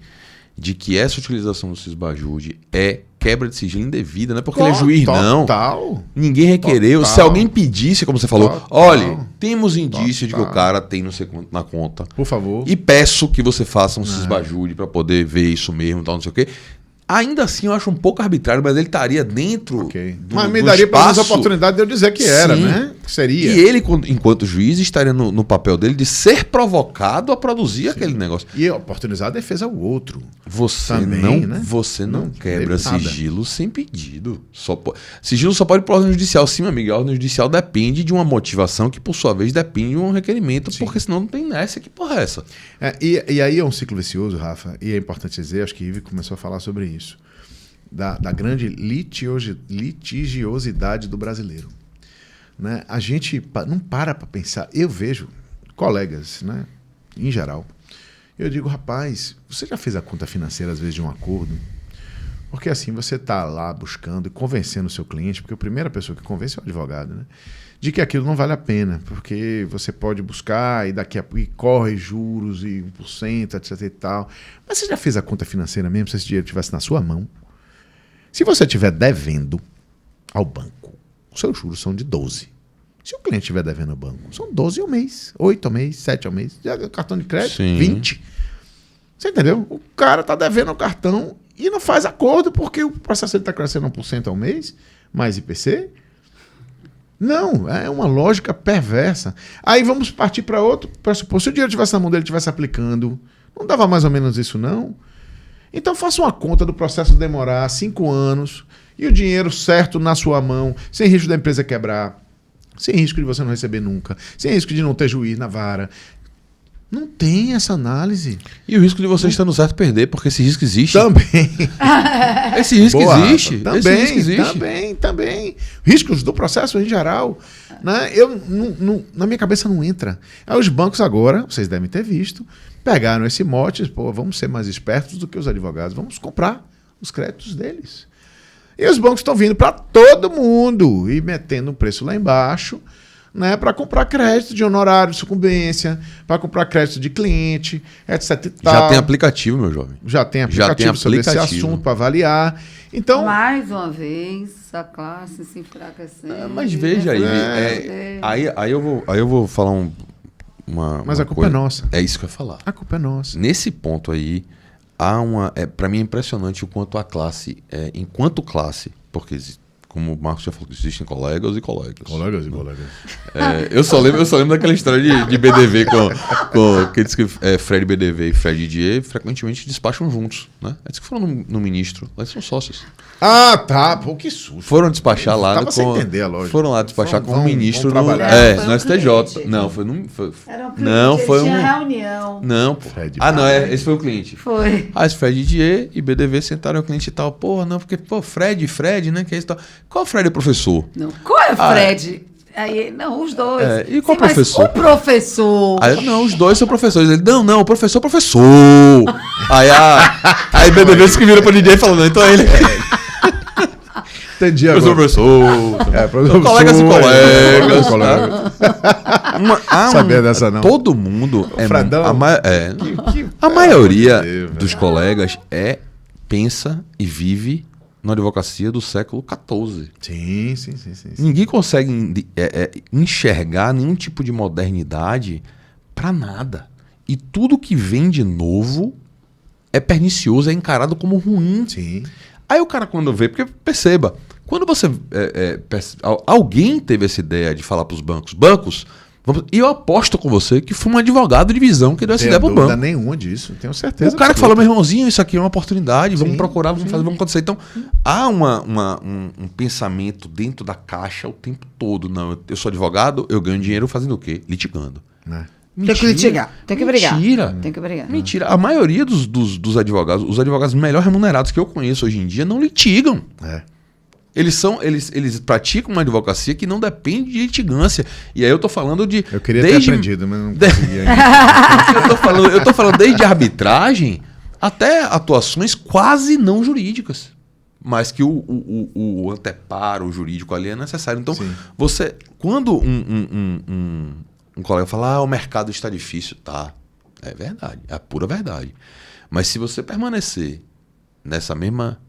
de que essa utilização do Cisbajude é quebra de sigilo indevida, não é porque ele é juiz, não. Total. Ninguém requereu. Total. Se alguém pedisse, como você falou, Total. olha, temos indício de que o Total. cara tem não sei quanto na conta. Por favor. E peço que você faça um cisbajude para poder ver isso mesmo, tal, não sei o quê. Ainda assim, eu acho um pouco arbitrário, mas ele estaria dentro do Mas me do daria pelo menos a espaço. oportunidade de eu dizer que era, Sim. né? Que seria. E ele, enquanto juiz, estaria no papel dele de ser provocado a produzir aquele negócio. E oportunizar a defesa ao outro. Você Também, não, né? você não Não quebra teve nada. sigilo sem pedido. Sigilo só pode ir para a ordem judicial. Sim, meu amigo, a ordem judicial depende de uma motivação que, por sua vez, depende de um requerimento, porque senão não tem nessa. Que porra é essa? E aí é um ciclo vicioso, Rafa, e é importante dizer, acho que Ive começou a falar sobre isso, da grande litigiosidade do brasileiro. Né? A gente não para pensar. Eu vejo colegas, né, em geral, eu digo, rapaz, você já fez a conta financeira, às vezes, de um acordo? Porque assim, você está lá buscando e convencendo o seu cliente, porque a primeira pessoa que convence é o advogado, né? De que aquilo não vale a pena, porque você pode buscar e daqui a pouco corre juros e 1%, etc e tal. Mas você já fez a conta financeira mesmo, se esse dinheiro estivesse na sua mão? Se você estiver devendo ao banco, os seus juros são de 12. Se o cliente estiver devendo ao banco, são 12 ao mês, 8 ao mês, 7 ao mês. Já cartão de crédito, Sim. 20. Você entendeu? O cara está devendo o cartão e não faz acordo porque o processo está crescendo 1% ao mês, mais IPC. Não, é uma lógica perversa. Aí vamos partir para outro pressuposto. Se o dinheiro estivesse na mão dele, estivesse aplicando, não dava mais ou menos isso, não? Então faça uma conta do processo demorar 5 anos e o dinheiro certo na sua mão, sem risco da empresa quebrar, sem risco de você não receber nunca, sem risco de não ter juiz na vara. Não tem essa análise. E o risco de você estando certo perder, porque esse risco existe. Também. Esse risco Boa, existe. Rafa. Esse risco existe. Também. Riscos do processo em geral. Né? Na minha cabeça não entra. Aí os bancos agora, vocês devem ter visto, pegaram esse mote, pô, vamos ser mais espertos do que os advogados, vamos comprar os créditos deles. E os bancos estão vindo para todo mundo e metendo o preço lá embaixo, né, para comprar crédito de honorário de sucumbência, para comprar crédito de cliente, etc e tal. Já tem aplicativo, meu jovem. Já tem aplicativo sobre esse assunto para avaliar. Então, mais uma vez, a classe se enfraquecendo. Mas veja aí, aí eu vou falar mas a culpa é nossa. É isso que eu ia falar. A culpa é nossa. Nesse ponto aí, para mim é impressionante o quanto a classe, enquanto classe, porque como o Marcos já falou, existem colegas e colegas. Colegas e colegas. Eu só lembro daquela história de BDV com que diz que Fred BDV e Fred Didier frequentemente despacham juntos, né? Eles que foram no ministro, eles são sócios. Ah, tá. Pô, que susto. Foram despachar lá. Tava sem entender a lógica. Foram lá despachar com o ministro Foi no um STJ. cliente. Não, Era um cliente, não, foi tinha um. reunião. Não, pô. Fred Não, esse foi o cliente. Foi. Aí Fred Didier e BDV sentaram o cliente e tal. Porra, não, porque, Fred, né? Que é isso e tal. Qual Fred é o professor? Não, qual é o Fred? Aí, não, os dois. E qual Sim, mas professor? o professor. Aí, não, os dois são professores. Ele, não, o professor. Aí BDV se vira pro DJ e falou, não, então ele. Entendi agora. Professor. Professor. Colegas e colegas. Sabia dessa não. Todo mundo. Fredão. A maioria dos colegas pensa e vive na advocacia do século XIV. Sim. Ninguém consegue enxergar nenhum tipo de modernidade para nada. E tudo que vem de novo é pernicioso, é encarado como ruim. Sim. Aí o cara quando vê, porque perceba, quando você... alguém teve essa ideia de falar para os bancos, e eu aposto com você que foi um advogado de divisão que deu essa ideia para o banco. Não tem nenhuma disso, tenho certeza. O cara que falou, meu irmãozinho, isso aqui é uma oportunidade, vamos Sim, procurar, vamos fazer, vamos acontecer. Então, há um pensamento dentro da caixa o tempo todo. Não, eu sou advogado, eu ganho dinheiro fazendo o quê? Litigando. Tem que litigar, tem que brigar. Mentira. Tem que brigar. Mentira. A maioria dos advogados, os advogados melhor remunerados que eu conheço hoje em dia, não litigam. Eles praticam uma advocacia que não depende de litigância. E aí eu tô falando de... Eu queria ter aprendido, mas não consegui ainda. eu tô falando desde arbitragem até atuações quase não jurídicas. Mas que o anteparo jurídico ali é necessário. Então, quando um colega fala, o mercado está difícil, tá? É verdade, é a pura verdade. Mas se você permanecer nessa mesma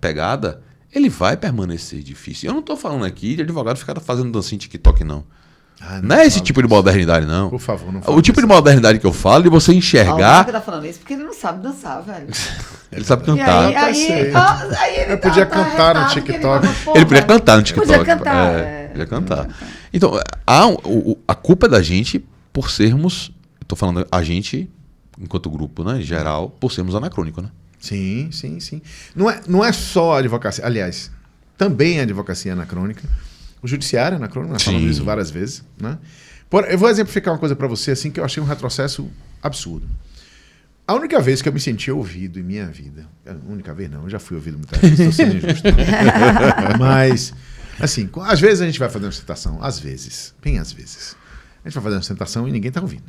pegada, ele vai permanecer difícil. Eu não tô falando aqui de advogado ficar fazendo dancinha em TikTok, não. Não é esse tipo de modernidade, não. Por favor, não. O tipo de modernidade que eu falo é de você enxergar. Ele tá falando isso porque ele não sabe dançar, velho. Ele sabe cantar. Aí ele eu podia cantar no TikTok. Ele podia cantar no TikTok. Podia cantar. Podia cantar. Então, a culpa é da gente por sermos. Estou falando a gente, enquanto grupo, né, em geral, por sermos anacrônico, né? Sim. Não é só a advocacia. Aliás, também a advocacia anacrônica. O judiciário é anacrônico, nós falamos isso várias vezes. Né? Eu vou exemplificar uma coisa para você assim que eu achei um retrocesso absurdo. A única vez que eu me senti ouvido em minha vida, a única vez não, eu já fui ouvido muitas vezes, estou sendo injusto. Mas, assim, às vezes a gente vai fazer uma sustentação, às vezes, bem às vezes. A gente vai fazer uma sustentação e ninguém está ouvindo.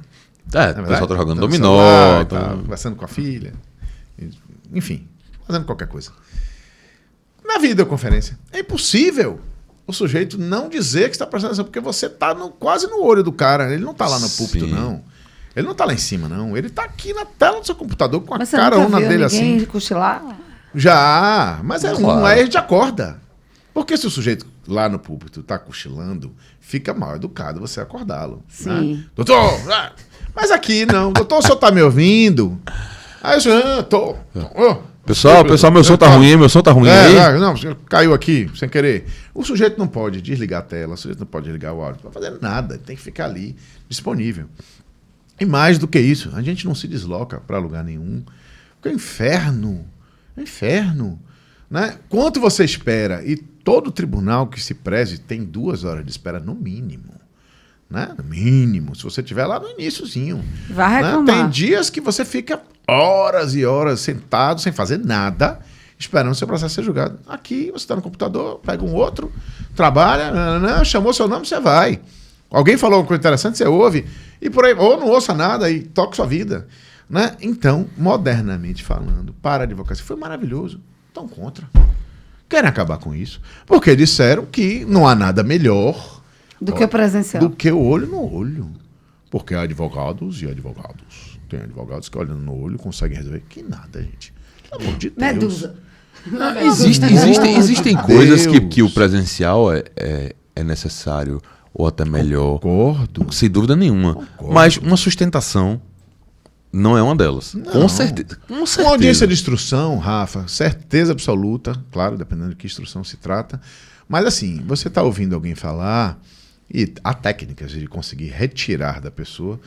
O pessoal tá jogando dominó. Celular, tá conversando com a filha. Enfim, fazendo qualquer coisa. Na videoconferência, é impossível o sujeito não dizer que está prestando atenção, porque você está quase no olho do cara. Ele não está lá no púlpito, não. Ele não está lá em cima, não. Ele está aqui na tela do seu computador com a carona dele assim. Cochilar? Já, mas não é, a gente acorda. Porque se o sujeito lá no púlpito está cochilando, fica mal educado você acordá-lo. Sim. Né? Doutor, mas aqui não. Doutor, o senhor está me ouvindo? Aí eu tô. Pessoal, meu som tá ruim, aí. Não, caiu aqui, sem querer. O sujeito não pode desligar a tela, o sujeito não pode desligar o áudio, não pode fazer nada, tem que ficar ali, disponível. E mais do que isso, a gente não se desloca para lugar nenhum, porque é inferno, né? Quanto você espera? E todo tribunal que se preze tem 2 horas de espera no mínimo. Né? No mínimo, se você estiver lá no iniciozinho. Vai reclamar. Né? Tem dias que você fica horas e horas sentado, sem fazer nada, esperando o seu processo ser julgado. Aqui, você está no computador, pega um outro, trabalha, chamou seu nome, você vai. Alguém falou uma coisa interessante, você ouve, e por aí, ou não ouça nada e toca sua vida. Né? Então, modernamente falando, para a advocacia, foi maravilhoso. Estão contra. Querem acabar com isso. Porque disseram que não há nada melhor do que o presencial. Do que o olho no olho. Porque há advogados e advogados. Tem advogados que olhando no olho conseguem resolver. Que nada, gente. Pelo amor de Deus. Medusa. Existem coisas que o presencial é necessário ou até melhor. Concordo. Sem dúvida nenhuma. Concordo. Mas uma sustentação não é uma delas. Não. Com certeza. Uma audiência de instrução, Rafa, certeza absoluta. Claro, dependendo de que instrução se trata. Mas assim, você está ouvindo alguém falar... E há técnicas de conseguir retirar da pessoa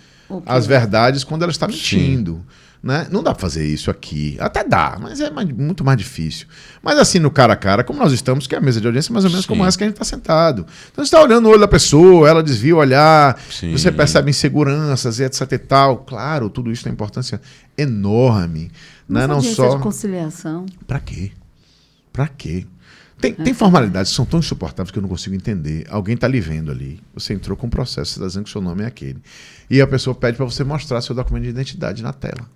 as verdades quando ela está mentindo. Né? Não dá para fazer isso aqui. Até dá, mas é muito mais difícil. Mas assim, no cara a cara, como nós estamos, que é a mesa de audiência mais ou menos como essa que a gente está sentado. Então você está olhando no olho da pessoa, ela desvia o olhar, você percebe inseguranças e etc e tal. Claro, tudo isso tem importância enorme. Né? Não só de conciliação. Para quê? Para quê? Tem formalidades que são tão insuportáveis que eu não consigo entender. Alguém está lhe vendo ali. Você entrou com um processo, você está dizendo que o seu nome é aquele. E a pessoa pede para você mostrar seu documento de identidade na tela.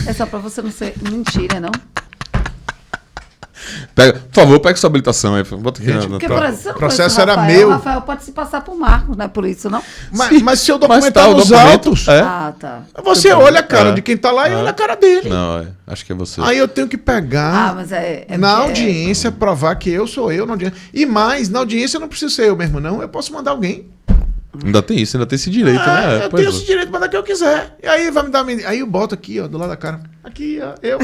É só para você não ser mentira, não? Por favor, pegue sua habilitação aí. Bota aqui Porque, o processo era meu. O Rafael pode se passar por Marcos, não é por isso, não? Mas seu documento está nos autos. Ah, tá. Você olha a cara de quem está lá e olha a cara dele. Não, acho que é você. Aí eu tenho que pegar mas na audiência, provar que eu sou eu na audiência. E mais, na audiência eu não preciso ser eu mesmo, não. Eu posso mandar alguém. Ainda tem isso, ainda tem esse direito, né? Eu tenho esse direito de mandar quem eu quiser. E aí vai me dar. Aí eu boto aqui, ó, do lado da cara. Aqui, ó, sou eu.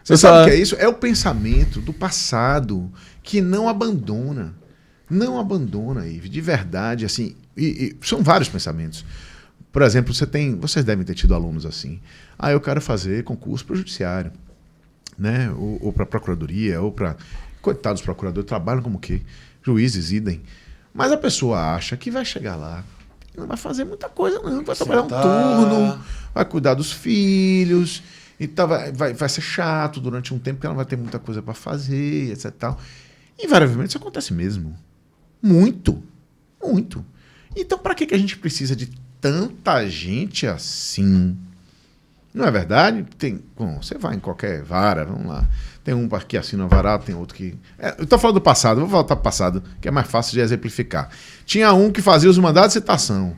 Você sabe o que é isso? É o pensamento do passado que não abandona. Não abandona, Ive, de verdade. Assim, e são vários pensamentos. Por exemplo, vocês devem ter tido alunos assim. Eu quero fazer concurso para o judiciário. Né? Ou para a procuradoria, ou para... Coitados procuradores, trabalham como o quê? Juízes, idem. Mas a pessoa acha que vai chegar lá e não vai fazer muita coisa, não. Vai trabalhar um turno, vai cuidar dos filhos... Então vai ser chato durante um tempo, porque ela não vai ter muita coisa para fazer, etc. Tal. Invariavelmente isso acontece mesmo. Muito. Muito. Então, para que a gente precisa de tanta gente assim? Não é verdade? Você vai em qualquer vara, vamos lá. Tem um que assina a vara, tem outro que... eu estou falando do passado, vou voltar para o passado, que é mais fácil de exemplificar. Tinha um que fazia os mandados de citação.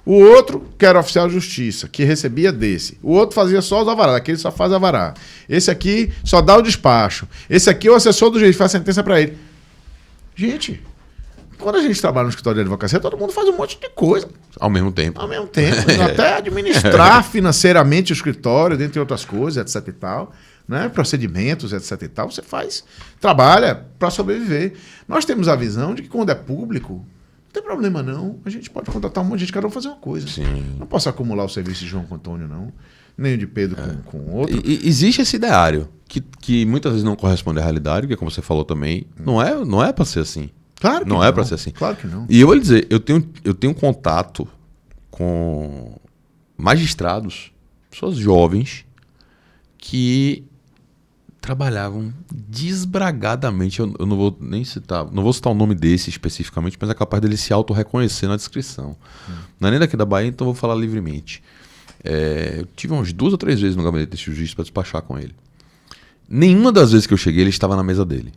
O outro, que era oficial de justiça, que recebia desse. O outro fazia só os alvará, aquele só faz alvará. Esse aqui só dá o despacho. Esse aqui é o assessor do juiz, faz sentença para ele. Gente, quando a gente trabalha no escritório de advocacia, todo mundo faz um monte de coisa. Ao mesmo tempo. Ao mesmo tempo. Até administrar financeiramente o escritório, dentre outras coisas, etc e tal. Né? Procedimentos, etc e tal. Você faz, trabalha para sobreviver. Nós temos a visão de que quando é público, não tem problema não. A gente pode contratar um monte de gente, cada um fazer uma coisa. Sim. Não posso acumular o serviço de João com Antônio, não. Nem o de Pedro com outro. E existe esse ideário que muitas vezes não corresponde à realidade, que como você falou também, não é para ser assim. Claro que não é para ser assim. Claro que não. E eu vou lhe dizer, eu tenho contato com magistrados, pessoas jovens, que trabalhavam desbragadamente. Eu não vou nem citar, não vou citar o nome desse especificamente, mas é capaz dele se auto-reconhecer na descrição. Não é nem daqui da Bahia, então eu vou falar livremente. Eu tive umas 2 ou 3 vezes no gabinete desse juiz para despachar com ele. Nenhuma das vezes que eu cheguei, ele estava na mesa dele.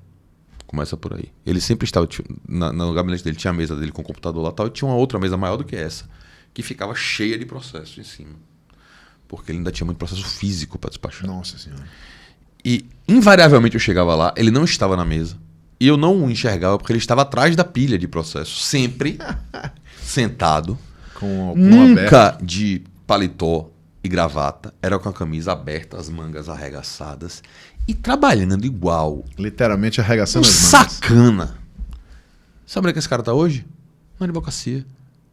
Começa por aí. Ele sempre estava no gabinete dele, tinha a mesa dele com o computador lá e tal, e tinha uma outra mesa maior do que essa, que ficava cheia de processo em cima. Porque ele ainda tinha muito processo físico para despachar. Nossa Senhora. E invariavelmente eu chegava lá, ele não estava na mesa. E eu não o enxergava porque ele estava atrás da pilha de processo. Sempre sentado. Nunca de paletó e gravata. Era com a camisa aberta, as mangas arregaçadas. E trabalhando igual. Literalmente arregaçando as mangas. Sacana. Sabe onde é que esse cara tá hoje? Na advocacia.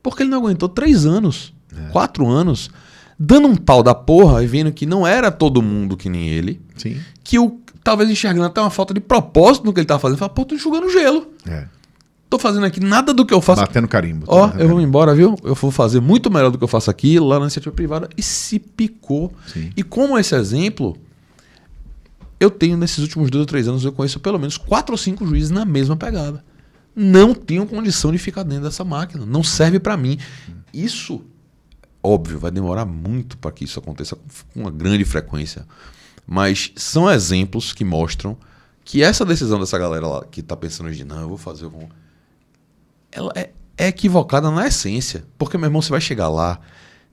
Porque ele não aguentou 3 anos, 4 anos, dando um pau da porra e vendo que não era todo mundo que nem ele. Sim. Que talvez enxergando até uma falta de propósito no que ele tava fazendo. Fala, pô, tô enxugando gelo. Tô fazendo aqui nada do que eu faço. Batendo carimbo. Ó, eu vou embora, viu? Eu vou fazer muito melhor do que eu faço aqui, lá na iniciativa privada. E se picou. Sim. E como esse exemplo, eu tenho nesses últimos 2 ou 3 anos, eu conheço pelo menos 4 ou 5 juízes na mesma pegada. Não tenho condição de ficar dentro dessa máquina. Não serve para mim. Isso, óbvio, vai demorar muito para que isso aconteça com uma grande frequência. Mas são exemplos que mostram que essa decisão dessa galera lá que tá pensando de não, eu vou fazer, ela é equivocada na essência. Porque, meu irmão, você vai chegar lá,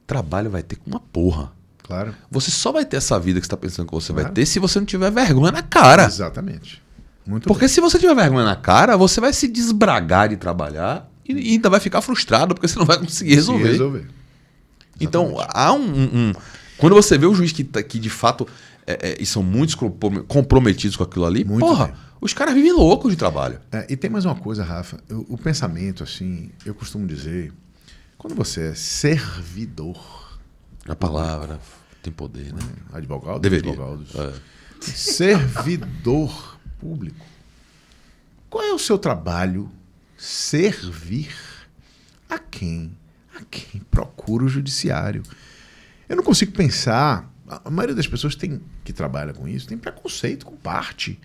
trabalho vai ter com uma porra. Claro. Você só vai ter essa vida que você está pensando que você vai ter se você não tiver vergonha na cara. Exatamente. Muito porque se você tiver vergonha na cara, você vai se desbragar de trabalhar e ainda vai ficar frustrado porque você não vai conseguir resolver. Então, há quando você vê o juiz que de fato e são muitos comprometidos com aquilo ali, muito porra, bem. Os caras vivem loucos de trabalho. E tem mais uma coisa, Rafa. O pensamento, assim, eu costumo dizer, quando você é servidor... A palavra tem poder, né? Advogado? Deveria. Advogados. Servidor público. Qual é o seu trabalho? Servir a quem? A quem procura o judiciário. Eu não consigo pensar... A maioria das pessoas que trabalha com isso tem preconceito com parte.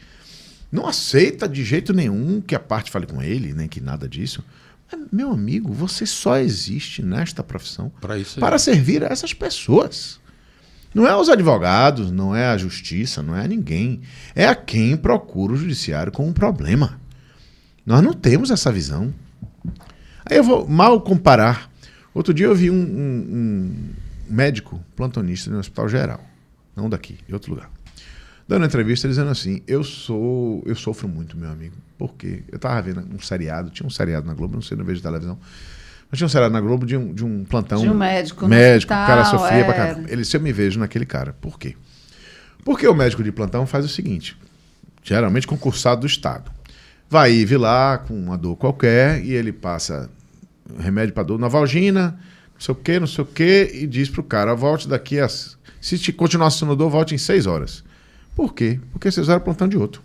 Não aceita de jeito nenhum que a parte fale com ele, nem que nada disso. Mas, meu amigo, você só existe nesta profissão para servir a essas pessoas. Não é aos advogados, não é a justiça, não é a ninguém. É a quem procura o judiciário com um problema. Nós não temos essa visão. Aí eu vou mal comparar. Outro dia eu vi um médico plantonista no Hospital Geral, não daqui, em outro lugar, dando entrevista dizendo assim, eu sofro muito, meu amigo, porque eu estava vendo um seriado, tinha um seriado na Globo, não sei, não vejo televisão, mas tinha um seriado na Globo de um plantão. De um médico no hospital, o cara sofria pra caramba. Se eu me vejo naquele cara, por quê? Porque o médico de plantão faz o seguinte, geralmente concursado do Estado, vai lá com uma dor qualquer e ele passa remédio para dor, Novalgina, não sei o quê, e diz pro cara, volte daqui se te continuar sendo dor, volte em 6 horas. Por quê? Porque 6 horas é plantão de outro.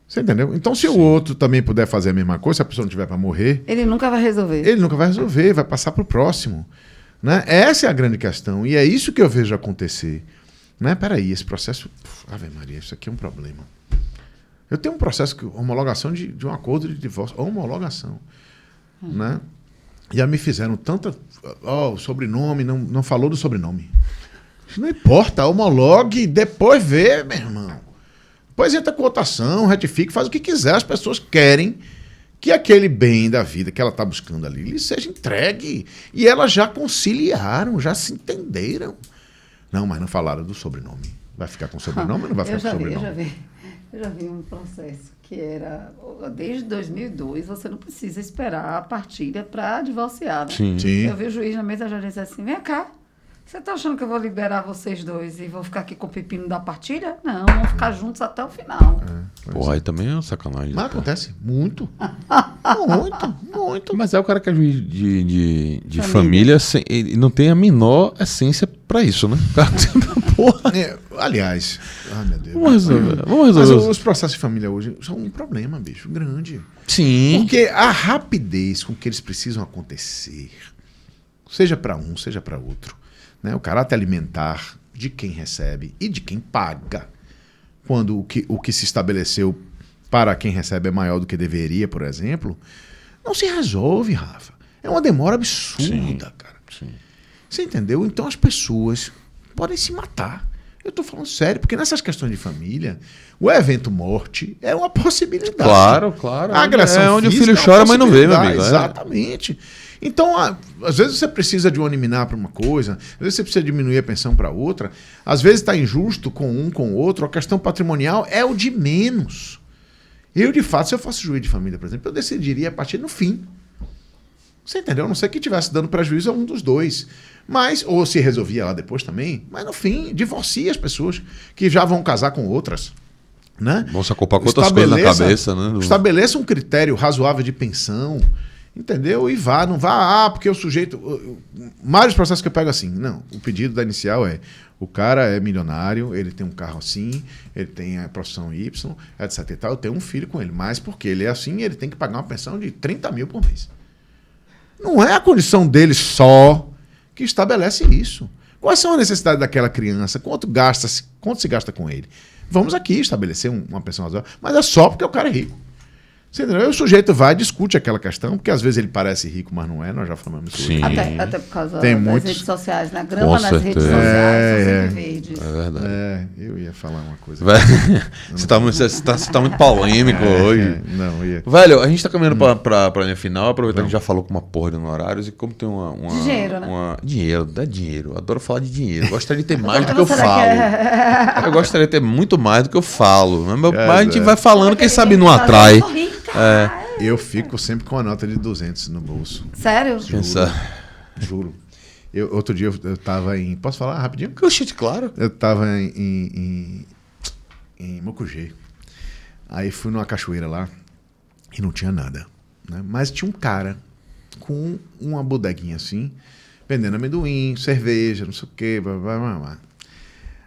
Você entendeu? Então, se o outro também puder fazer a mesma coisa, se a pessoa não tiver para morrer... Ele nunca vai resolver. Ele nunca vai resolver, vai passar pro próximo. Né? Essa é a grande questão, e é isso que eu vejo acontecer. Né? Peraí, esse processo... Ave Maria, isso aqui é um problema. Eu tenho um processo, homologação de um acordo de divórcio, homologação. Né? Já me fizeram tanta... o sobrenome, não falou do sobrenome. Isso não importa, homologue, depois vê, meu irmão. Depois entra com votação, retifica, faz o que quiser. As pessoas querem que aquele bem da vida que ela está buscando ali lhe seja entregue. E elas já conciliaram, já se entenderam. Não, mas não falaram do sobrenome. Vai ficar com sobrenome ou não vai ficar com sobrenome? Eu já vi um processo que era, desde 2002, você não precisa esperar a partilha para divorciar, né? Sim. Sim. Eu vi o juiz na mesa já disse assim, vem cá, você tá achando que eu vou liberar vocês dois e vou ficar aqui com o pepino da partilha? Não, vamos ficar juntos até o final. Porra, aí também é uma sacanagem. Mas acontece muito. Muito. Mas é o cara que é juiz de família, ele não tem a menor essência pra isso, né? Porra. Aliás, meu Deus. Vamos resolver. Mas os processos de família hoje são um problema, bicho, grande. Sim. Porque a rapidez com que eles precisam acontecer, seja para um, seja para outro, né? O caráter alimentar de quem recebe e de quem paga, quando o que se estabeleceu para quem recebe é maior do que deveria, por exemplo, não se resolve, Rafa. É uma demora absurda, cara. Sim. Você entendeu? Então as pessoas podem se matar. Eu estou falando sério, porque nessas questões de família, o evento morte é uma possibilidade. Claro. A agressão é onde o física filho chora, mas não vê, meu possibilidade, amigo. Exatamente. Então, às vezes você precisa de um liminar para uma coisa, às vezes você precisa diminuir a pensão para outra, às vezes está injusto com um, com o outro, a questão patrimonial é o de menos. Eu, de fato, se eu fosse juiz de família, por exemplo, eu decidiria a partir no fim. Você entendeu? A não ser que estivesse dando prejuízo a um dos dois. Mas, ou se resolvia lá depois também, mas no fim, divorcia as pessoas que já vão casar com outras. Né? Vão se ocupar com outras coisas na cabeça, né? Estabeleça um critério razoável de pensão, entendeu? E não vá, porque o sujeito... Vários processos que eu pego assim, não, o pedido da inicial é, o cara é milionário, ele tem um carro assim, ele tem a profissão Y, etc e tal, eu tenho um filho com ele, mas porque ele é assim, ele tem que pagar uma pensão de 30 mil por mês. Não é a condição dele só que estabelece isso. Quais são as necessidades daquela criança? Quanto se gasta com ele? Vamos aqui estabelecer uma pensão razoável, mas é só porque o cara é rico. Você entendeu? Aí o sujeito vai e discute aquela questão, porque às vezes ele parece rico, mas não é, nós já falamos isso. Sim. Até por causa das redes sociais, na grama Com nas certeza. redes sociais, são sempre verdes. É verdade. Eu ia falar uma coisa. Você tá muito polêmico hoje. Não, ia. Velho, a gente tá caminhando pra linha final, aproveitar que a gente já falou com uma porra de horários e como tem uma dinheiro, né? Dinheiro, dá dinheiro. Eu adoro falar de dinheiro. Eu gostaria de ter mais do que eu falo. Eu gostaria de ter muito mais do que eu falo. Mas a gente vai falando, quem sabe não atrai. Eu fico sempre com a nota de 200 no bolso. Sério? Juro. Outro dia eu tava em... Posso falar rapidinho? Oxente, claro. Eu tava em Mucugê. Aí fui numa cachoeira lá e não tinha nada. Né? Mas tinha um cara com uma bodeguinha assim, vendendo amendoim, cerveja, não sei o quê. Blá, blá, blá, blá.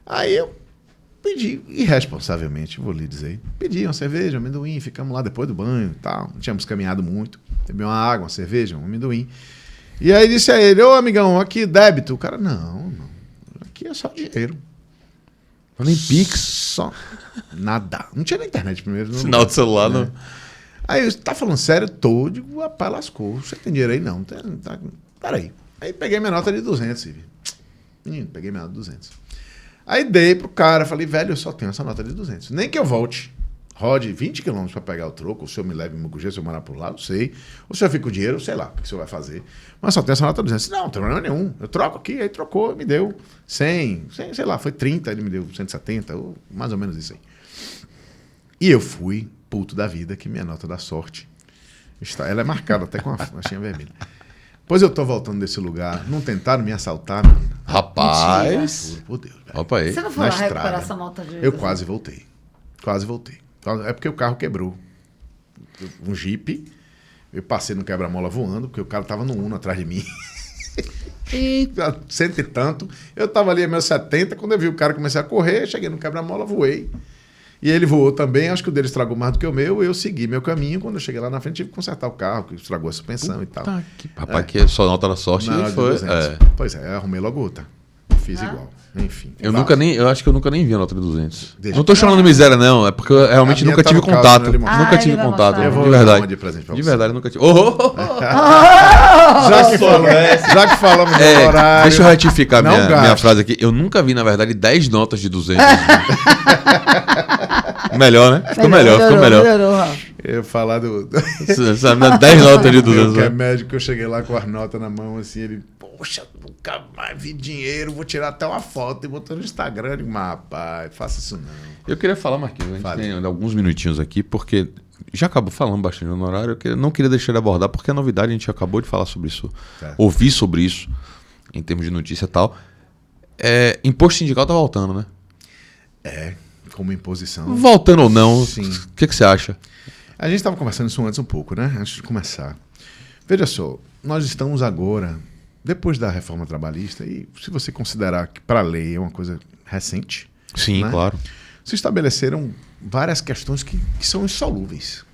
Aí eu pedi, irresponsavelmente, vou lhe dizer, pedi uma cerveja, um amendoim, ficamos lá depois do banho e tal. Não tínhamos caminhado muito. Bebi uma água, uma cerveja, um amendoim. E aí disse a ele, ô amigão, aqui débito. O cara, não, aqui é só dinheiro. Nem Pix. Só nada. Não tinha na internet primeiro. Sinal de celular, não. Aí eu, tá falando sério? Tô, digo, rapaz, lascou. Você tem dinheiro aí? Não. Peraí. Aí peguei minha nota de 200, Silvio. Menino, peguei minha nota de 200. Aí dei pro cara, falei, velho, eu só tenho essa nota de 200. Nem que eu volte, rode 20 quilômetros para pegar o troco, o senhor me leve em Mucugê, se eu morar por lá, não sei. O senhor fica com o dinheiro, sei lá, o que o senhor vai fazer. Mas só tenho essa nota de 200. Não tem problema nenhum. Eu troco aqui, aí trocou, me deu 100, sei lá, foi 30, ele me deu 170, ou mais ou menos isso aí. E eu fui puto da vida, que minha nota da sorte, ela é marcada até com a faixinha vermelha. Pois eu tô voltando desse lugar, não tentaram me assaltar, menina. Rapaz. Juro por Deus, velho. Opa aí. Você não foi lá recuperar essa nota de... Eu quase voltei. É porque o carro quebrou. Um Jeep. Eu passei no quebra-mola voando, porque o cara tava no Uno atrás de mim. E cento e tanto. Eu tava ali a meus 70, quando eu vi o cara começar a correr, cheguei no quebra-mola, voei. E ele voou também, acho que o dele estragou mais do que o meu, eu segui meu caminho. Quando eu cheguei lá na frente, tive que consertar o carro, que estragou a suspensão e tal. Rapaz, que só nota da sorte foi... Pois é, eu arrumei logo outra. Fiz igual. Enfim. Eu acho que eu nunca nem vi a nota de 200. Não tô chamando de miséria, não. É porque eu realmente nunca tive contato. Nunca tive contato. Eu vou de verdade. De presente pra você. De verdade, nunca tive. Já que falamos do horário... Deixa eu retificar minha frase aqui. Eu nunca vi, na verdade, 10 notas de 200. Melhor, né? Ficou melhor. Melhorou. Eu ia falar do... Você sabe, 10 notas de 200. Que é médico, eu cheguei lá com as notas na mão, assim, ele... Poxa, nunca mais vi dinheiro, vou tirar até uma foto e botar no Instagram. Eu digo, mas rapaz, faça isso não. Eu queria falar, Marquinhos, a gente tem alguns minutinhos aqui, porque já acabou falando bastante no horário, eu não queria deixar de abordar, porque é novidade, a gente acabou de falar sobre isso, ouvir sobre isso, em termos de notícia e tal. Imposto sindical tá voltando, né? Como imposição. Voltando ou não, Sim. o que você acha? A gente estava conversando isso antes um pouco, né? Antes de começar. Veja só, nós estamos agora, depois da reforma trabalhista, e se você considerar que para a lei é uma coisa recente, Sim, né? claro. Se estabeleceram várias questões que são insolúveis.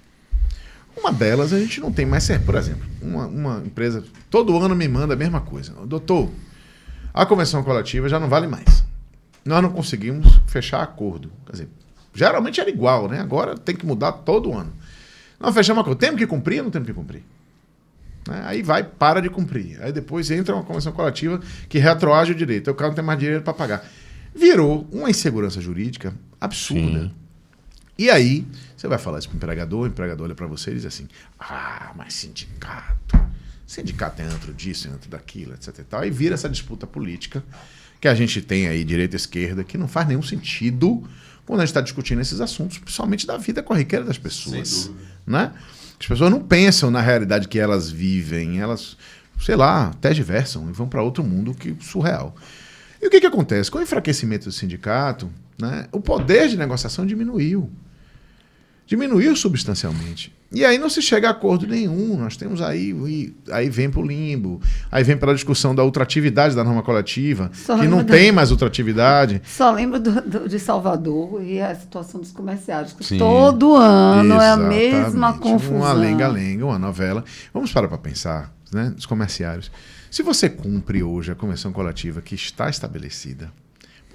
Uma delas, a gente não tem mais... Por exemplo, uma empresa todo ano me manda a mesma coisa. Doutor, a convenção coletiva já não vale mais. Nós não conseguimos fechar acordo. Quer dizer, geralmente era igual, né? Agora tem que mudar todo ano. Nós fechamos acordo. Temos que cumprir ou não temos que cumprir? Aí para de cumprir. Aí depois entra uma convenção coletiva que retroage o direito. Aí o cara não tem mais dinheiro para pagar. Virou uma insegurança jurídica absurda. Sim. E aí, você vai falar isso para o empregador olha para você e diz assim, mas sindicato é antro disso, é antro daquilo, etc. E tal. Aí vira essa disputa política que a gente tem aí, direita e esquerda, que não faz nenhum sentido quando a gente está discutindo esses assuntos, principalmente da vida corriqueira das pessoas. Né? As pessoas não pensam na realidade que elas vivem, elas, sei lá, tergiversam e vão para outro mundo que surreal. E o que acontece? Com o enfraquecimento do sindicato, né, o poder de negociação diminuiu. Diminuiu substancialmente. E aí não se chega a acordo nenhum. Nós temos aí vem para o limbo, aí vem para a discussão da ultratividade da norma coletiva, que não tem mais ultratividade. Só lembro de Salvador e a situação dos comerciários, que Sim. todo ano é a mesma confusão. Uma lenga-lenga, uma novela. Vamos parar para pensar, né, dos comerciários. Se você cumpre hoje a convenção coletiva que está estabelecida,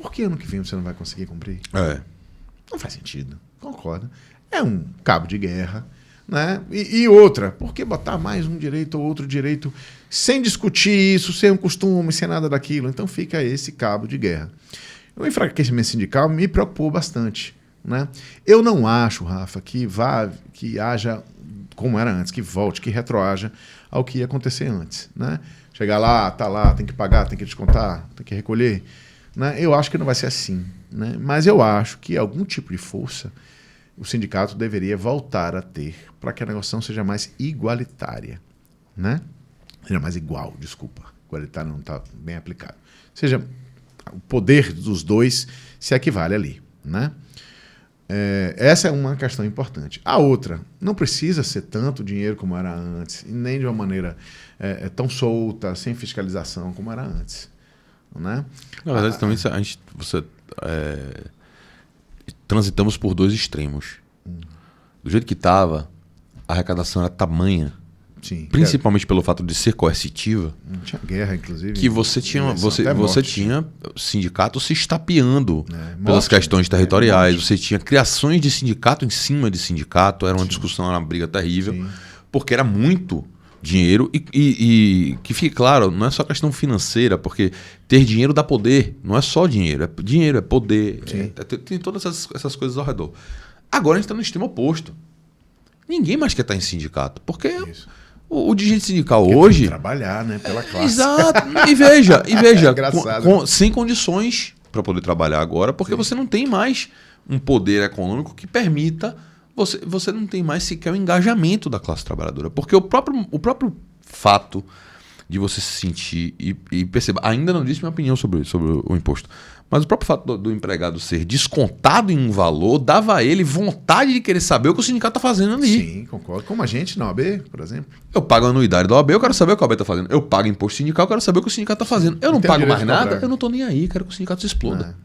por que ano que vem você não vai conseguir cumprir? Não faz sentido, concorda? É um cabo de guerra, né? E outra, por que botar mais um direito ou outro direito sem discutir isso, sem um costume, sem nada daquilo? Então fica esse cabo de guerra. O enfraquecimento sindical me preocupou bastante, né? Eu não acho, Rafa, que haja como era antes, que volte, que retroaja ao que ia acontecer antes, né? Chegar lá, tá lá, tem que pagar, tem que descontar, tem que recolher, né? Eu acho que não vai ser assim, né? Mas eu acho que algum tipo de força o sindicato deveria voltar a ter para que a negociação seja mais igualitária, né? Seja mais igual, desculpa. Igualitária não está bem aplicado. Seja, o poder dos dois se equivale ali, né? Essa é uma questão importante. A outra, não precisa ser tanto dinheiro como era antes, e nem de uma maneira tão solta, sem fiscalização como era antes, né? Na verdade, também transitamos por dois extremos. Do jeito que estava, a arrecadação era tamanha, Sim, principalmente pelo fato de ser coercitiva. Tinha guerra, inclusive. Que você tinha sindicato se estapeando pelas questões territoriais. Você tinha criações de sindicato em cima de sindicato. Era uma discussão, era uma briga terrível. Sim. Porque era muito dinheiro. E que fique claro, não é só questão financeira, porque ter dinheiro dá poder. Não é só dinheiro. Dinheiro é poder. Tem todas essas coisas ao redor. Agora a gente está no extremo oposto. Ninguém mais quer estar em sindicato. Porque o dirigente sindical hoje... trabalhar, né? Pela classe. Exato. E veja sem condições para poder trabalhar agora, porque você não tem mais um poder econômico que permita... Você não tem mais sequer o engajamento da classe trabalhadora. Porque o próprio fato de você se sentir... E perceba, ainda não disse minha opinião sobre o imposto. Mas o próprio fato do empregado ser descontado em um valor dava a ele vontade de querer saber o que o sindicato está fazendo ali. Sim, concordo. Como a gente na OAB, por exemplo. Eu pago a anuidade da OAB, eu quero saber o que a OAB está fazendo. Eu pago imposto sindical, eu quero saber o que o sindicato está fazendo. Eu não pago mais nada, eu não estou nem aí, quero que o sindicato se exploda.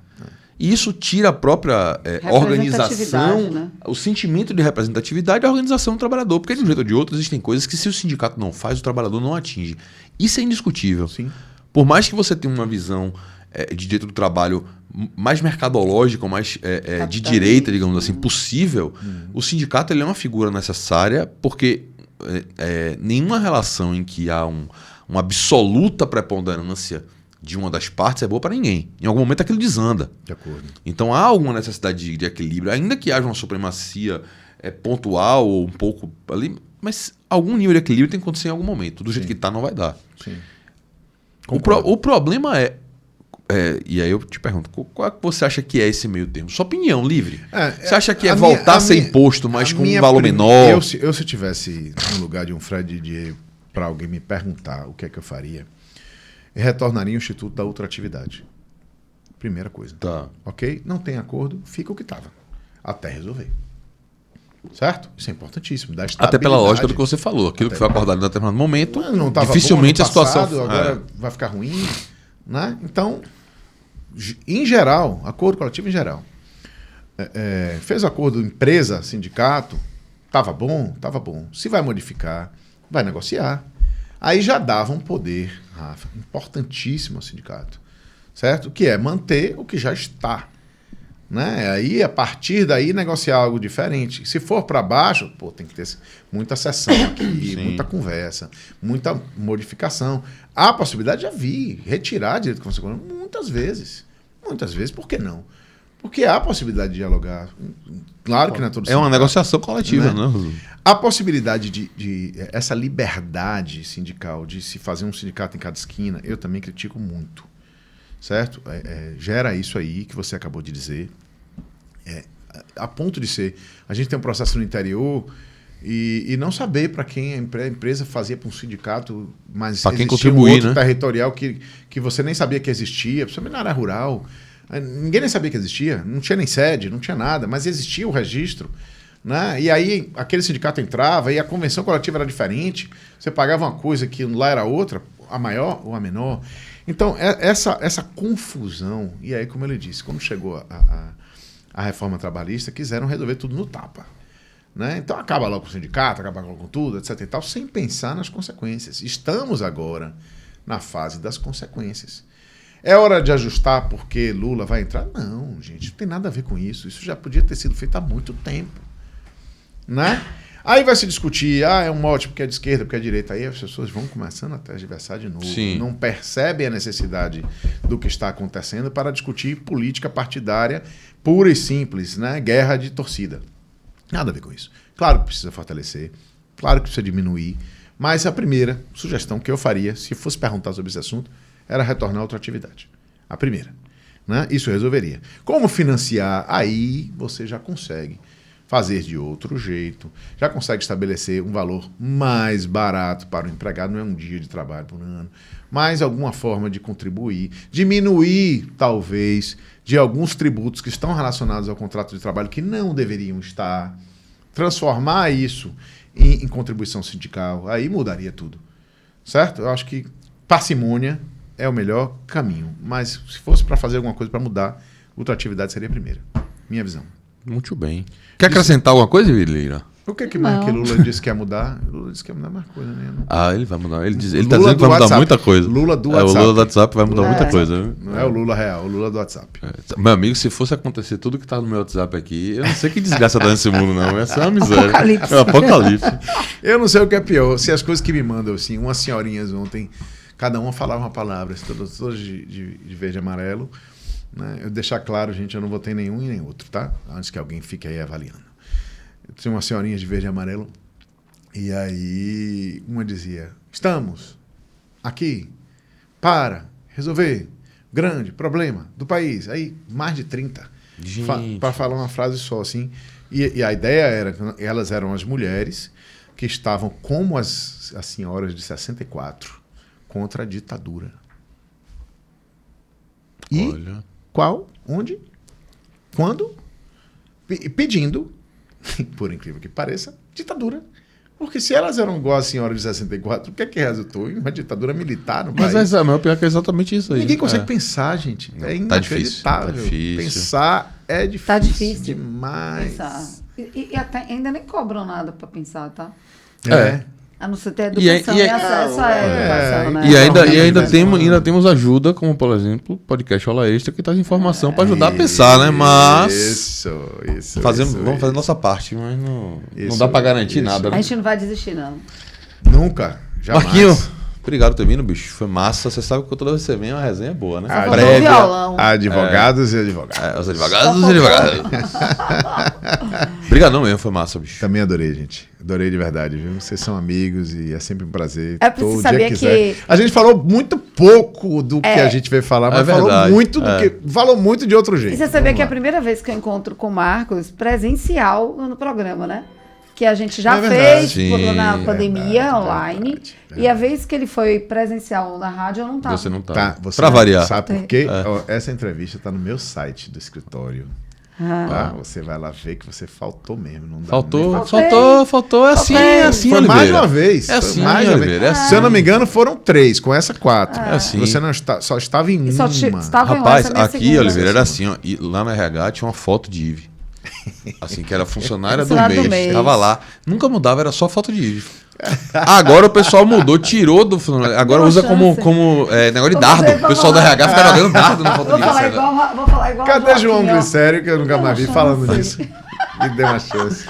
E isso tira a própria organização, né? O sentimento de representatividade da organização do trabalhador. Porque de um jeito ou de outro existem coisas que se o sindicato não faz, o trabalhador não atinge. Isso é indiscutível. Sim. Por mais que você tenha uma visão de direito do trabalho mais mercadológica, mais de direita, digamos assim, possível, o sindicato ele é uma figura necessária porque nenhuma relação em que há uma absoluta preponderância de uma das partes é boa para ninguém. Em algum momento aquilo desanda. De acordo. Então há alguma necessidade de equilíbrio, ainda que haja uma supremacia pontual ou um pouco ali, mas algum nível de equilíbrio tem que acontecer em algum momento. Do jeito Sim. que tá, não vai dar. Sim. O problema é, e aí eu te pergunto, qual que você acha que é esse meio termo? Sua opinião, livre. Você acha que é voltar a ser imposto, mas com um valor menor? Eu, se eu tivesse no lugar de um Fred Didier para alguém me perguntar o que é que eu faria, eu retornaria ao Instituto da Ultratividade. Primeira coisa. Tá. Ok? Não tem acordo, fica o que estava. Até resolver. Certo? Isso é importantíssimo. Dá Até pela lógica do que você falou. Aquilo que foi acordado em determinado momento, não tava dificilmente bom no a situação... passado, agora vai ficar ruim. Né? Então, em geral, acordo coletivo em geral. Fez acordo empresa, sindicato, estava bom? Estava bom. Se vai modificar, vai negociar. Aí já dava um poder, Rafa, importantíssimo ao sindicato. Certo? Que é manter o que já está. Né? Aí, a partir daí, negociar algo diferente. Se for para baixo, tem que ter muita sessão aqui, muita conversa, muita modificação. Há a possibilidade, já vi, retirar direito constitucional muitas vezes. Muitas vezes, por que não? Porque há a possibilidade de dialogar. Claro que não é todo sindicato. É uma negociação coletiva, né? A possibilidade de essa liberdade sindical, de se fazer um sindicato em cada esquina, eu também critico muito. Certo? Gera isso aí que você acabou de dizer. A ponto de ser... A gente tem um processo no interior e não saber para quem a empresa fazia para um sindicato, mas para quem existia contribuir, um outro né? territorial que você nem sabia que existia, principalmente na área rural. Ninguém nem sabia que existia, não tinha nem sede, não tinha nada, mas existia o registro. Né? E aí aquele sindicato entrava e a convenção coletiva era diferente, você pagava uma coisa que lá era outra, a maior ou a menor. Então, essa confusão, e aí, como ele disse, quando chegou a reforma trabalhista, quiseram resolver tudo no tapa. Né? Então, acaba logo com o sindicato, acaba logo com tudo, etc. e tal, sem pensar nas consequências. Estamos agora na fase das consequências. É hora de ajustar porque Lula vai entrar? Não, gente, não tem nada a ver com isso. Isso já podia ter sido feito há muito tempo. Né? Aí vai se discutir, é um mote porque é de esquerda, porque é de direita. Aí as pessoas vão começando a tergiversar de novo. Sim. Não percebem a necessidade do que está acontecendo para discutir política partidária pura e simples, né? Guerra de torcida. Nada a ver com isso. Claro que precisa fortalecer, claro que precisa diminuir, mas a primeira sugestão que eu faria, se fosse perguntar sobre esse assunto, era retornar a outra atividade. A primeira. Né? Isso resolveria. Como financiar? Aí você já consegue fazer de outro jeito, já consegue estabelecer um valor mais barato para o empregado, não é um dia de trabalho por ano, mas alguma forma de contribuir, diminuir, talvez, de alguns tributos que estão relacionados ao contrato de trabalho que não deveriam estar, transformar isso em contribuição sindical, aí mudaria tudo. Certo? Eu acho que parcimônia é o melhor caminho, mas se fosse para fazer alguma coisa para mudar, ultratividade seria a primeira. Minha visão. Muito bem. Quer acrescentar alguma coisa, Lira? O que mais que Lula disse que ia mudar? Lula disse que ia mudar mais coisa, né? Ele vai mudar. Ele tá dizendo que vai mudar muita coisa. Lula do WhatsApp. O Lula do WhatsApp vai mudar muita coisa. Não é o Lula real, o Lula do WhatsApp. Meu amigo, se fosse acontecer tudo que tá no meu WhatsApp aqui, eu não sei que desgraça dá nesse mundo, não. Essa é uma miséria. Apocalipse. É um apocalipse. Eu não sei o que é pior. Se as coisas que me mandam, assim, umas senhorinhas ontem, cada uma falava uma palavra, todas de verde e amarelo. Né? Eu deixar claro, gente, eu não votei nenhum e nem outro, tá? Antes que alguém fique aí avaliando. Eu tinha umas senhorinhas de verde e amarelo, e aí uma dizia, estamos aqui para resolver grande problema do país. Aí, mais de 30. Para falar uma frase só, assim. E a ideia era que elas eram as mulheres que estavam como as senhoras de 64 contra a ditadura. E olha. Qual? Onde? Quando? Pedindo, por incrível que pareça, ditadura. Porque se elas eram igual a senhora de 64, o que é que resultou? Em uma ditadura militar no país. Mas o pior que é exatamente isso aí. Ninguém consegue pensar, gente. É inacreditável. Tá difícil. Pensar é difícil, tá difícil demais. Pensar. E até, ainda nem cobram nada para pensar, tá? A não ser ter educação e acesso à educação, né? E ainda temos ajuda, como por exemplo o podcast Hora Extra, que traz informação para ajudar a pensar, né? Mas Isso. Vamos fazer nossa parte, mas não dá para garantir nada. A gente não vai desistir, não. Nunca, jamais. Marquinho, Obrigado por ter vindo, bicho. Foi massa. Você sabe que toda vez que você vem, uma resenha boa, né? Só faltou o violão. Advogados e advogados. Os advogados e advogados. Obrigadão mesmo, foi massa, bicho. Também adorei, gente. Adorei de verdade, viu? Vocês são amigos e é sempre um prazer. É preciso saber que... A gente falou muito pouco do que a gente veio falar, mas falou muito falou muito de outro jeito. E você sabia que é a primeira vez que eu encontro com o Marcos presencial no programa, né? Que a gente já fez na pandemia, online. E a vez que ele foi presencial na rádio, eu não estava. Você não tá. Pra variar. Sabe por quê? Essa entrevista está no meu site do escritório. Tá? Você vai lá ver que você faltou mesmo. Não dá faltou. É assim, foi Oliveira. Mais uma vez. É assim, Oliveira. Se eu não me engano, foram 3, com essa 4. É assim. Você não só estava em uma. Rapaz, aqui, Oliveira, era assim, ó. E lá no RH tinha uma foto de Ive. Assim, que era funcionária do mês. Tava lá. Nunca mudava, era só foto de Ive. Agora o pessoal mudou, tirou do. Agora usa como negócio de dardo. O pessoal do RH fica jogando dardo na foto de Ive. Vou falar igual. Cadê João Glicério, que eu nunca mais vi falando disso? Me deu uma chance.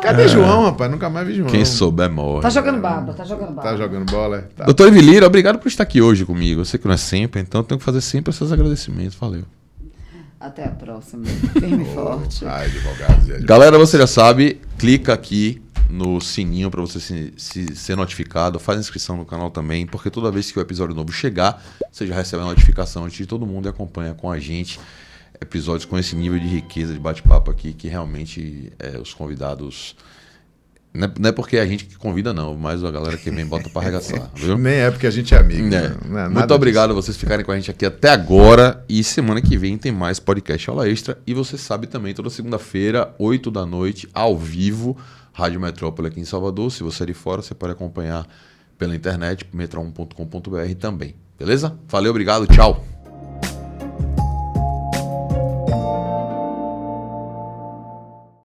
Cadê João, rapaz? Nunca mais vi João. Quem souber morre. Tá jogando baba. Tá jogando bola? Tá. Doutor Ivilira, obrigado por estar aqui hoje comigo. Eu sei que não é sempre, então tenho que fazer sempre esses agradecimentos. Valeu. Até a próxima. Firme e forte. Advogados. Galera, você já sabe, clica aqui no sininho para você ser notificado. Faz inscrição no canal também, porque toda vez que o episódio novo chegar, você já recebe a notificação antes de todo mundo e acompanha com a gente episódios com esse nível de riqueza de bate-papo aqui, que realmente os convidados... Não é porque é a gente que convida, não, mas a galera que vem bota para arregaçar, viu? Nem é porque a gente é amigo. Muito obrigado a vocês ficarem com a gente aqui até agora. E semana que vem tem mais podcast Aula Extra. E você sabe também, toda segunda-feira, 8 da noite, ao vivo, Rádio Metrópole aqui em Salvador. Se você é de fora, você pode acompanhar pela internet, metro1.com.br também. Beleza? Valeu, obrigado, tchau.